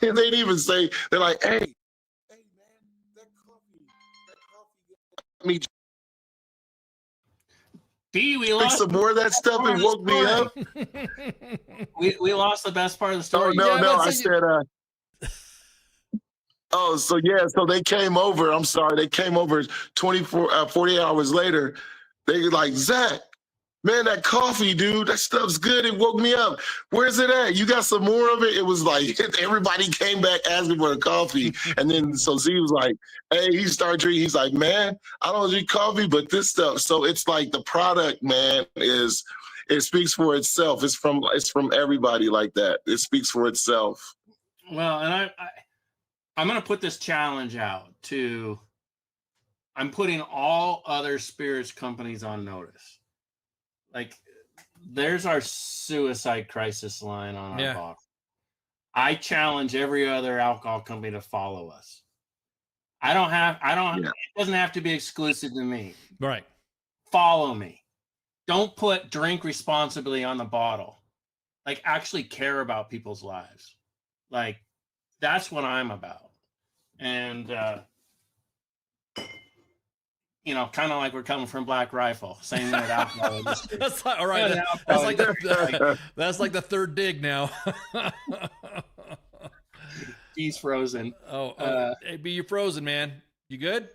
and they didn't even say, they're like, hey, man, that coffee. We lost some more of that stuff and woke me up. we lost the best part of the story. I said, so they came over. I'm sorry. They came over 48 hours later. They were like, Zach, man, that coffee, dude, that stuff's good. It woke me up. Where's it at? You got some more of it? It was like everybody came back asking for the coffee. And then so Z was like, hey, he started drinking. He's like, man, I don't drink coffee, but this stuff. So it's like the product, man, it speaks for itself. It's from everybody like that. It speaks for itself. Well, and I'm going to put this challenge out to, I'm putting all other spirits companies on notice. Like, there's our suicide crisis line on our box. I challenge every other alcohol company to follow us. It doesn't have to be exclusive to me. Right. Follow me. Don't put drink responsibly on the bottle. Like, actually care about people's lives. Like, that's what I'm about. And, you know, kind of like we're coming from Black Rifle, same with alcohol. That's like, all right. That's like the third dig now. He's frozen. Hey, B, you're frozen, man. You good?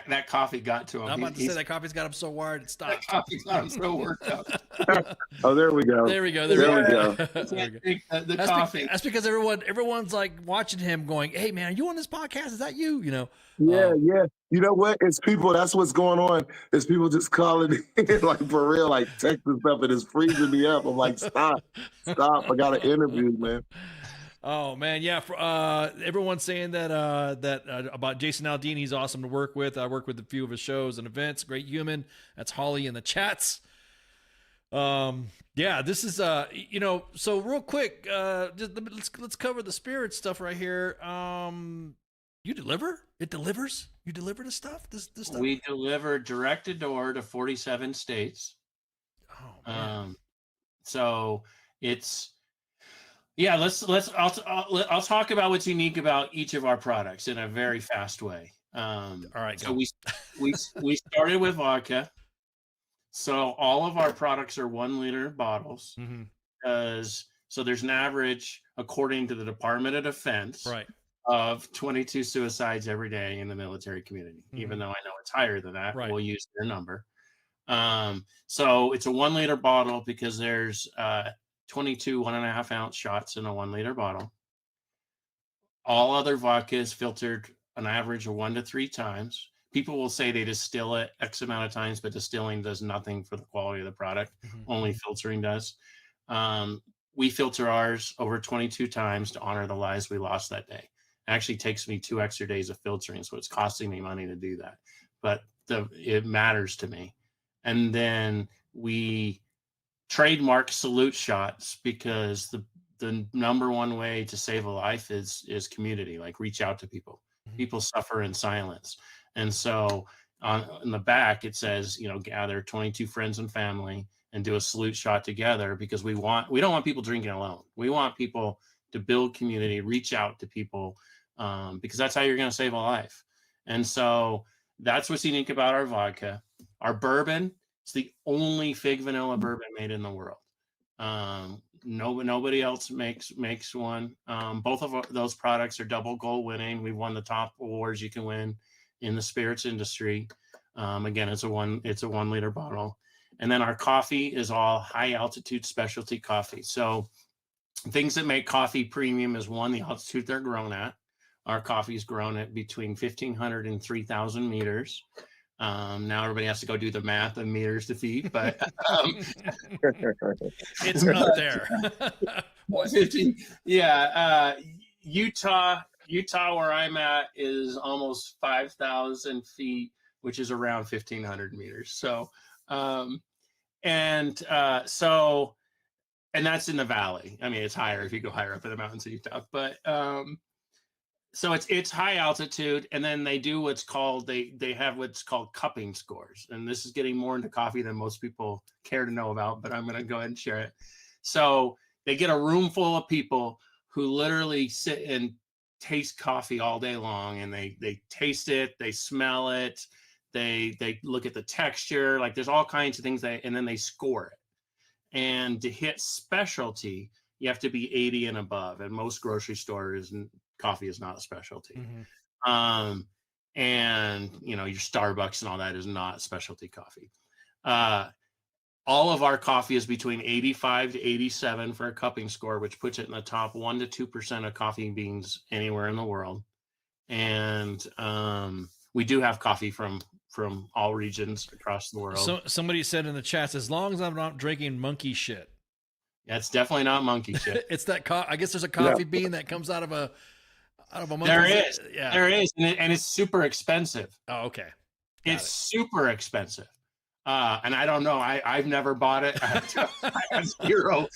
that coffee got to him. I'm about to say that coffee's got him so wired it stopped. That coffee got him so worked up. Oh, there we go. There we go. There we go. There we go. The That's coffee. That's because everyone's like watching him, going, "Hey, man, are you on this podcast? Is that you?" You know. Yeah, yeah. You know what? It's people. That's what's going on. It's people just calling in, like for real, like texting stuff, and it's freezing me up. I'm like, stop. I got an interview, man. Oh man, yeah. Everyone's saying that about Jason Aldean. He's awesome to work with. I work with a few of his shows and events. Great human. That's Holly in the chats. Yeah, this is So real quick, let's cover the spirit stuff right here. You deliver? It delivers? You deliver the stuff? This stuff? We deliver direct to door to 47 states. Oh man. So it's. Yeah, I'll talk about what's unique about each of our products in a very fast way. All right. So we started with vodka. So all of our products are 1 liter bottles. Mm-hmm. So there's an average, according to the Department of Defense, right, of 22 suicides every day in the military community. Mm-hmm. Even though I know it's higher than that, right, we'll use their number. So it's a 1 liter bottle because there's 22 1.5 ounce shots in a 1 liter bottle. All other vodka is filtered an average of 1 to 3 times. People will say they distill it X amount of times, but distilling does nothing for the quality of the product. Mm-hmm. Only filtering does. We filter ours over 22 times to honor the lives we lost that day. It actually takes me 2 extra days of filtering, so it's costing me money to do that. But it matters to me. And then we trademark salute shots because the number one way to save a life is community. Like, reach out to people. Mm-hmm. People suffer in silence. And so in the back, it says, gather 22 friends and family and do a salute shot together, because we don't want people drinking alone. We want people to build community, reach out to people, because that's how you're going to save a life. And so that's what's unique about our vodka. Our bourbon, it's the only fig vanilla bourbon made in the world. Nobody else makes one. Both of those products are double gold winning. We've won the top awards you can win in the spirits industry. Again, it's a 1 liter bottle. And then our coffee is all high altitude specialty coffee. So things that make coffee premium is, 1, the altitude they're grown at. Our coffee is grown at between 1,500 and 3,000 meters. Now everybody has to go do the math of meters to feet, but it's up there. 15, yeah. Utah, where I'm at, is almost 5,000 feet, which is around 1,500 meters. So, and that's in the valley. I mean, it's higher if you go higher up in the mountains of Utah, but so it's high altitude. And then they do what's called, they have what's called cupping scores. And this is getting more into coffee than most people care to know about, but I'm going to go ahead and share it. So they get a room full of people who literally sit and taste coffee all day long, and they taste it, they smell it, they look at the texture, like there's all kinds of things and then they score it. And to hit specialty, you have to be 80 and above, and most grocery stores coffee is not a specialty. Mm-hmm. And your Starbucks and all that is not specialty coffee. All of our coffee is between 85 to 87 for a cupping score, which puts it in the top 1 to 2% of coffee beans anywhere in the world. And we do have coffee from all regions across the world. So somebody said in the chat, as long as I'm not drinking monkey shit. Yeah, it's definitely not monkey shit. It's that I guess there's a coffee bean that comes out of a monkey. There is. Yeah. There is. And it's super expensive. Oh, okay. It's super expensive. And I don't know. I've never bought it. I have zero.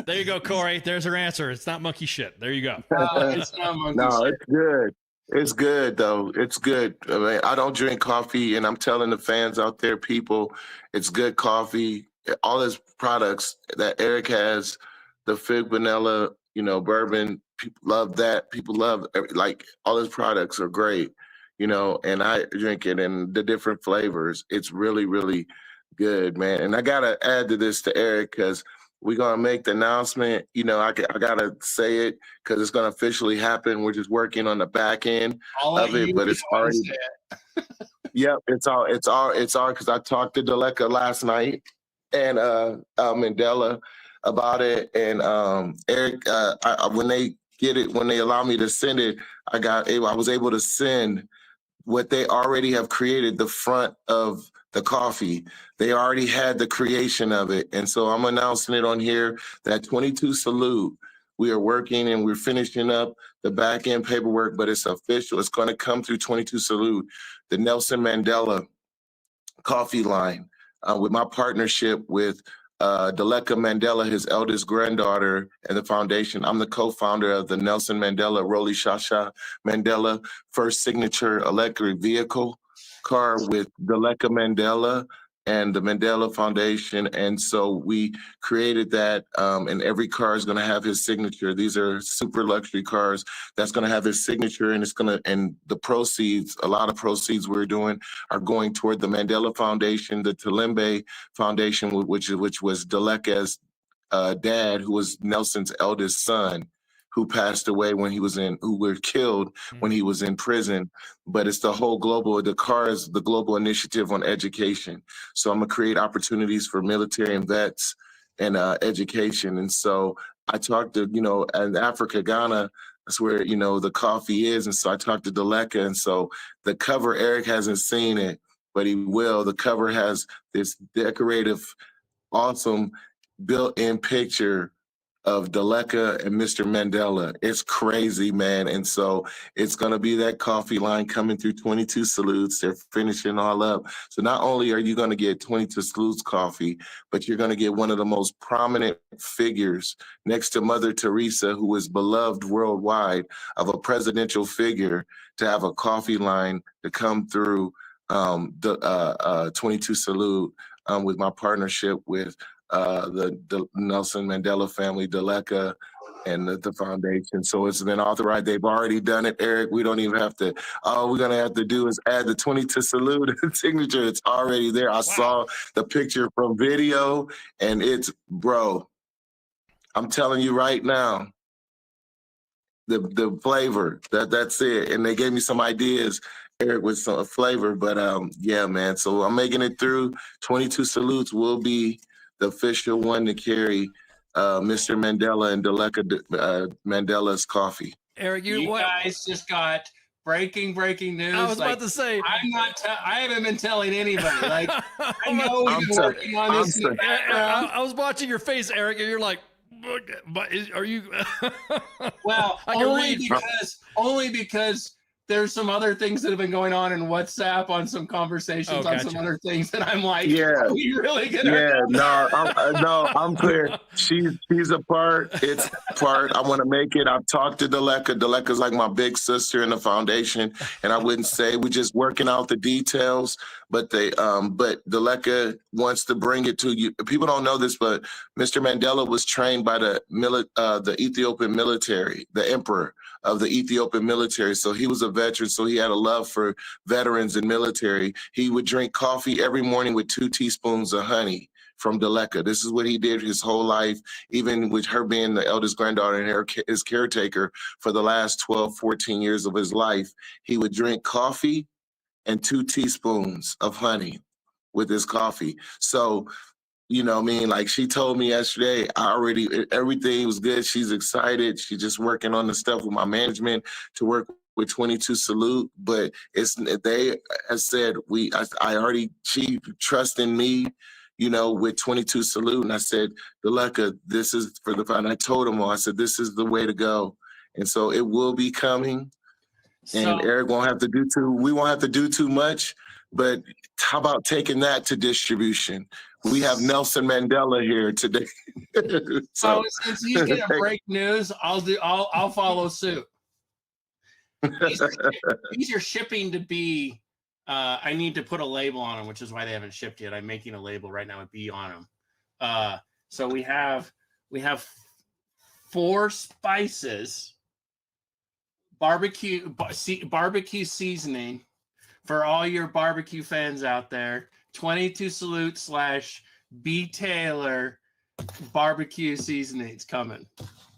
There you go, Corey. There's her answer. It's not monkey shit. There you go. It's not monkey shit. It's good. It's good though. It's good. I mean, I don't drink coffee, and I'm telling the fans out there, people, it's good coffee. All his products that Eric has, the fig vanilla, bourbon, people love that. People love, like, all his products are great. And I drink it in the different flavors. It's really, really good, man. And I got to add to this to Eric, because we're gonna make the announcement. You know, I gotta say it because it's gonna officially happen. We're just working on the back end of it, but it's already. Yep, it's all because I talked to Daleka last night and Mandela about it, and Eric. When they get it, when they allow me to send it, I was able to send what they already have created, the front of the coffee. They already had the creation of it. And so I'm announcing it on here that 22 Salute, we are working and we're finishing up the back end paperwork, but it's official. It's going to come through 22 Salute, the Nelson Mandela coffee line, with my partnership with Daleka Mandela, his eldest granddaughter, and the foundation. I'm the co-founder of the Nelson Mandela Roli Shasha Mandela first signature electric vehicle car with Daleka Mandela and the Mandela Foundation. And so we created that, and every car is going to have his signature. These are super luxury cars that's going to have his signature, and and the proceeds, a lot of proceeds we're doing are going toward the Mandela Foundation, the Talimbe Foundation, which was Daleka's dad, who was Nelson's eldest son, who passed away who were killed when he was in prison. But it's the global initiative on education. So I'm gonna create opportunities for military and vets and education. And so I talked to, in Africa, Ghana, that's where, the coffee is. And so I talked to Daleka. And so the cover, Eric hasn't seen it, but he will. The cover has this decorative, awesome built-in picture of Daleka and Mr. Mandela. It's crazy, man. And so it's going to be that coffee line coming through 22 Salutes. They're finishing all up. So not only are you going to get 22 Salutes coffee, but you're going to get one of the most prominent figures next to Mother Teresa, who is beloved worldwide, of a presidential figure, to have a coffee line to come through the 22 Salute with my partnership with the Nelson Mandela family, Daleka, and the foundation. So it's been authorized. They've already done it, Eric. We don't even have to. All we're gonna have to do is add the 22 Salute signature. It's already there. I saw the picture from video, and it's, bro, I'm telling you right now, the flavor, that's it. And they gave me some ideas, Eric, with some flavor. But yeah, man. So I'm making it through. 22 Salutes will be the official one to carry Mr. Mandela and Daleka Mandela's coffee. Eric, you guys just got breaking news. I was about to say, I haven't been telling anybody. Like, I know you're working on this. I was watching your face, Eric, and you're like, but are you? Well, only because there's some other things that have been going on in WhatsApp, on some conversations, on some other things that I'm like, are we really gonna? Yeah, no, I'm clear. She's a part. It's part. I want to make it. I've talked to Daleka. Daleka's like my big sister in the foundation, and I wouldn't say we're just working out the details, but but Daleka wants to bring it to you. People don't know this, but Mr. Mandela was trained by the Ethiopian military, the emperor of the Ethiopian military. So he was a veteran, so he had a love for veterans and military. He would drink coffee every morning with 2 teaspoons of honey from Daleka. This is what he did his whole life, even with her being the eldest granddaughter and his caretaker for the last 12, 14 years of his life. He would drink coffee and 2 teaspoons of honey with his coffee. So, like she told me yesterday, everything was good. She's excited. She's just working on the stuff with my management to work with 22 Salute. But they has said, she trusts in me, with 22 Salute. And I said, Daleka, this is for the fun. I told him all, I said, this is the way to go. And so it will be coming. And Eric won't have to we won't have to do too much, but how about taking that to distribution? We have Nelson Mandela here today. so since he's gonna break news, I'll follow suit. These are shipping to be. I need to put a label on them, which is why they haven't shipped yet. I'm making a label right now with B on them. So we have 4 spices, barbecue seasoning for all your barbecue fans out there. 22 Salute / B Taylor barbecue seasonings coming.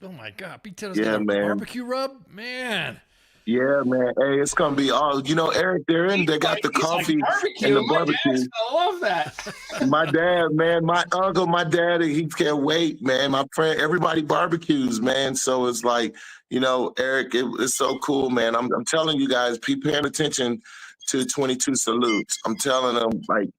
Oh my God, B Taylor's Yeah, got a man. barbecue rub, man. Yeah, man. Hey, it's gonna be all. You know, Eric, they got the coffee and the barbecue. I love that. My dad, man, my uncle, my daddy, he can't wait, man. My friend, everybody barbecues, man. So it's like, you know, Eric, it's so cool, man. I'm telling you guys, be paying attention to 22 Salutes. I'm telling them, like,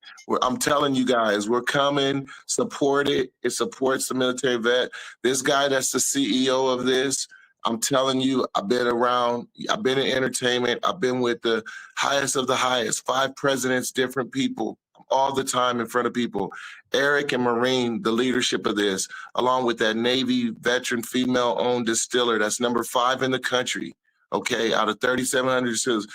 I'm telling you guys, we're coming, support it. It supports the military vet. This guy that's the CEO of this, I'm telling you, I've been around, I've been in entertainment, I've been with the highest of the highest, 5 presidents, different people, all the time in front of people. Eric and Marine, the leadership of this, along with that Navy veteran female-owned distiller, that's number 5 in the country, okay, out of 3,700 distills.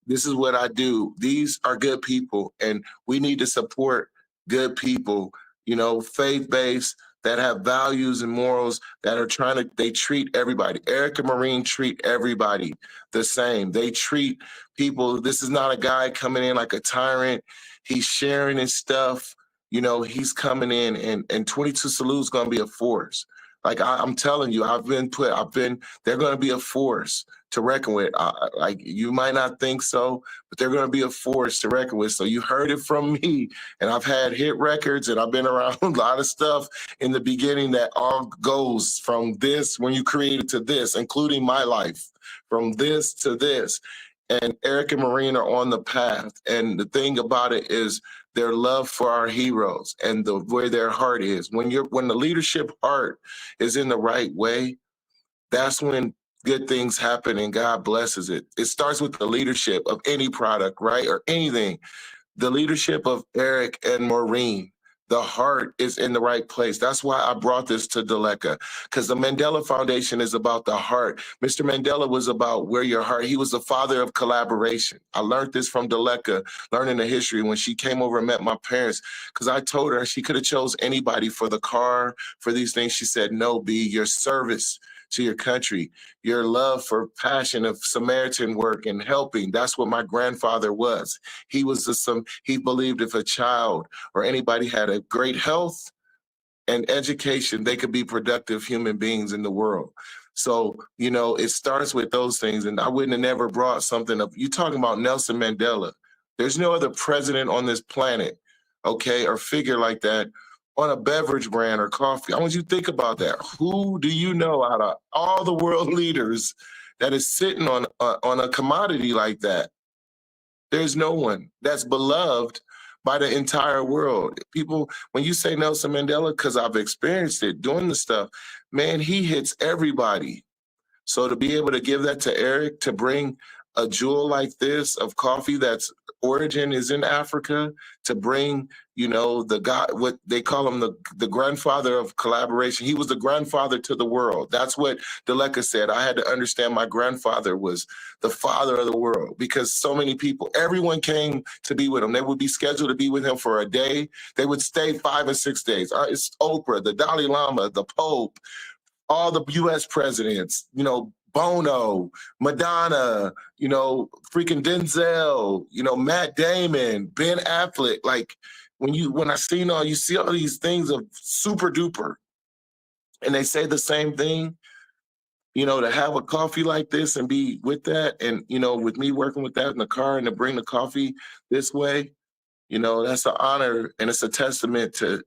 This is what I do. These are good people, and we need to support good people, you know, faith-based, that have values and morals, that are they treat everybody. Eric and Marine treat everybody the same. They treat people, this is not a guy coming in like a tyrant. He's sharing his stuff. You know, he's coming in, and 22 Salute's gonna be a force. Like I'm telling you, they're gonna be a force to reckon with. Like, you might not think so, but they're going to be a force to reckon with. So you heard it from me, and I've had hit records, and I've been around a lot of stuff in the beginning that all goes from this, when you created, to this, including my life, from this to this. And Eric and Marine are on the path. And the thing about it is their love for our heroes and the way their heart is. When the leadership heart is in the right way, that's when good things happen and God blesses it. It starts with the leadership of any product, right? Or anything. The leadership of Eric and Maureen, the heart is in the right place. That's why I brought this to Daleka, because the Mandela Foundation is about the heart. Mr. Mandela was about where your heart, he was the father of collaboration. I learned this from Daleka, learning the history when she came over and met my parents, because I told her she could have chose anybody for the car, for these things. She said, no, B, your service to your country, your love for passion of Samaritan work and helping. That's what my grandfather was. He was he believed if a child or anybody had a great health and education, they could be productive human beings in the world. So, you know, it starts with those things. And I wouldn't have never brought something up. You talking about Nelson Mandela. There's no other president on this planet, okay, or figure like that on a beverage brand or coffee. I want you to think about that. Who do you know out of all the world leaders that is sitting on a commodity like that? There's no one that's beloved by the entire world. People, when you say Nelson Mandela, because I've experienced it doing the stuff, man, he hits everybody. So to be able to give that to Eric, to bring a jewel like this of coffee that's origin is in Africa, to bring, you know, the guy, what they call him, the grandfather of collaboration. He was the grandfather to the world. That's what Daleka said. I had to understand my grandfather was the father of the world, because so many people, everyone came to be with him. They would be scheduled to be with him for a day. They would stay 5 or 6 days. It's Oprah, the Dalai Lama, the Pope, all the US presidents, you know, Bono, Madonna, you know, freaking Denzel, you know, Matt Damon, Ben Affleck. Like, when I seen you see all these things of super duper, and they say the same thing, you know, to have a coffee like this and be with that, and, you know, with me working with that in the car and to bring the coffee this way, you know, that's an honor, and it's a testament to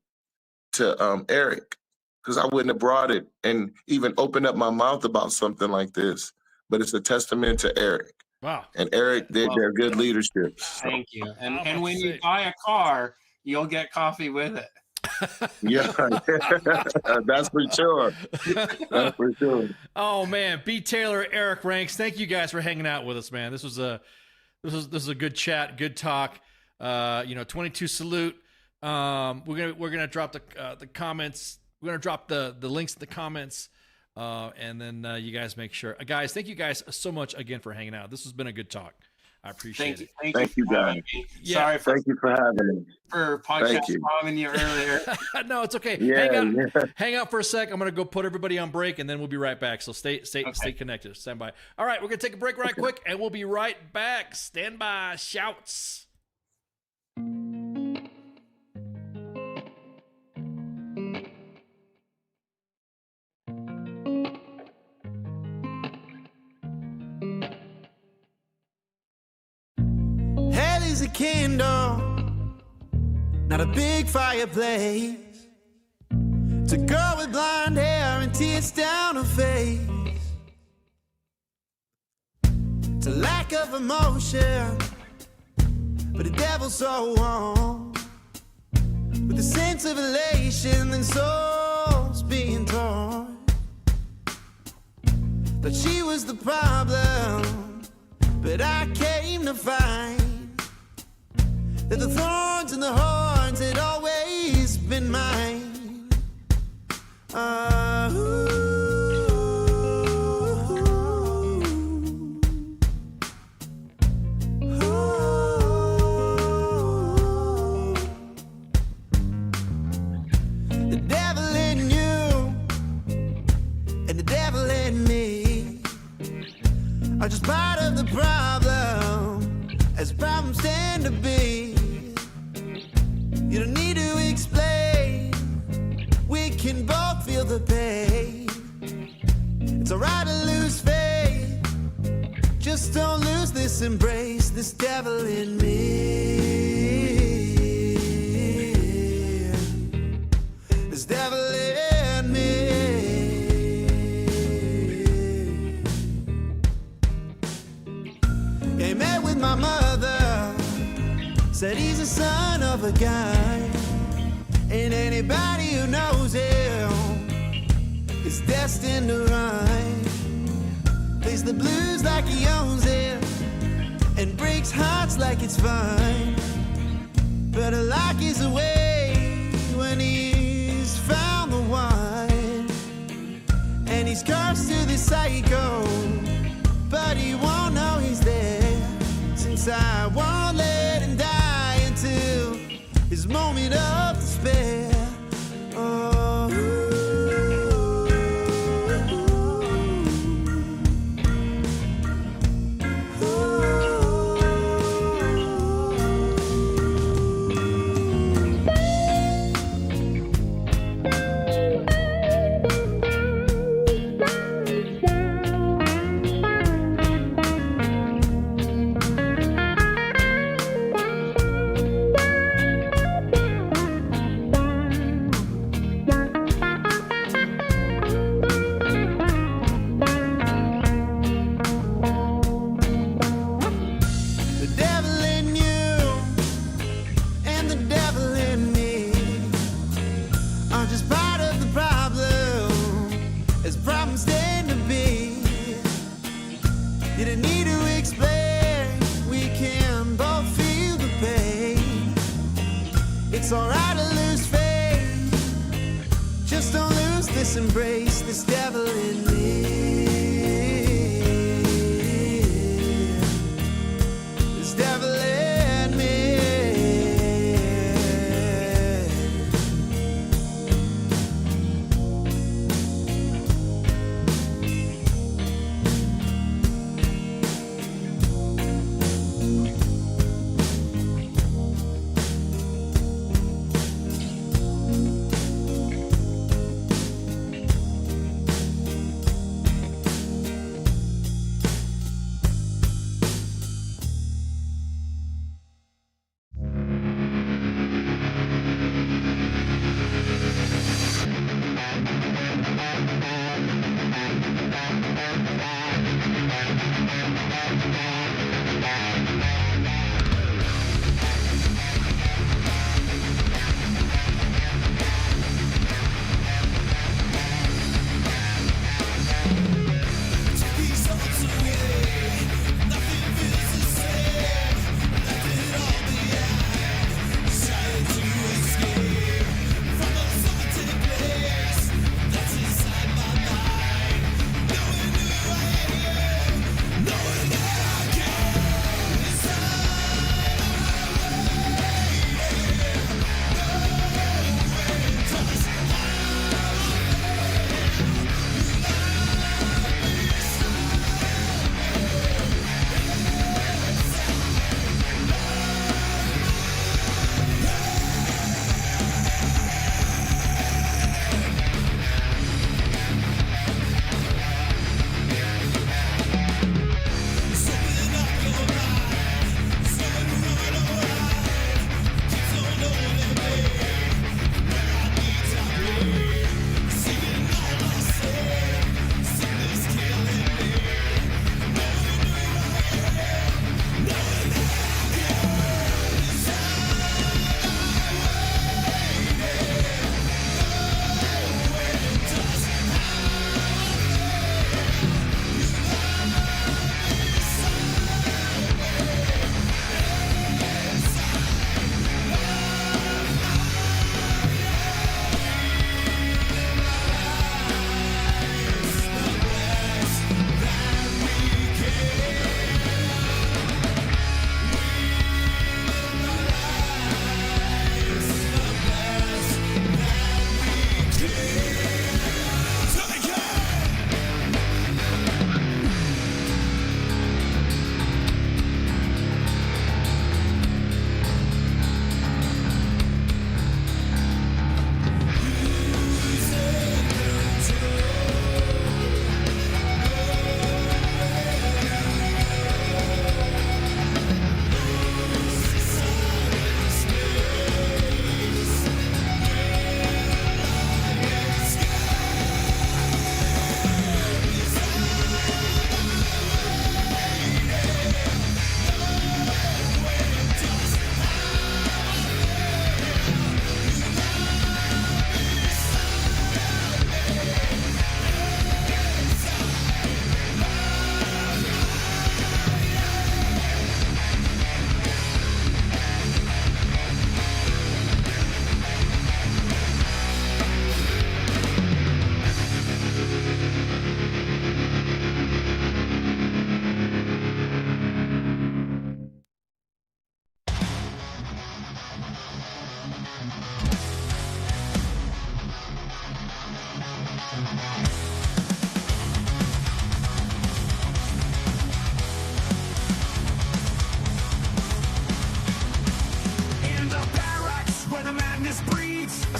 Eric. Because I wouldn't have brought it and even opened up my mouth about something like this. But it's a testament to Eric. Wow. And Eric did their good leadership. So. Thank you. And when you buy a car, you'll get coffee with it. Yeah, that's for sure. That's for sure. Oh man, B. Taylor, Eric Ranks, thank you guys for hanging out with us, man. This was a good chat, good talk. 22 Salute. We're gonna drop the comments. We're going to drop the links in the comments, and then you guys make sure. Guys, thank you guys so much again for hanging out. This has been a good talk. I appreciate it. Thank you, guys. Yeah. Thank you for having me. For podcast bombing you earlier. No, it's okay. Hang out for a sec. I'm going to go put everybody on break, and then we'll be right back. So stay connected. Stand by. All right, we're going to take a break right quick, and we'll be right back. Stand by. Shouts. is a candle, not a big fireplace. It's a girl with blonde hair and tears down her face. It's a lack of emotion, but the devil's so warm, with a sense of elation and souls being torn. Thought she was the problem, but I came to find that the thorns and the horns had always been mine. The devil in you and the devil in me are just part of the problem, as problems tend to be. You don't need to explain, we can both feel the pain. It's alright to lose faith, just don't lose this embrace, this devil in me. This devil in me. He met with my mother, said he's the son of a guy, and anybody who knows him is destined to rhyme. Plays the blues like he owns it, and breaks hearts like it's fine. But a lock is away when he's found the one, and he's cursed to the psycho, but he won't know he's there, since I won't let him die until his moment of despair. It's alright to lose faith, just don't lose this embrace, this devil in me. This devil in me.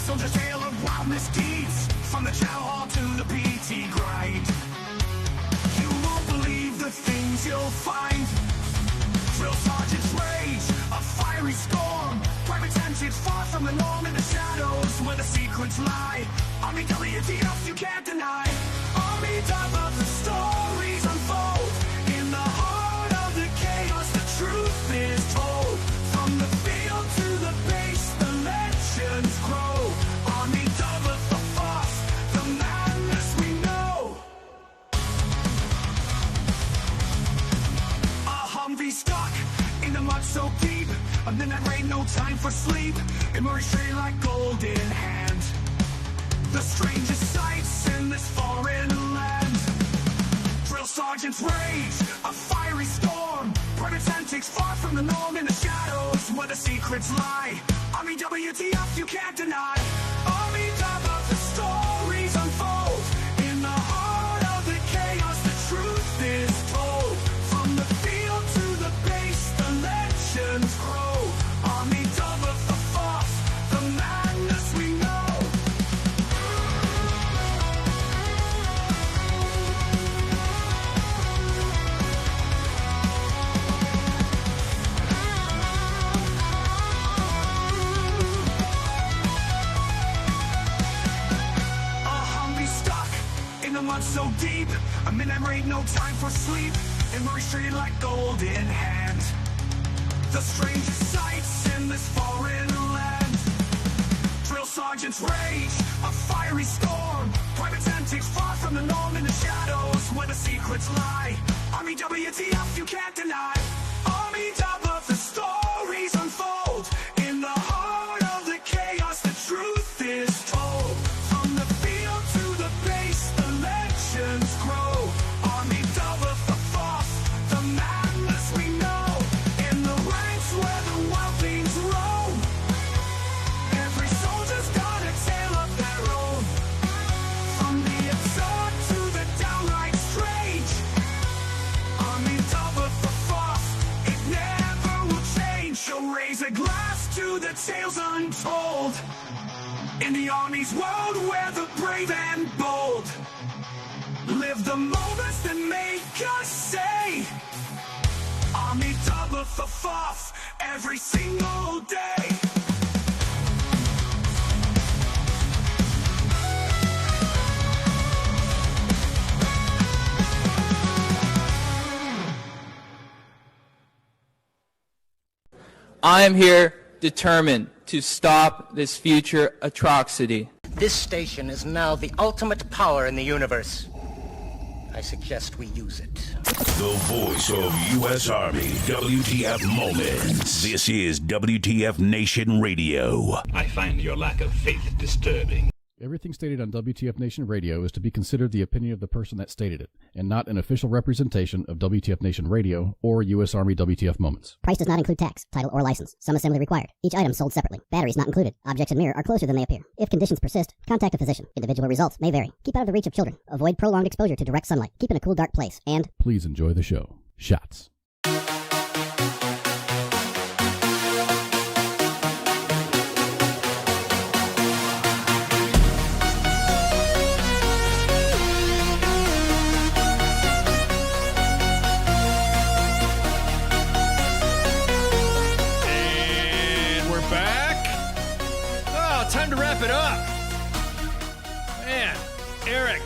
soldier's tale of wild misdeeds, from the chow hall to the PT grind. You won't believe the things you'll find. Drill sergeant's rage, a fiery storm. Private tensions far from the norm in the shadows where the secrets lie. Army WTF you can't deny. Army top of the stories unfold. In the heart of the chaos the truth is told. From the field to the base the legends grow. Army double the force, the madness we know. A Humvee stuck in the mud so deep. A midnight rain, no time for sleep. Emerge straight like gold in hand. The strangest sights in this foreign land. Drill sergeant's rage, a fiery storm. Private antics far from the norm in the shadows where the secrets lie. Army WTF you can't deny. Army top of the stories unfold. In the heart of the chaos the truth is told. From the field to the base the legends grow. Army double the force, the madness we know. The mud so deep, a midnight rain, no time for sleep. Emerge straight like gold in hand. The strangest sights in this foreign land. Drill sergeant's rage, a fiery storm. Private antics far from the norm in the shadows where the secrets lie. Army WTF you can't deny. Army top of the stories unfold. In the heart of the chaos the truth is told. From the field to the base the legends grow. Army double the force, the madness we know. In the ranks where the wildlings roam, every soldier's got a tale of their own. From the absurd to the downright strange. Army double the force, it never will change. So raise a glass to the tales untold. In the Army's world where the brave and bold live the moments that make us say Army double the force every single day. I am here determined to stop this future atrocity. This station is now the ultimate power in the universe. I suggest we use it. The voice of U.S. Army, WTF Moments. This is WTF Nation Radio. I find your lack of faith disturbing. Everything stated on WTF Nation Radio is to be considered the opinion of the person that stated it, and not an official representation of WTF Nation Radio or U.S. Army WTF Moments. Price does not include tax, title, or license. Some assembly required. Each item sold separately. Batteries not included. Objects in mirror are closer than they appear. If conditions persist, contact a physician. Individual results may vary. Keep out of the reach of children. Avoid prolonged exposure to direct sunlight. Keep in a cool, dark place. And please enjoy the show. Shots. Time to wrap it up. Man, Eric,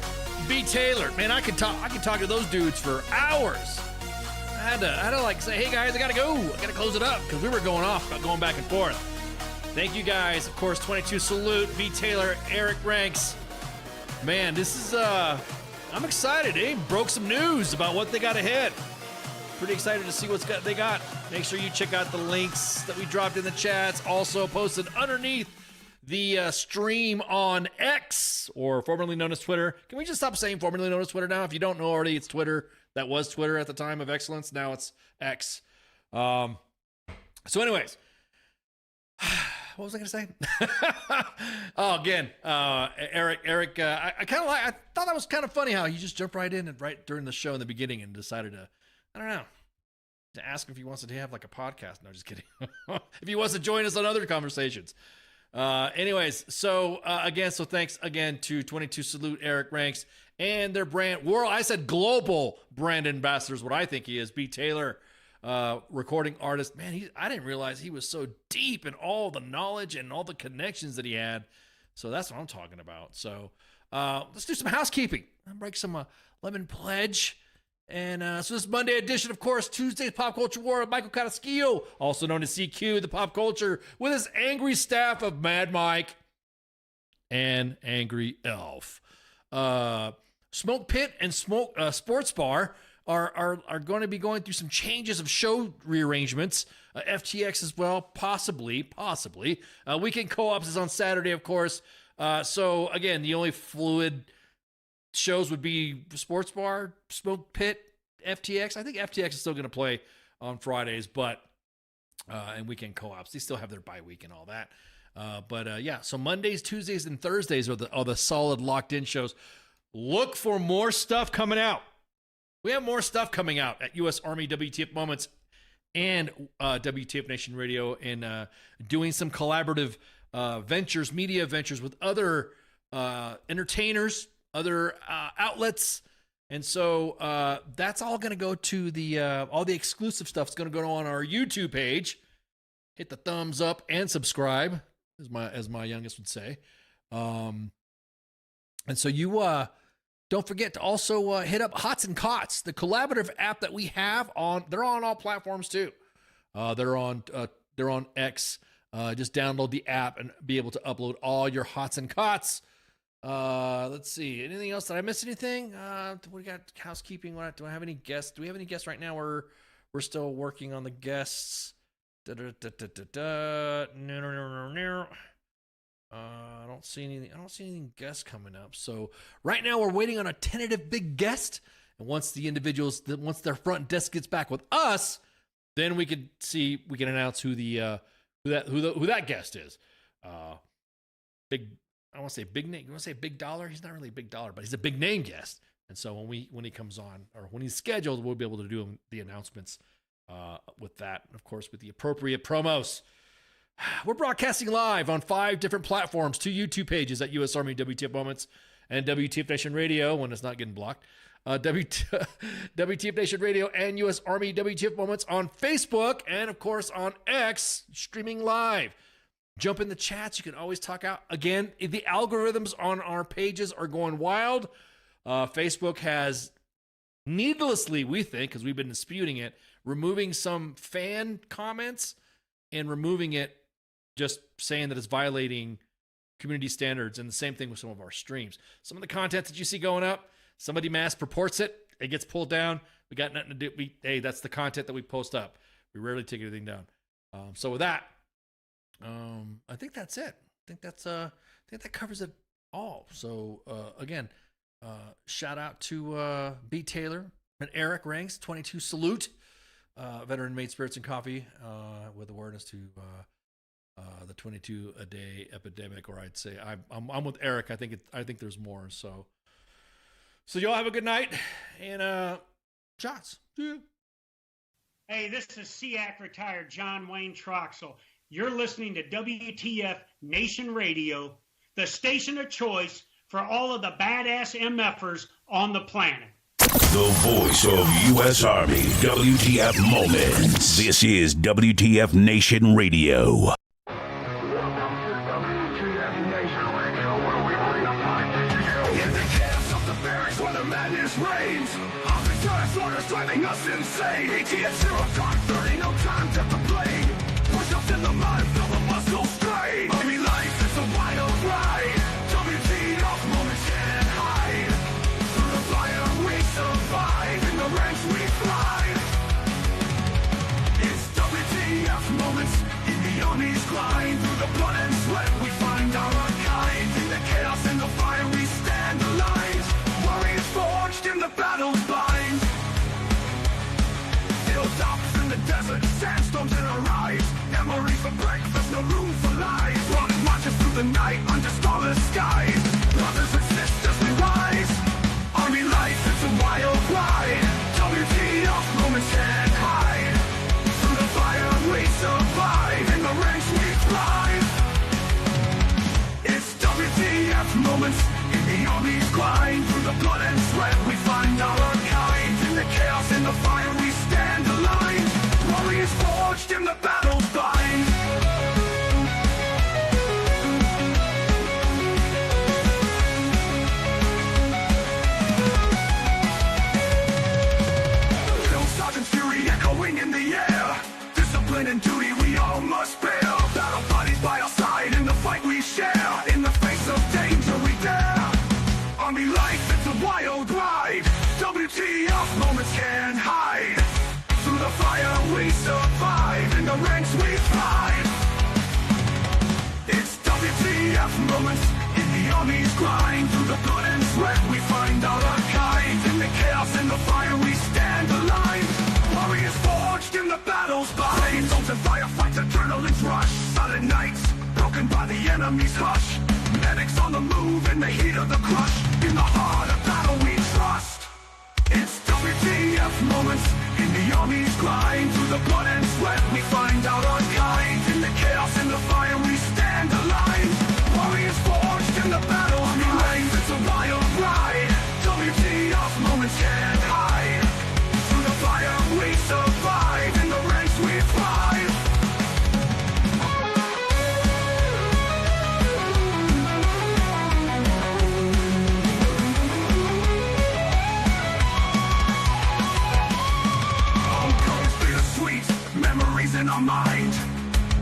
B. Taylor, man, I could talk to those dudes for hours. I had to like say, hey guys, I gotta go. I gotta close it up because we were going back and forth. Thank you guys. Of course, 22 Salute, B. Taylor, Eric Ranks. Man, this is I'm excited. They broke some news about what they got ahead. Pretty excited to see they got. Make sure you check out the links that we dropped in the chats. Also posted underneath the stream on X, or formerly known as Twitter. Can we just stop saying formerly known as Twitter now? If you don't know already, it's Twitter. That was Twitter at the time of Excellence. Now it's X. So anyways, what was I going to say? Again, Eric, I kind of I thought that was kind of funny how he just jumped right in and right during the show in the beginning and decided to, I don't know, to ask if he wants to have like a podcast. No, just kidding. If he wants to join us on other conversations. Anyways, so again, so thanks again to 22 Salute, Eric Ranks, and their I said global brand ambassadors, what I think he is, B. Taylor, recording artist. Man, I didn't realize he was so deep in all the knowledge and all the connections that he had. So that's what I'm talking about. So let's do some housekeeping. Break some lemon pledge. And so this Monday edition, of course, Tuesday's Pop Culture War with Michael Carrasquillo, also known as CQ, the Pop Culture, with his angry staff of Mad Mike and Angry Elf. Smoke Pit and Sports Bar are going to be going through some changes of show rearrangements. FTX as well, possibly. Weekend Co-ops is on Saturday, of course. So again, the only fluid shows would be Sports Bar, Smoke Pit, FTX. I think FTX is still going to play on Fridays, but and Weekend Co-ops, they still have their bye week and all that. But yeah, so Mondays, Tuesdays, and Thursdays are the solid locked in shows. Look for more stuff coming out. We have more stuff coming out at U.S. Army WTF Moments and WTF Nation Radio, and doing some collaborative ventures, media ventures with other entertainers, other outlets. And so that's all going to go to the all the exclusive stuff is going to go on our YouTube page. Hit the thumbs up and subscribe, as my youngest would say. And so you don't forget to also hit up Hots and Cots, the collaborative app that we have on. They're on all platforms too. They're on X. Just download the app and be able to upload all your Hots and Cots. Let's see. Anything else? Did I miss anything? We got housekeeping. Do I have any guests? Do we have any guests right now? We're still working on the guests. No. I don't see anything guests coming up. So right now we're waiting on a tentative big guest. And once their front desk gets back with us, then we can announce who that guest is. Big. I want to say big name. You want to say big dollar? He's not really a big dollar, but he's a big name guest. And so when he comes on, or when he's scheduled, we'll be able to do the announcements with that, and of course with the appropriate promos. We're broadcasting live on 5 different platforms, 2 YouTube pages at U.S. Army WTF Moments and WTF Nation Radio when it's not getting blocked. WTF Nation Radio and U.S. Army WTF Moments on Facebook, and of course on X, streaming live. Jump in the chats. You can always talk out. Again, the algorithms on our pages are going wild. Facebook has needlessly, we think, because we've been disputing it, removing some fan comments and removing it, just saying that it's violating community standards, and the same thing with some of our streams. Some of the content that you see going up, somebody mass purports it, it gets pulled down. We got nothing to do. Hey, that's the content that we post up. We rarely take anything down. So with that, I think that's it. I think that covers it all. So again, shout out to B. Taylor and Eric Ranks, 22 Salute, Veteran Made Spirits and Coffee, with awareness to the 22 a day epidemic. Or I'd say I'm with Eric. I think there's more. So y'all have a good night, and shots. Yeah. Hey, this is SEAC retired John Wayne Troxel. You're listening to WTF Nation Radio, the station of choice for all of the badass MFers on the planet. The voice of U.S. Army, WTF Moments. This is WTF Nation Radio. Driving us insane. ATF 0-30, no time to complain. Push-ups in the mud, feel the muscle strain. Army life is a wild ride. WTF moments can't hide. Through the fire we survive. In the ranks we thrive. It's WTF moments in the Army's grind. Through the blood and sweat we find our kind. In the chaos and the fire we stand aligned. Warriors forged in the battle's bind. Hilltops in the desert, sandstorms in our eyes. Memory for breakfast, no room for lies. Rocket marches through the night under starless skies. Brothers and sisters, we rise. Army life is a wild ride. WTF moments can't hide. Through the fire we survive. In the ranks we thrive. forged in the battle's bind. Drill Sergeant fury echoing in the air. Discipline and duty we all must bear. Battle bodies by our side in the fight we share. In the face of danger we dare. Army life, it's a wild ride. WTF moments can't hide. Through the fire we survive. In the ranks we thrive. It's WTF moments in the Army's grind. Through the blood and sweat we find our kind. In the chaos and the fire we stand alive. Warriors forged in the battle's bind. Souls and firefights, adrenaline's rush. Silent nights, broken by the enemy's hush. Medics on the move in the heat of the crush. In the heart of battle we trust. It's WTF moments in the Army's grind. Through the blood and sweat we find out our kind. In the chaos and the fire we stand alive. Warriors forged in the battle line. It's a wild ride. WTF moments can't hide. Through the fire we survive. In the ranks we thrive. Memories in our mind.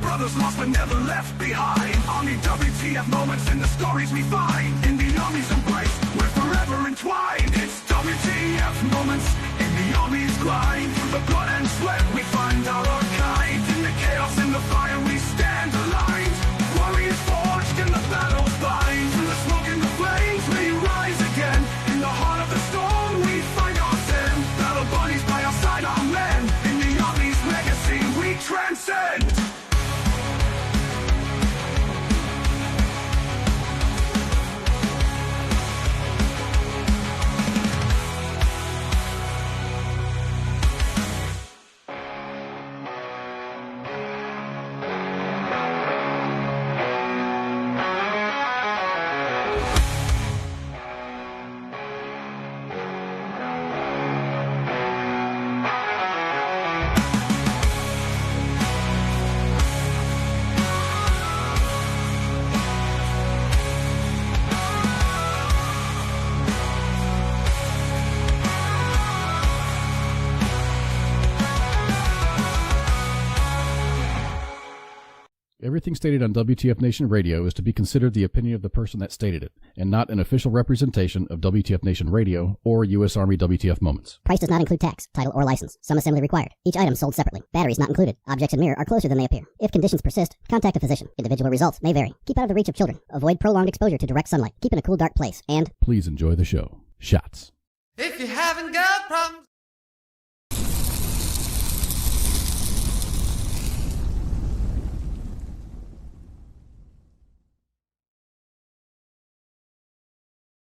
Brothers lost but never left behind. Army WTF moments in the stories we find. In the Army's embrace, we're forever entwined. It's WTF moments in the Army's grind. Through the blood and sweat we find our kind. In the chaos and the fire we stand aligned. Warriors forged in the battle's bind. Through the smoke and the flames we rise again. In the heart of the storm we find our zen. Battle buddies by our side, our men. In the Army's legacy we transcend. Everything stated on WTF Nation Radio is to be considered the opinion of the person that stated it, and not an official representation of WTF Nation Radio or U.S. Army WTF Moments. Price does not include tax, title, or license. Some assembly required. Each item sold separately. Batteries not included. Objects in mirror are closer than they appear. If conditions persist, contact a physician. Individual results may vary. Keep out of the reach of children. Avoid prolonged exposure to direct sunlight. Keep in a cool, dark place. And please enjoy the show. Shots. If you haven't got problems.